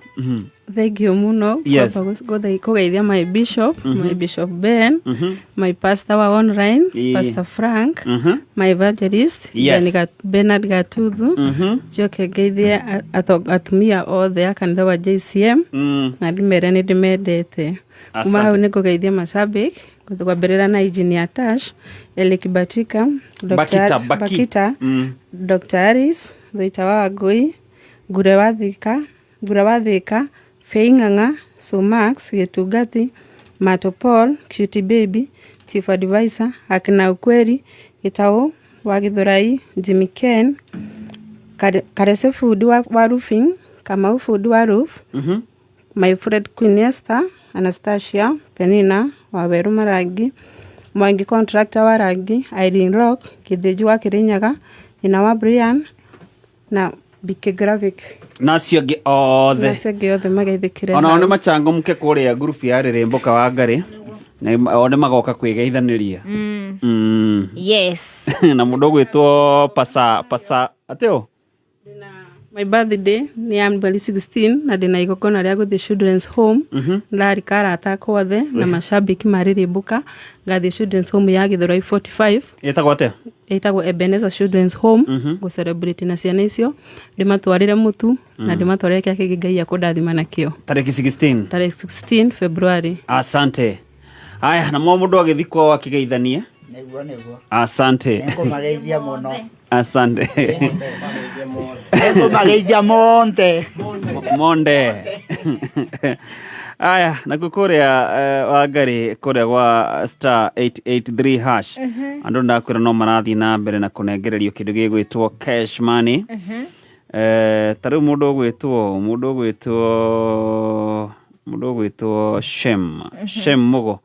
[SPEAKER 22] Thank you muno kwa kugeithia my bishop Ben, my pastor wa online, Pastor Frank, my evangelist, Bernard Gatuthu, joke geithia atumia othe akanitha wa JCM, na ndimere ni ndimendete. Kuma hau ni kugeithia mashabik kwambĩrĩra na Engineer Tash, Eliki Batika, Bakita, Dr. Aris, Thuita wa Ngui, Ngure wa Thika, Feing'ang'a, Sumax, Gĩtungati, Mato Paul, Cutie Baby, Chief Advisor, Akina Ukweli, Gĩtaũ wa Gĩthũrai, Jimmy Ken, Karese Food wa Roofing, Kamau Food wa Roof, my friend Queen Esther, Anastasia, Penina, Waweru Marangi, Mwangi Contractor wa Rangi, Irene Lock, Kithiji wa Kirinyaga, Ina wa Brian, na Bike Graphic.
[SPEAKER 2] Nacio ge othe.
[SPEAKER 22] Nacio ge othe magaithikire.
[SPEAKER 2] Ona one machango muke kuria group ya Remboka wa Ngari. Na one magoka kwigeithaniria.
[SPEAKER 4] Yes.
[SPEAKER 2] Na mundu gwitwo pasa ateo.
[SPEAKER 22] My birthday ni January 16 na ndina igokona ria guthi children's home ndari karata kwothe na mashabiki maririmbuka ngathi children's home ya Githurai 45
[SPEAKER 2] etagwo ate
[SPEAKER 22] etagwo Ebenezer children's home go celebrate na ciana icio ndimatwarire mutu na ndimatwarire kia kigingai ya kudathima nakio
[SPEAKER 2] tariki 16
[SPEAKER 22] February.
[SPEAKER 2] Asante. Aya na mundu agithikwo akigeithanie
[SPEAKER 18] Neguo.
[SPEAKER 2] Asante.
[SPEAKER 18] Niko mageithia muno.
[SPEAKER 2] Asante.
[SPEAKER 18] Niko mageithia
[SPEAKER 2] Monde. Aya nakukuria wa Ngari kuria gwa star 883 hash. Andu ndakwira no marathi na mbere na kunengererio kindu gigwitwo cash money. Taru mundu gwitwo Shem Mugo.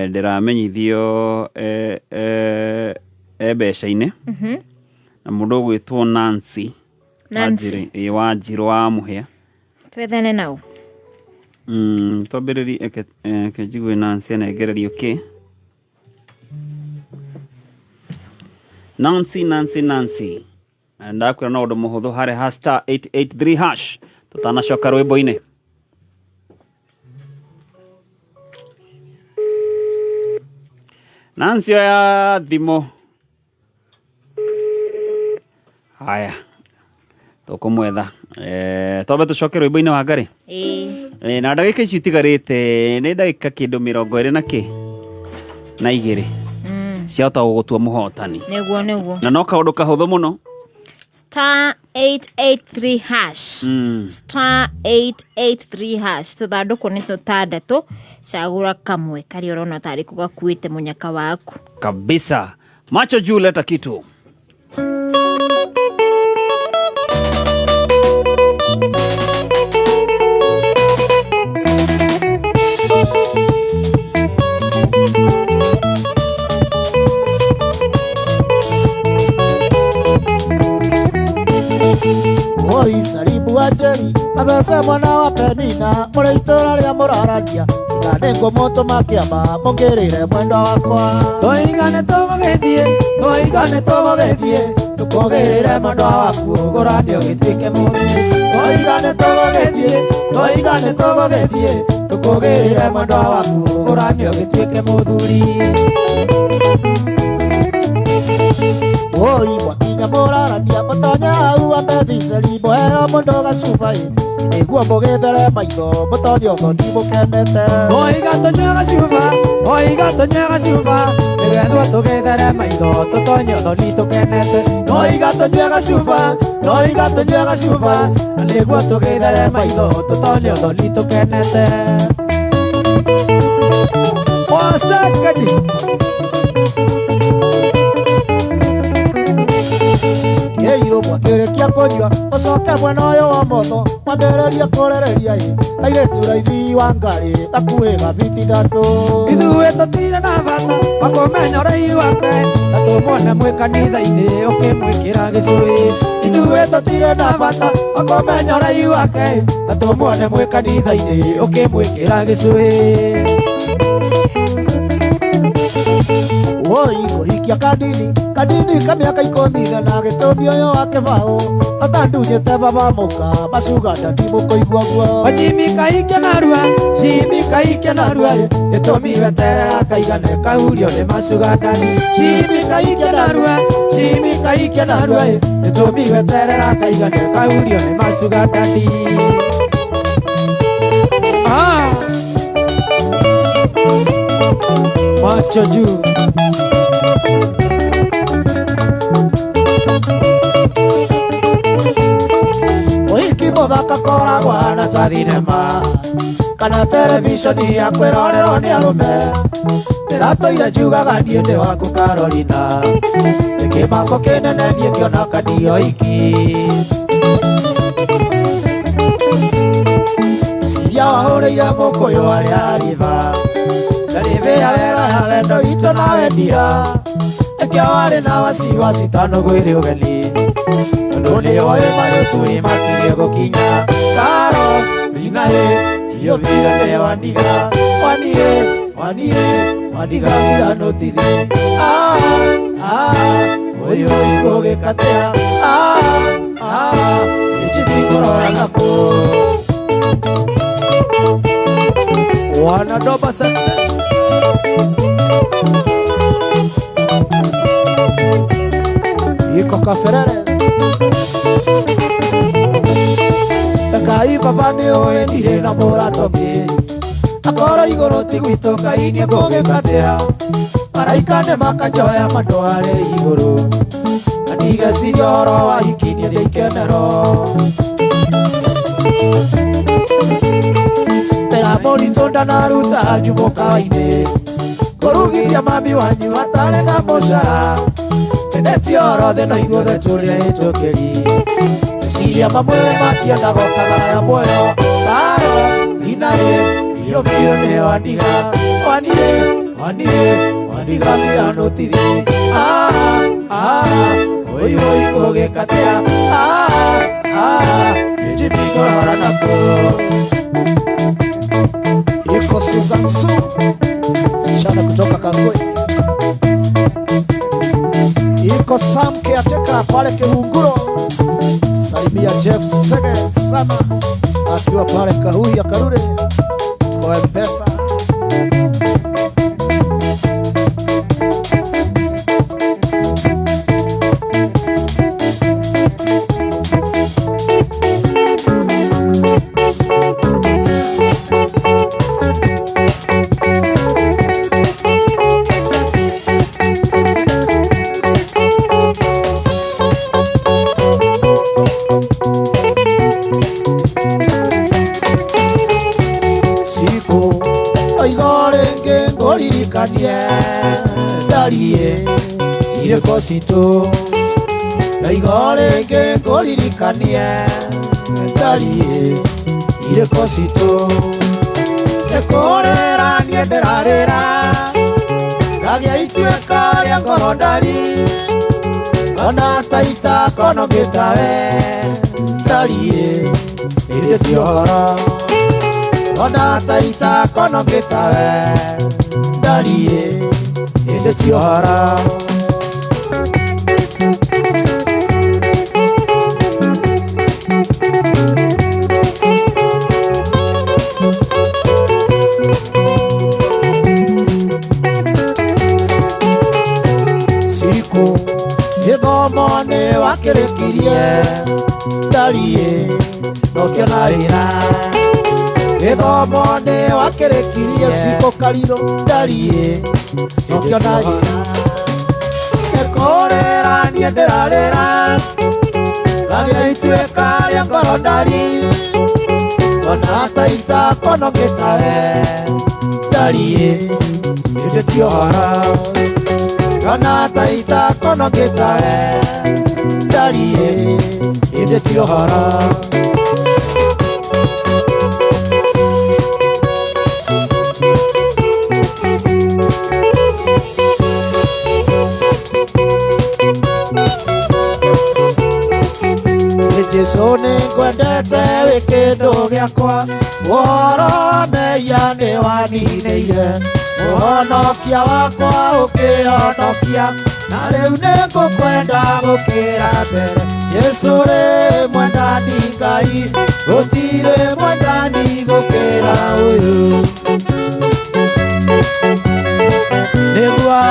[SPEAKER 2] Ndiramenyithio mbeca-inĩ na mũndũ gwĩtwo Nancy Wanjiru wa Muhia
[SPEAKER 4] twethane nao
[SPEAKER 2] twambĩrĩrie kenjigwe Nancy anengererio kĩ Nancy ndakwĩra no ũndũ mũhũthũ harĩ star 883 hash tũtanacoka rwĩmbo-inĩ. Nancy ya thimo. Haya. Tukumwetha. Tobe tucoke rwĩmbo-inĩ wa Ngari. Na ndagĩka ici itigarĩte nĩ ndagĩka kĩndũ 20 na kĩ na 2 ciahota gũgũtua mũhotani.
[SPEAKER 4] Nĩguo.
[SPEAKER 2] Na no kaũndũ kahũthũ mũno.
[SPEAKER 4] Star 883 hash. Star 883 hash. Tuthanduku ni tutandatu. Chagura kamwe kari urona tari kugakuite munyaka waku.
[SPEAKER 2] Kabisa. Macho juu leta kitu.
[SPEAKER 1] Oi saribu ajeri abese mwana wa Penina muri itora ria muraragia ngane ngomoto makiamba mongirire mwendo wakwa toigane togethie tukogirire mwendo waku gurani ugitwike mundu toigane togethie tukogirire mwendo waku gurani ugitwike muthuri oi wakinya muraragia mutonya au amethiceri muheo mundu gacubai niguo mugethere maitho mutonye uthoni mukenete oiga tonye gacuba nigethwo tugethere maitho tutonye uthoni tukenete oiga tonye gacuba na niguo tugethere maitho tutonye uthoni tukenete Wasakadi Yeiro mwakirekia konywa mucoke mwena uyu wa motho mwambĩrĩrie kũrereria airĩtu raithi wa Ngari takuĩga biti ithatũ ithuĩ tũtirĩ na bata wa kũmenya ũraihu wake na tũmuone mwĩ kanitha-inĩ ũkĩmwĩkĩra gĩcũhĩ ithuĩ tũtirĩ na bata wa kũmenya ũraihu wake na tũmuone mwĩ kanitha-inĩ ũkĩmwĩkĩra gĩcũhĩ Oi kuhikia kadini kamĩaka 10 na gĩtũmi ũyũ wa kĩbaũ atandunyĩte baba mũka macuga ndati mũkũigua guo Jimmy kaikia narua gĩtũmi weterera kaigane kahurio nĩ macuga ndani Jimmy kaikia narua gĩtũmi weterera kaigane kahurio nĩ macuga ndani Macho juu Oiki muthaka koragwa na ta thinema kana televishoni ya kwĩrorerwo nĩ arũme ndĩratũire njugaga niĩ ndĩ waku Carolina kĩmako kĩnene niĩ ngĩona kanio iki ciria wahũrĩire mũkũyũ arĩa riva Sarivia wera ya wendo witũ na wendia Ekia warĩ na wasiwasi tano gwĩrĩ ũgeni Tondũ nĩ oĩ mayũturi makirie gũkinya Karo, Rina Biyo vile ne wandiga Wandiga vila notithi Oyo ikoge katea Eche vigorora nako Wanadoba success Iko kaferere Kai babane oe nire na mora toki Akoro igoro tigwito kai ni goge katea Maraika makanjoya mandoare igoro Aniga siyoro wa hikini de ikenero Pera bonito naruta jumoka ine Korugia mami wanyu atale na moshara Eneti oro de no igore tulia etokeri Siria mamwele matia na hoka ya moyo Taro, Ninae, Biyo ne wandiga Wandiga vila notiri Oyo ikoge katea Eje vigorora nako Iko Susan Su Msichana kutoka Kangwe Iko Sam Keateka pale Kirunguro Salimia Jeff Sege sana akiwa pale Kahui ya Karure kwa M-Pesa Dalie ire kosito Daigore ke koririkanie Dalie ire kosito Ekorera nienderarera Gagia itueka ya korodari Ona taita kono getawe Dalie ire tiora Ona taita kono getawe Dalie ire tiora Siku Idhomone wakirekirie Dalie nokiona wira Idhomone wakirekirie Siko kariro Dalie nokiona wira Ekorera nienderarera Gagia itueka ria korodari Ona taita kono getawe Dalie ire tiora Ona taita kono getawe Dalie ire tiora Jesu nĩngwendete wĩ kĩndũ gĩakwa Ũhoro meya nĩ waninĩire Mũhonokia wakwa ũkĩhonokia Na rĩu nĩngũkwenda gũkĩra mbere Jesu rĩ mwendani Ngai Gũtirĩ mwendani gũkĩra ũyũ Nĩguo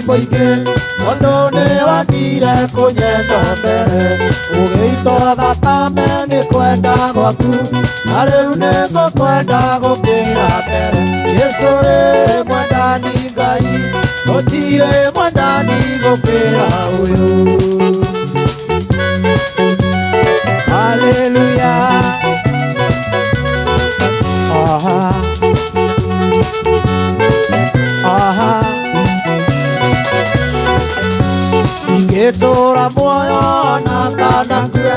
[SPEAKER 1] Mũingĩ Mũndũ nĩ wagire kũnyenda mbere Ũgĩitwo thakame nĩ kwenda gwaku Na rĩu nĩngũkwenda gũkĩra mbere Jesũ rĩ mwendani Ngai Gũtirĩ mwendani gũkĩra ũyũ Hallelujah Ngetora moyo na kana kwe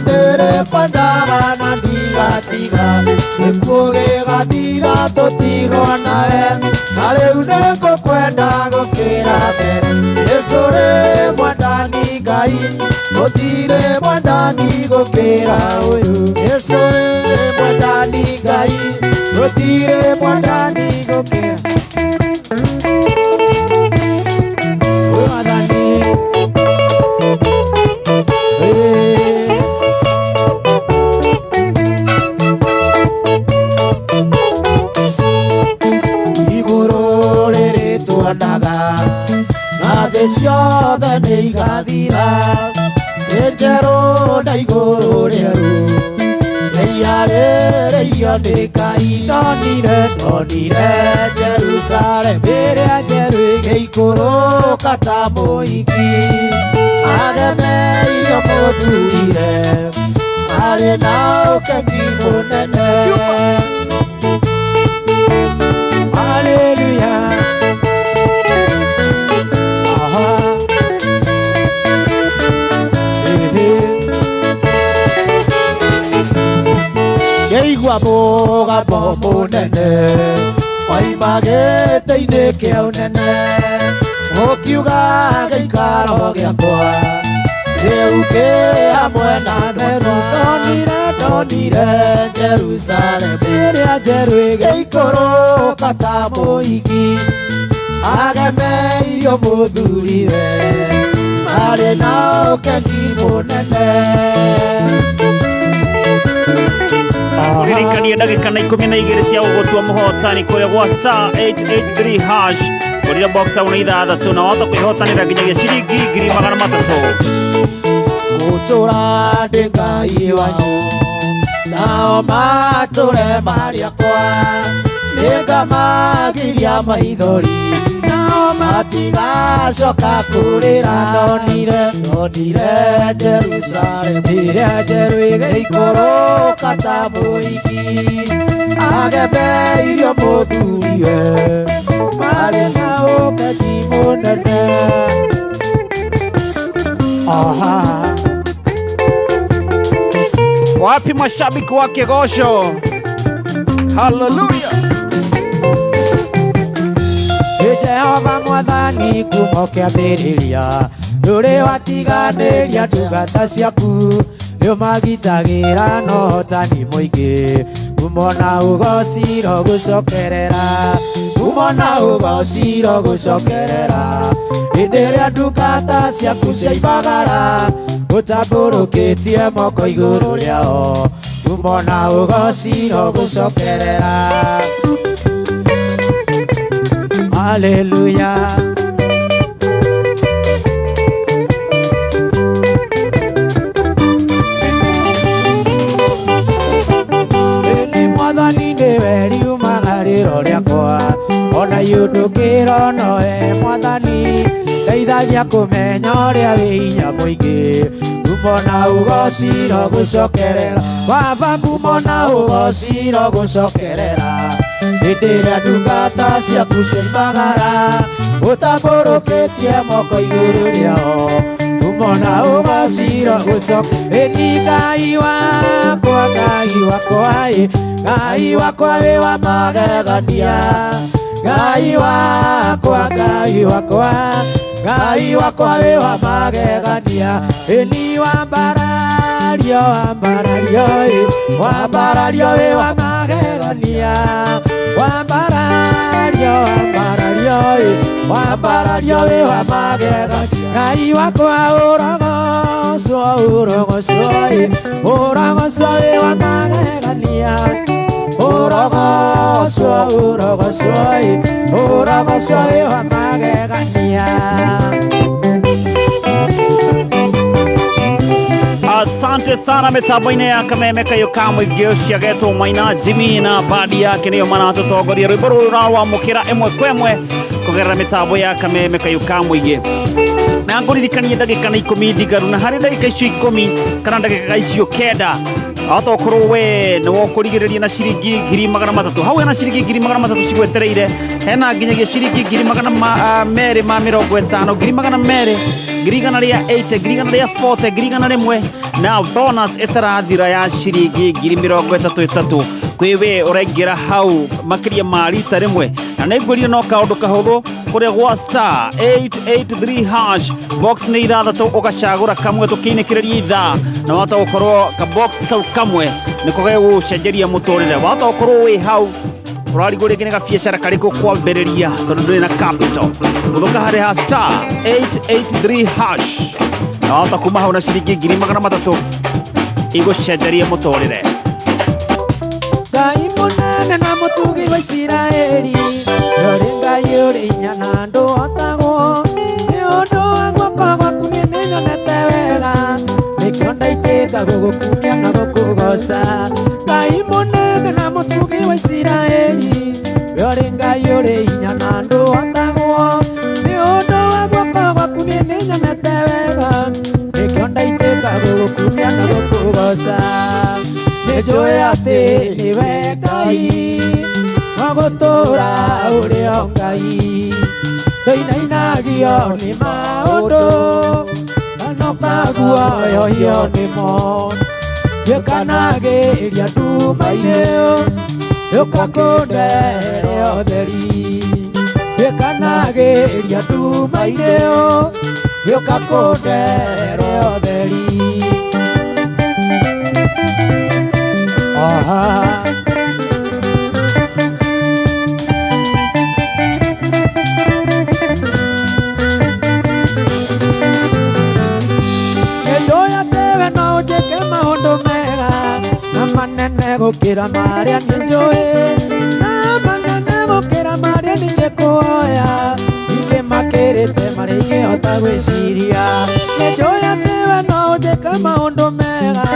[SPEAKER 1] Ndere pandaga na ndigatiga Nikuge gatira totigo nae Nare uneko kwenda gukira mbere Yesu re mwandani Ngai Gutire mwandani gukira uyu Yesu re mwandani Ngai Gutire mwandani gukira Iguru riri tuonaga na thĩ ciothe nĩ igathira njeru na iguru rĩeru rĩiarĩrĩirio nĩ Ngai ndonire Jerusalem ĩrĩa njerũ ĩgĩikũrũka ta mũhiki agemeirio mũthurire arĩ na ũkengi mũnene Hallelujah Ngeigua mũgambo mũnene oima gĩtĩ-inĩ kĩa ũnene ũkiuga gĩikaro gĩakwa rĩu kĩ hamwe na theru ndonire Jerusalem ĩrĩa njerũ ĩgĩikũrũka ta mũhiki agemeirio mũthuriwe arĩ na ũkengi mũnene
[SPEAKER 2] Ririkania ndagĩka na 12 cia gũgũtua mũhotani kũrĩa gwa star 883 hash kũrĩa box au na ithathatũ na wahota kwĩhotanĩra nginyagia ciringi 300
[SPEAKER 1] gũtũra ndĩ Ngai wanyu nao matũre marĩakwa nĩngamagiria maithori nao matigacoka kũrĩra ndonire Jerusalem ĩrĩa njerũ ĩgĩikũrũka ta mũhiki agemeirio mũthuriwe marĩ na ũkengi mũnene
[SPEAKER 2] Wapi mashabiki wa Kigosho? Hallelujah.
[SPEAKER 1] Jehova mwathani kuma kĩambĩrĩria ndũrĩ watiganĩria ndungata ciaku nĩũmagitagĩra na ũhotani mũingĩ kumona ũgociro gũcokerera hĩndĩ ĩrĩa ndungata ciaku ciaimagara ũtambũrũkĩtie moko igũrũ rĩao kumona ũgociro gũcokerera Hallelujah Eli mwathani ndiwe riumaga rĩro rĩakwa ona yũndũkĩra noe mwathani ndeithagia kũmenya ũrĩa wĩ hinya mũingĩ kumona ũgociro gũcokerera Baba kumona ũgociro gũcokerera hĩndĩ ĩrĩa ndungata ciaku ciaimagara ũtambũrũkĩtie moko igũrũ rĩao kumona ũgociro gũcokerera Ngai wakwa wĩ wa magegania Ngai wakwa wĩ wa magegania Eni wambarario wĩ wa magegania wambarario wĩ wa magegania Ngai wakwa ũrogocwo wĩ wa magegania ũrogocwo wĩ wa magegania
[SPEAKER 2] Asante sana mitambo-inĩ ya Kameme Kayũka mũingĩ ũciagetwo Maina Jimmy na bandi yake nĩyo maratũtongoria rwĩmbo rũrũ rwamũkĩra ĩmwe kwa ĩmwe kũgerera mitambo ya Kameme Kayũka mũingĩ na ngũririkanie ndagĩka na 10 ndigaru na harĩ ndagĩka icio 10 kana ndagĩka icio 9 atokorwo we nĩ wokũrigĩrĩria na ciringi 300,000 hau hena ciringi 300,000 cigwetereire hena nginyagia ciringi 250 ma 50 200 100 rĩa 80 100 rĩa 40 100 na bonus ĩtarathira ya ciringi 33,000 kwĩ we ũraingĩra hau makĩria ma rita rĩmwe na nĩngwĩrio no kaũndũ kahũthũ kũrĩa gwa star 883 hash box nĩ ithathatũ ũgacagũra kamwe tũkĩinĩkĩrĩria ithaa na wahota gũkorwo ka box kau kamwe nĩko gegũcenjeria mũtũrĩre wahota gũkorwo wĩ hau ũrarigwo rĩngĩ nĩ gabiacara karĩkũ kwambĩrĩria tondũ ndũrĩ na capital gũthũka harĩ ha star 883 hash na wahota kuma hau na ciringi 300,000 igũcenjerie mũtũrĩre.
[SPEAKER 1] Ngai mũnene na mũtugi wa Isiraeli ũrĩ Ngai ũrĩ hinya na ndũhotagwo nĩ ũndũ wa guoko gwaku nĩ nyonete wega nĩkĩo ndaitĩka gũgũkumia na gũkũgoca. Ngai mũnene na mũtugi wa Isiraeli ũrĩ Ngai ũrĩ hinya na ndũhotagwo nĩ ũndũ wa guoko gwaku nĩ nyonete wega nĩkĩo ndaitĩka gũgũkumia na gũkũgoca. Nĩnjũĩ atĩ nĩwe Ngai wa gũtũũra ũrĩ o Ngai ndũinainagio nĩ maũndũ kana ũkaguoyohio nĩmo gĩkanagĩria nduma-inĩ gĩũka kũndehere ũtheri gĩkanagĩria nduma-inĩ gĩũka kũndehere ũtheri. Nĩnjũĩ atĩ we no ũnjĩke maũndũ mega na manene gũkĩra marĩa niĩ njũĩ na manene gũkĩra marĩa niĩ ngĩkũhoya ningĩ makĩrĩte marĩa ingĩhota gwĩciria. Nĩnjũĩ atĩ we no ũnjĩke maũndũ mega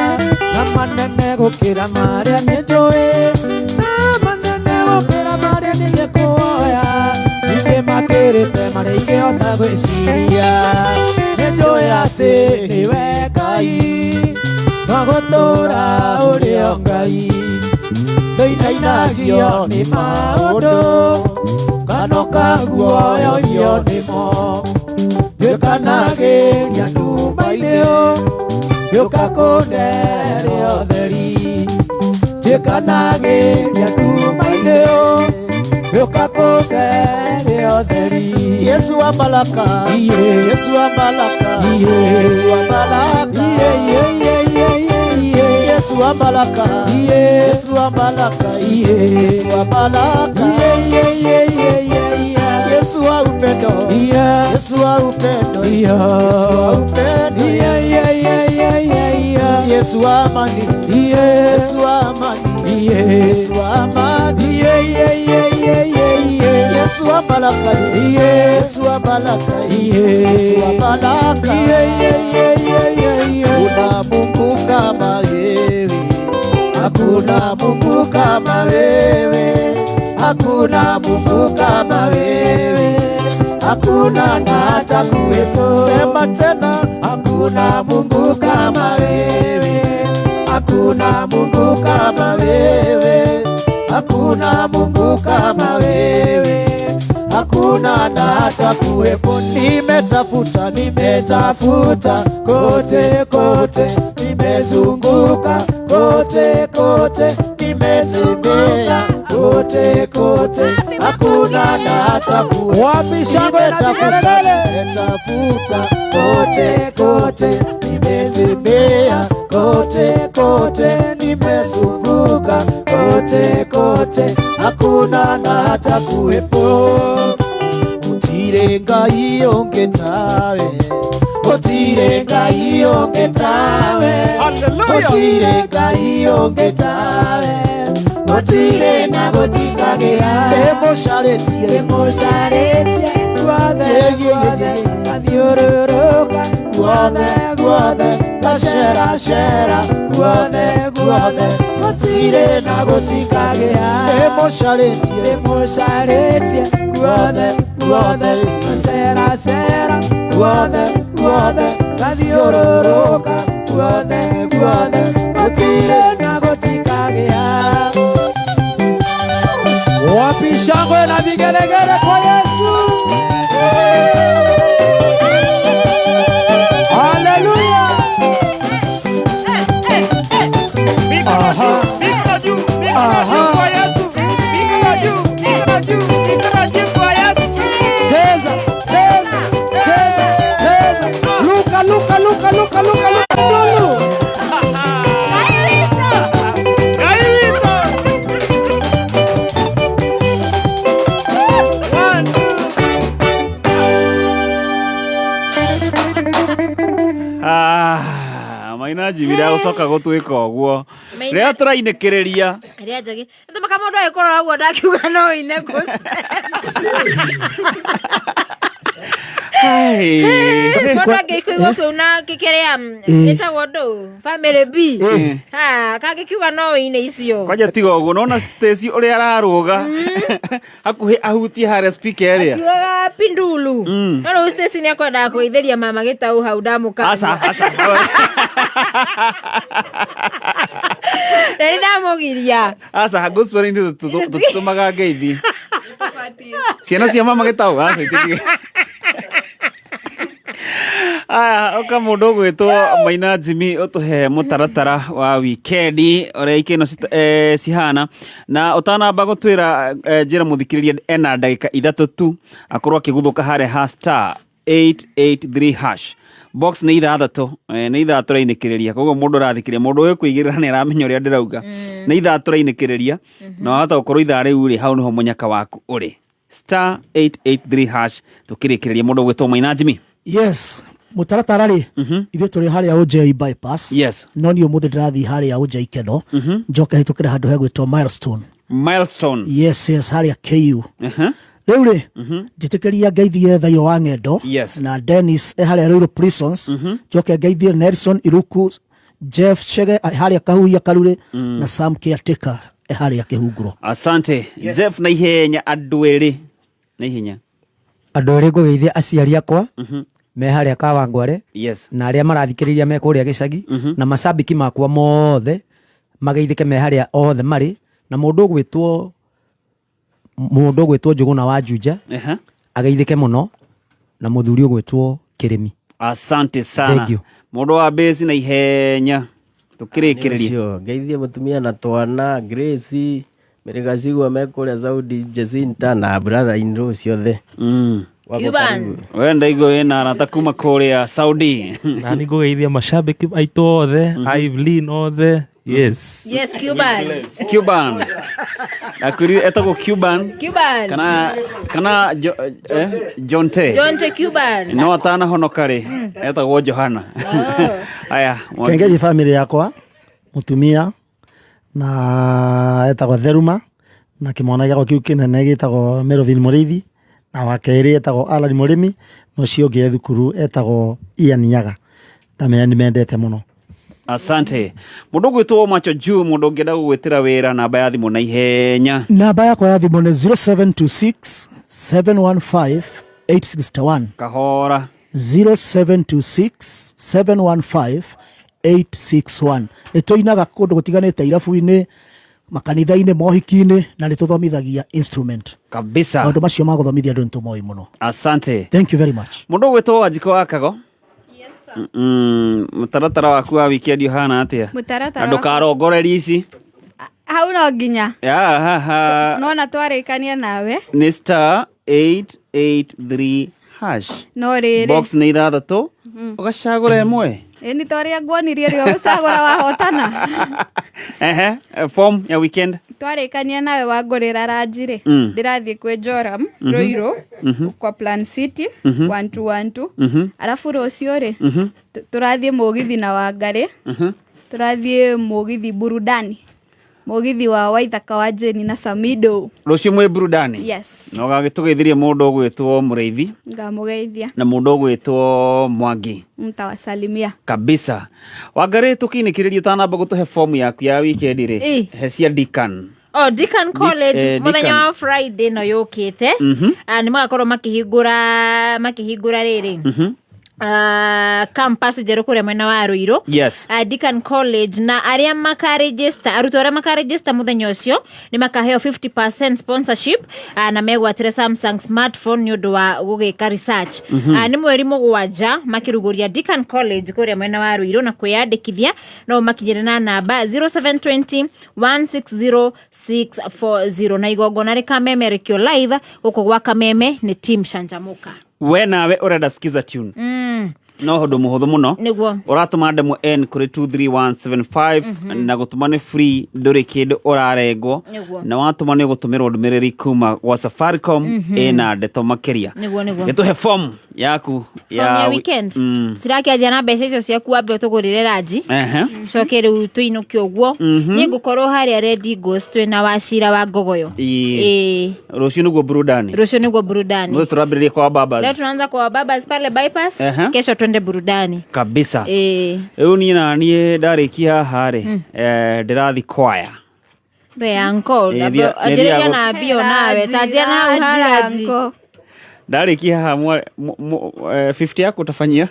[SPEAKER 1] na manene gũkĩra marĩa niĩ njũĩ na manene gũkĩra marĩa niĩ ngĩkũhoya ningĩ makĩrĩte marĩa ingĩhota gwĩciria. Nĩnjũĩ atĩ nĩwe Ngai wa gũtũũra ũrĩ o Ngai ndũinainagio nĩ maũndũ kana ũkaguoyohio nĩmo gĩkanagĩria nduma-inĩ gĩũka kũndehere ũtheri gĩkanagĩria nduma-inĩ gĩũka kũndehere ũtheri. Yesu wa baraka, Yesu wa baraka, Yesu wa baraka, Yesu wa baraka, Yesu wa baraka, Yesu wa baraka, Yesu wa upendo, Yesu wa upendo, Yesu wa upendo, Yesu wa amani, Yesu wa amani, Yesu wa amani, Yesu wa baraka, Yesu wa baraka, Yesu wa baraka. Kuna Mungu kama wewe, hakuna Mungu kama wewe, hakuna Mungu kama wewe, hakuna na hata kuwepo. Sema tena, hakuna Mungu kama wewe, hakuna Mungu kama wewe, hakuna Mungu kama wewe, hakuna na hata kuwepo. Nimetafuta, nimetafuta kote kote, nimezunguka kote kote, nimetembea kote kote, hakuna na hata kuwepo. Wapi shangwe na vigelegele? Nimetafuta kote kote, nimetembea kote kote, nimezunguka kote kote, hakuna na hata kuwepo. Gũtirĩ Ngai ũngĩ tawe, gũtirĩ Ngai ũngĩ tawe, gũtirĩ Ngai ũngĩ tawe, gũtirĩ na gũtikagĩra. Ndĩmũcarĩtie guothe guothe, ngathiũrũrũka guothe guothe, ngaceracera guothe guothe, gũtirĩ na gũtikagĩra. Ndĩmũcarĩtie guothe guothe, ngaceracera guothe guothe, ngathiũrũrũka guothe guothe, gũtirĩ na gũtikagĩa.
[SPEAKER 9] Wapi shangwe na vigelegele kwa Yesu. Hallelujah. Aha. Cheza, cheza, cheza, cheza. Luka, luka, luka, luka, luka, luka.
[SPEAKER 2] Maina jibira ucoka gutwika uguo ria turainekereria
[SPEAKER 4] ria njagi nduma kama ndo ekora uguo ndakiuga no ine kusa hai tona geikuo kuna kikerea eta wodo family B kagikiuga no ine icio
[SPEAKER 2] kwaja tigo uguo nona Stacy uri araruga hakuhi ahutie hare speaker area
[SPEAKER 4] akiuga pindulu no Stacy ni akwenda kuitheria mama gitau hau ndamuka
[SPEAKER 2] asa
[SPEAKER 4] Neri ndamugiria
[SPEAKER 2] asa gospel into tutumaga ngeithi ciana cia mama gitau asa itiki oka mundu gwitwo Maina Jimmy utuhe mutaratara wa weekend ora ikeno cihana na utanamba gutwira njira muthikiriria ena ndagika 3 tu akorwo akiguthuka hare #883# box ni ithathatũ ni ithatũ rainĩkĩrĩria koguo mũndũ ũrathikĩria mũndũ ũyũ kwĩgĩrĩra nĩ aramenya ũrĩa ndĩrauga ni ithatũ rainĩkĩrĩria na wahota gũkorwo ithaa rĩu rĩ hau nĩho mũnyaka waku ũrĩ *883# tũkĩrĩkĩrĩria mũndũ gwĩtwo Maina Jimmy.
[SPEAKER 1] Yes, mutaratara ri ithuĩ tũrĩ harĩa OJ bypass.
[SPEAKER 2] Yes.
[SPEAKER 1] No niĩ mũthĩ ndĩrathiĩ harĩa OJ Keno njoke hĩtũkĩre handũ hegwĩtwo Milestone. Yes, harĩa KU. Rĩu rĩ njĩtĩkĩria ngeithie Thayo wa Ng'endo na Dennis harĩa Ruiru Prisons, njoke ngeithie Nelson Iruku, Jeff Chege harĩa Kahuia Karure na Sam Caretaker harĩa Kĩhunguro.
[SPEAKER 2] Asante. Jeff na ihenya andũ erĩ na ihenya
[SPEAKER 8] andũ erĩ ngũgeithia aciari akwa me harĩa Kawangware na arĩa marathikĩrĩria me kũrĩa gĩcagi na macambiki makwa mothe mageithĩke me harĩa othe marĩ na mũndũ gwĩtwo Njũgũna wa Juja ageithĩke mũno na mũthuri ũgwĩtwo Kĩrĩmi.
[SPEAKER 2] Asante sana mũndũ wa base na ihenya tũkĩrĩkĩrĩria
[SPEAKER 14] ngeithie mũtumia na twana Grace Merigacigua me kũrĩa Saudi Jacinta na brother in law ciothe
[SPEAKER 4] Cuban
[SPEAKER 2] wenda igo ena arata kuma kũrĩa Saudi
[SPEAKER 16] na nĩ ngũgeithia macambĩki aitũ othe Evelyn othe. Yes,
[SPEAKER 2] Cuban akuri etagwo Cuban kana Jonte
[SPEAKER 4] Cuban
[SPEAKER 2] no atana honoka ri etagwo Johana. Aya
[SPEAKER 1] kengeji family yakwa mutumia na etagwo Theruma na kimwana gĩakwa kĩu kĩnene gĩtagwo Merovin Mũrĩithi na wakerĩ etagwo Alan Mũrĩmi no cio ngĩ thukuru etagwo Ian Nyaga ndamenya nĩmendete mũno.
[SPEAKER 2] Asante. Mũndũ gwĩtwo Macho Juu mũndũ ũngĩenda gũgwĩtĩra wĩra namba ya thimũ na ihenya.
[SPEAKER 1] Namba yakwa ya thimũ nĩ 0726 715 861.
[SPEAKER 2] Kahora
[SPEAKER 1] 0726 715 861. Nĩtũinaga kũndũ gũtiganĩte irabu-inĩ, makanitha-inĩ, mohiki-inĩ na nĩtũthomithagia instrument.
[SPEAKER 2] Kabisa.
[SPEAKER 1] Maũndũ macio ma gũthomithia andũ nĩtũmoĩ mũno.
[SPEAKER 2] Asante.
[SPEAKER 1] Thank you very much.
[SPEAKER 2] Mũndũ gwĩtwo Wanjiko wa Kago. Mutaratara waku wa weekend yohana atia andũ karongoreria ici
[SPEAKER 6] hau no nginya nona twarĩkania nawe
[SPEAKER 2] nĩ *883#
[SPEAKER 6] no rĩrĩ
[SPEAKER 2] box nĩ ithathatũ ũgacagũra ĩmwe
[SPEAKER 6] ni twaria nguonirie rio gũcagũra wahotana
[SPEAKER 2] form ya weekend
[SPEAKER 6] twarĩkania nawe wangũrĩra ranjirĩ ndĩrathiĩ kwĩ Joram Ruiru kwa Plan City 1212 arafu rũciũ rĩ tũrathiĩ Mũgithi na Wangarĩ tũrathiĩ Mũgithi burudani Mũgithi wa Waithaka wa Jeni na Samido
[SPEAKER 2] rũciũ mwĩ burudani.
[SPEAKER 6] Yes.
[SPEAKER 2] No gagĩtũgeithirie mũndũ ũgwĩtwo Mũrĩithi
[SPEAKER 6] ngamũgeithia
[SPEAKER 2] na mũndũ ũgwĩtwo Mwangi
[SPEAKER 6] mtawasalimia
[SPEAKER 2] kabisa. Wangarĩ tũkĩinĩkĩrĩria ũtanamba gũtũhe form yaku ya weekend rĩ he cia Deacon
[SPEAKER 4] Deacon College muthenya wa Friday no yũkĩte nĩ magakorwo makĩhingũra rĩrĩ campus jeru kure mwena wa Ruiru.
[SPEAKER 2] Yes.
[SPEAKER 4] Deacan College na aria makaregister aruto aria makaregister muthenya ucio ni makaheo 50% sponsorship na megwatire Samsung smartphone ni undu wa gugika research. Ni mweri mugwanja makiruguria Deacan College kure mwena wa Ruiru na kwiyandikithia no makinyire na namba 0720 160640 na igongona rikameme rikio live uko gwa Kameme ni team Shanjamuka.
[SPEAKER 2] We nawe urenda skiza tune no hodo muhotho muno uratuma ndemo n kuri 23175 na gutuma ni free nduri kindu urarengwo na watuma ni gutumirwo ndumiriri kuma wa Safaricom ena ndeto makeria gituhe form yaku
[SPEAKER 4] ya weekend siraki aje na mbeca icio ciaku ambe utugurire raji coke riu tuinukio uguo ni ngukorwo haria Ready Ghost na Wachira wa Ngogoyo
[SPEAKER 2] rucio niguo burudani
[SPEAKER 4] no
[SPEAKER 2] turambiririe kwa babas
[SPEAKER 4] leo tunaanza kwa babas pale bypass kesho twende burudani
[SPEAKER 2] kabisa riu ni na nie ndarikia hare ndirathi kwaya
[SPEAKER 4] be anko ajeria na bio nawe tajia na uharaji
[SPEAKER 2] ndarikia ha 50 yako utafanyia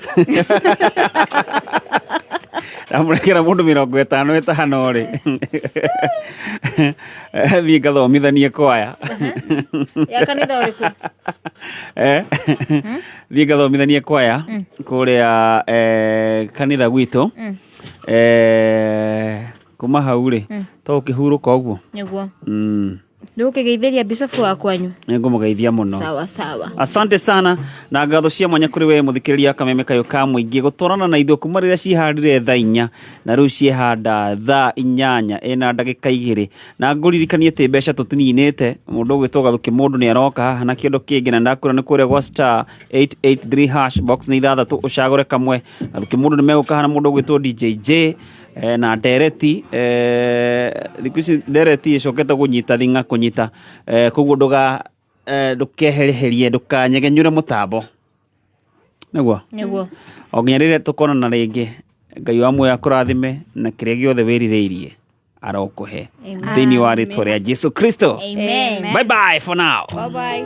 [SPEAKER 2] Namurekera mundu 50 ri Thii ngathomithanie kwaya
[SPEAKER 4] ya kanitha uriku
[SPEAKER 2] Thii ngathomithanie kwaya kuria kanitha gwitu kuma hau ri to ukihuruka uguo
[SPEAKER 4] niguo ndukigeithĩria bishop wa kwanyu
[SPEAKER 2] ningumugeithia muno
[SPEAKER 4] sawa
[SPEAKER 2] asante sana na ngatho cia mwanya kuri we muthikiriria Kameme kayo ka muingi gutwarana na ithuĩ kuma rĩrĩa cihandire thaa 4 na rĩu ciehanda thaa 8 ena ndagĩka 2 na nguririkanie ati mbeca tutininĩte mundu ũgwĩtwo Gathuki mundu nĩ aroka haha na kĩndũ kĩngĩ na ndakũra nĩ kũrĩa gwa star 883 hash box nĩ 6 ucagũre kamwe Gathuki mundu nĩ megũka hana mundu ũgwĩtwo DJJ na dereti thikuici dereti icokete gunyita thinga kunyita koguo ndukehereherie ndukanyegenyure mutambo niguo oginya rĩrĩa tukonana rĩngĩ Ngai wa muoyo akũrathime na kĩrĩa gĩothe wĩrirĩirie arokuhe thĩinĩ wa rĩtwa rĩa Jesu Kristo.
[SPEAKER 4] Amen.
[SPEAKER 2] Bye bye for now.
[SPEAKER 6] Bye bye.